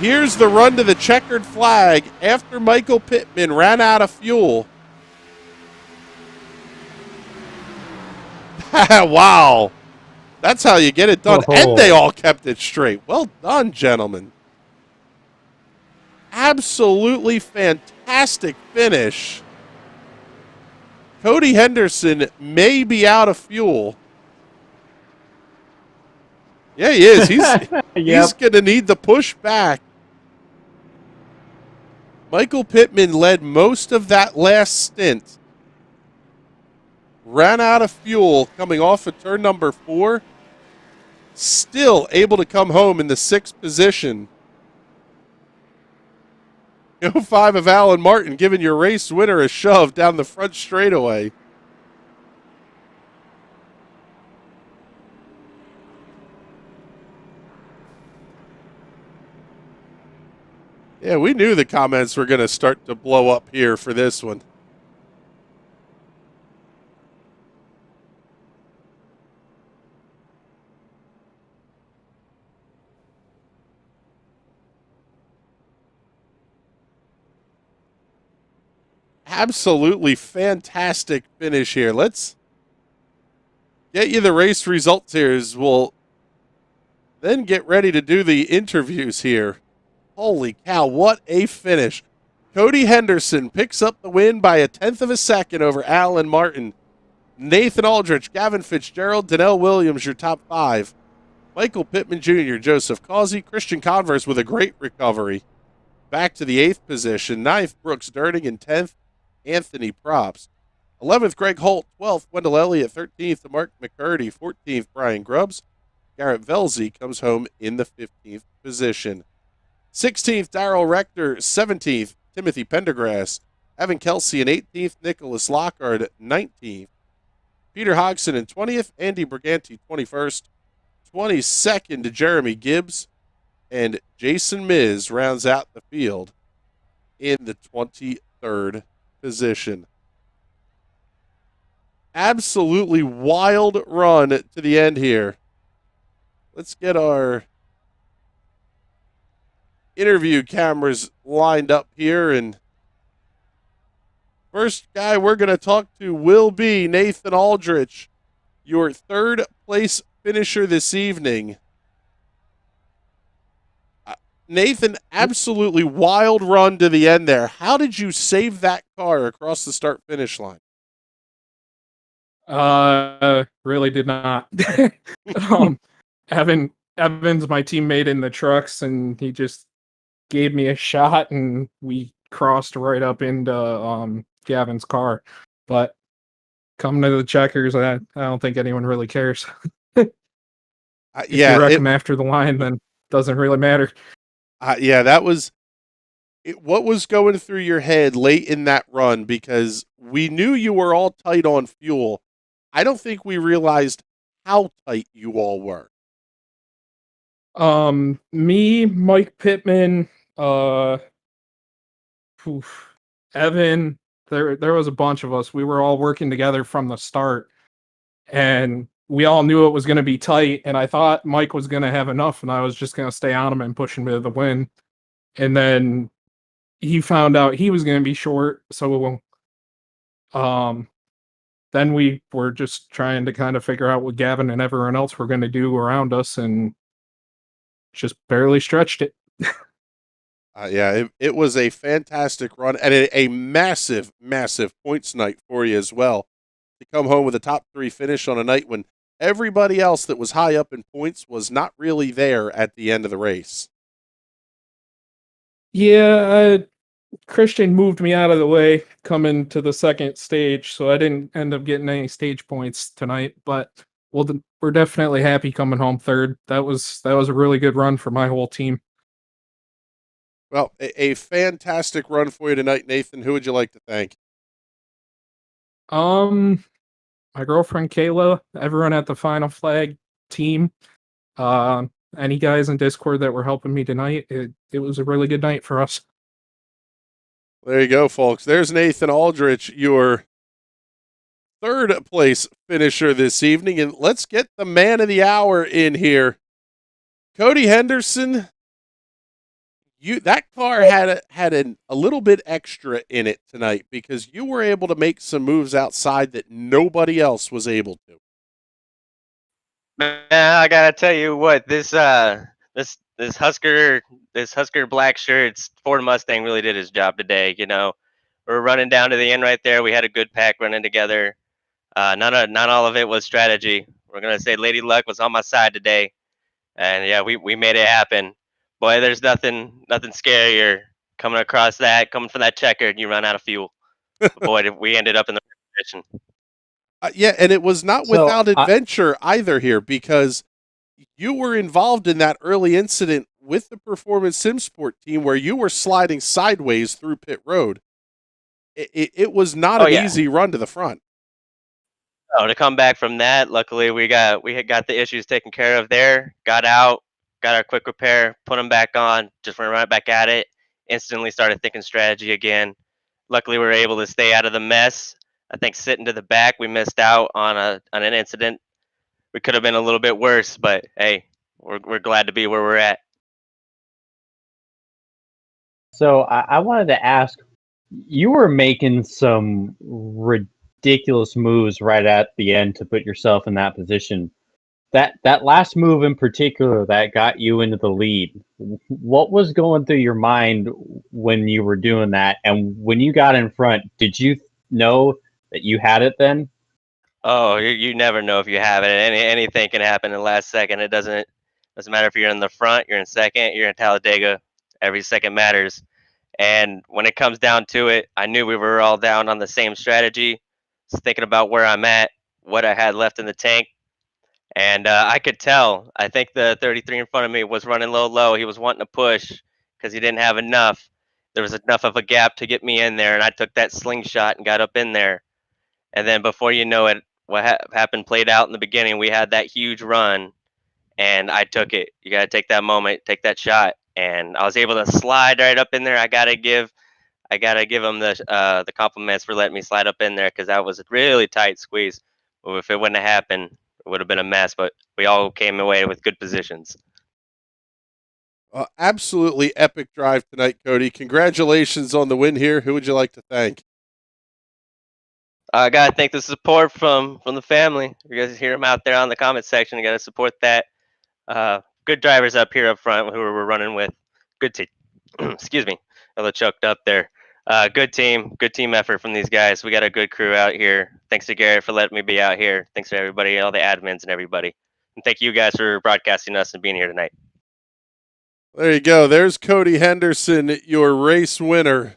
Here's the run to the checkered flag after Michael Pittman ran out of fuel. Wow. That's how you get it done. And they all kept it straight. Well done, gentlemen. Absolutely fantastic finish. Cody Henderson may be out of fuel. Yeah, he is. He's going to need the push back. Michael Pittman led most of that last stint. Ran out of fuel coming off of turn number 4. Still able to come home in the 6th position. 05 of Alan Martin giving your race winner a shove down the front straightaway. Yeah, we knew the comments were going to start to blow up here for this one. Absolutely fantastic finish here. Let's get you the race results here as we'll then get ready to do the interviews here. Holy cow, what a finish. Cody Henderson picks up the win by 1/10 of a second over Alan Martin. Nathan Aldrich, Gavin Fitzgerald, Donnell Williams, your top 5. Michael Pittman Jr., Joseph Causey, Christian Converse with a great recovery. Back to the 8th position. 9th, Brooks Durning, and 10th, Anthony Props. 11th, Greg Holt. 12th, Wendell Elliott. 13th, Mark McCurdy. 14th, Brian Grubbs. Garrett Velzy comes home in the 15th position. 16th, Darrell Rector. 17th, Timothy Pendergrass. Evan Kelsey in 18th, Nicholas Lockard 19th. Peter Hodgson in 20th, Andy Briganti 21st. 22nd, Jeremy Gibbs. And Jason Miz rounds out the field in the 23rd position. Absolutely wild run to the end here. Let's get our interview cameras lined up here. And first guy we're going to talk to will be Nathan Aldrich, your 3rd place finisher this evening. Nathan, absolutely wild run to the end there. How did you save that car across the start-finish line? Really did not. Evan's my teammate in the trucks, and he just gave me a shot, and we crossed right up into Gavin's car. But coming to the checkers, I don't think anyone really cares. If you wreck him after the line, then it doesn't really matter. That was what was going through your head late in that run, because we knew you were all tight on fuel. I don't think we realized how tight you all were. Me, Mike Pittman, Evan, there was a bunch of us. We were all working together from the start, and we all knew it was going to be tight, and I thought Mike was going to have enough, and I was just going to stay on him and push him to the win. And then he found out he was going to be short, so then we were just trying to kind of figure out what Gavin and everyone else were going to do around us, and just barely stretched it. It was a fantastic run and a massive, massive points night for you as well. To come home with a top 3 finish on a night when everybody else that was high up in points was not really there at the end of the race. Yeah, Christian moved me out of the way coming to the second stage, so I didn't end up getting any stage points tonight. But we're definitely happy coming home third. That was a really good run for my whole team. Well, a fantastic run for you tonight, Nathan. Who would you like to thank? My girlfriend Kayla, everyone at the Final Flag team, uh, any guys in Discord that were helping me tonight. It was a really good night for us. There you go, folks. There's Nathan Aldrich, your third place finisher this evening. And let's get the man of the hour in here. Cody Henderson, that car had a little bit extra in it tonight because you were able to make some moves outside that nobody else was able to. Man, I gotta tell you what, this Husker black shirts Ford Mustang really did his job today. You know, we're running down to the end right there. We had a good pack running together. Not all of it was strategy. We're gonna say Lady Luck was on my side today, and yeah, we made it happen. Boy, there's nothing scarier coming from that checker, and you run out of fuel. Boy, we ended up in the position. Yeah, and it was not without adventure either here because you were involved in that early incident with the Performance Sim Sport team where you were sliding sideways through pit road. It was not an easy run to the front. Oh, to come back from that, luckily we had got the issues taken care of there. Got out, got our quick repair, put them back on, just went right back at it. Instantly started thinking strategy again. Luckily, we were able to stay out of the mess. I think sitting to the back, we missed out on an incident. We could have been a little bit worse, but hey, we're glad to be where we're at. So I wanted to ask, you were making some ridiculous moves right at the end to put yourself in that position. That last move in particular that got you into the lead, what was going through your mind when you were doing that? And when you got in front, did you know that you had it then? Oh, you never know if you have it. Anything can happen in the last second. It doesn't matter if you're in the front, you're in second, you're in Talladega. Every second matters. And when it comes down to it, I knew we were all down on the same strategy. Just thinking about where I'm at, what I had left in the tank, and I could tell. I think the 33 in front of me was running low. He was wanting to push because he didn't have enough. There was enough of a gap to get me in there, and I took that slingshot and got up in there. And then before you know it, what happened played out in the beginning. We had that huge run, and I took it. You got to take that moment, take that shot, and I was able to slide right up in there. I gotta give him the compliments for letting me slide up in there because that was a really tight squeeze. If it wouldn't have happened, it would have been a mess, but we all came away with good positions. Absolutely epic drive tonight, Cody. Congratulations on the win here. Who would you like to thank? I gotta thank the support from the family. You guys hear them out there on the comment section. You gotta support that. Good drivers up here up front who we're running with. Good team. Excuse me, a little choked up there. Good team effort from these guys. We got a good crew out here. Thanks to Garrett for letting me be out here. Thanks to everybody, all the admins and everybody. And thank you guys for broadcasting us and being here tonight. There you go. There's Cody Henderson, your race winner.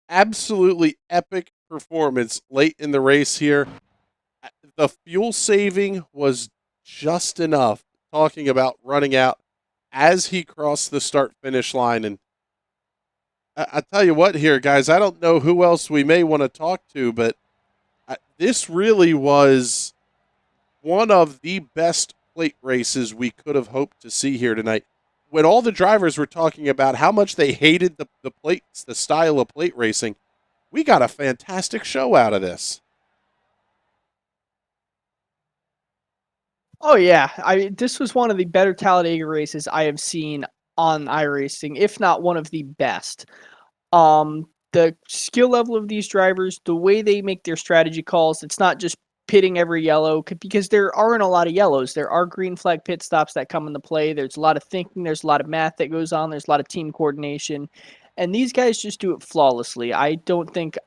Absolutely epic performance late in the race here. The fuel saving was just enough, talking about running out as he crossed the start-finish line. And I tell you what here, guys, I don't know who else we may want to talk to, but this really was one of the best plate races we could have hoped to see here tonight. When all the drivers were talking about how much they hated the plates, the style of plate racing, we got a fantastic show out of this. Oh yeah, this was one of the better Talladega races I have seen on iRacing, if not one of the best. The skill level of these drivers, the way they make their strategy calls, it's not just pitting every yellow, because there aren't a lot of yellows. There are green flag pit stops that come into play. There's a lot of thinking. There's a lot of math that goes on. There's a lot of team coordination. And these guys just do it flawlessly. I don't think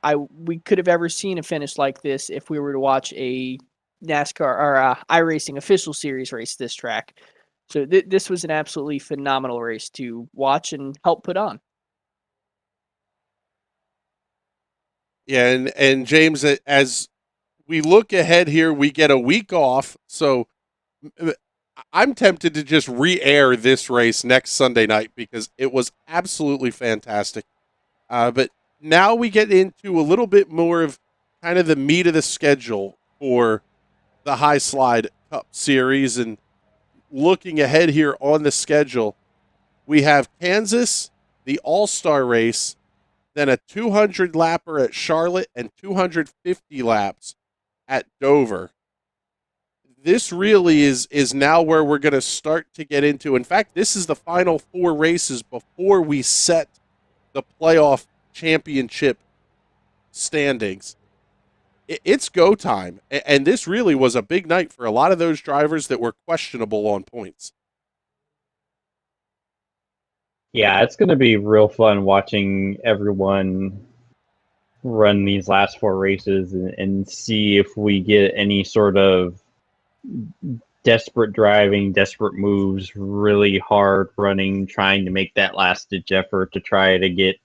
we could have ever seen a finish like this if we were to watch a NASCAR or iRacing official series race this track. So this was an absolutely phenomenal race to watch and help put on. Yeah, and James, as we look ahead here, we get a week off, so I'm tempted to just re-air this race next Sunday night because it was absolutely fantastic. But now we get into a little bit more of kind of the meat of the schedule for the High Slide Cup Series. And looking ahead here on the schedule, we have Kansas, the All-Star race, then a 200 lapper at Charlotte and 250 laps at Dover. This really is now where we're going to start to get into. In fact, this is the final 4 races before we set the playoff championship standings. It's go time. And this really was a big night for a lot of those drivers that were questionable on points. Yeah, it's going to be real fun watching everyone run these last 4 races and see if we get any sort of desperate driving, desperate moves, really hard running, trying to make that last-ditch effort to try to get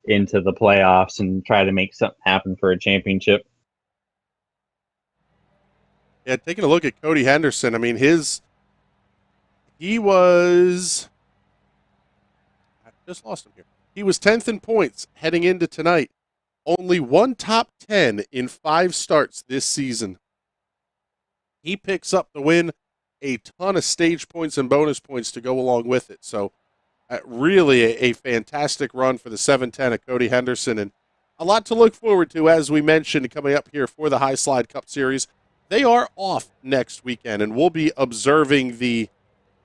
into the playoffs and try to make something happen for a championship. Yeah, taking a look at Cody Henderson, I mean, he was, I just lost him here. He was 10th in points heading into tonight. Only one top 10 in 5 starts this season. He picks up the win, a ton of stage points and bonus points to go along with it. So really a fantastic run for the 710 of Cody Henderson, and a lot to look forward to, as we mentioned, coming up here for the High Slide Cup Series. They are off next weekend, and we'll be observing the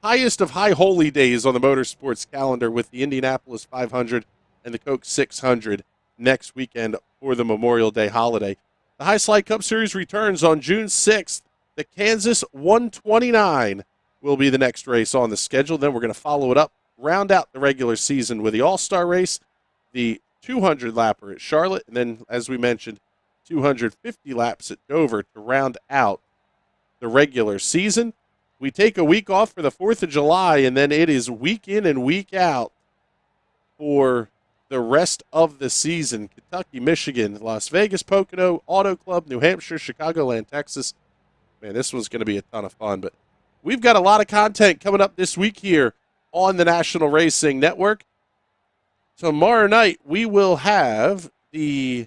highest of high holy days on the motorsports calendar with the Indianapolis 500 and the Coke 600 next weekend for the Memorial Day holiday. The High Slide Cup Series returns on June 6th. The Kansas 129 will be the next race on the schedule. Then we're going to follow it up, round out the regular season with the All-Star race, the 200 lapper at Charlotte, and then, as we mentioned, 250 laps at Dover to round out the regular season. We take a week off for the 4th of July, and then it is week in and week out for the rest of the season. Kentucky, Michigan, Las Vegas, Pocono, Auto Club, New Hampshire, Chicagoland, Texas. Man, this one's going to be a ton of fun. But we've got a lot of content coming up this week here on the National Racing Network. Tomorrow night, we will have the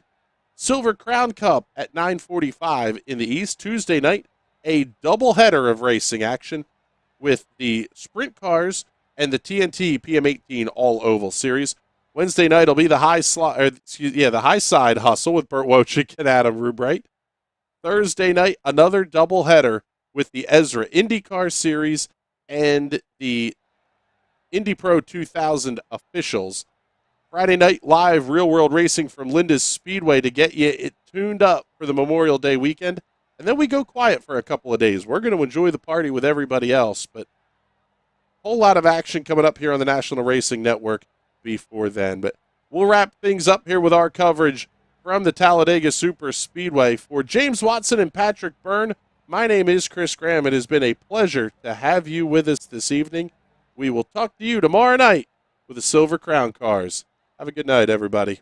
Silver Crown Cup at 9:45 in the East. Tuesday night, a doubleheader of racing action with the Sprint Cars and the TNT PM18 All Oval Series. Wednesday night will be the High Side Hustle with Burt Wojcik and Adam Rubright. Thursday night, another doubleheader with the Ezra IndyCar Series and the Indy Pro 2000 officials. Friday night, live real-world racing from Linda's Speedway to get you it tuned up for the Memorial Day weekend. And then we go quiet for a couple of days. We're going to enjoy the party with everybody else, but a whole lot of action coming up here on the National Racing Network before then. But we'll wrap things up here with our coverage from the Talladega Superspeedway. For James Watson and Patrick Byrne, my name is Chris Graham. It has been a pleasure to have you with us this evening. We will talk to you tomorrow night with the Silver Crown Cars. Have a good night, everybody.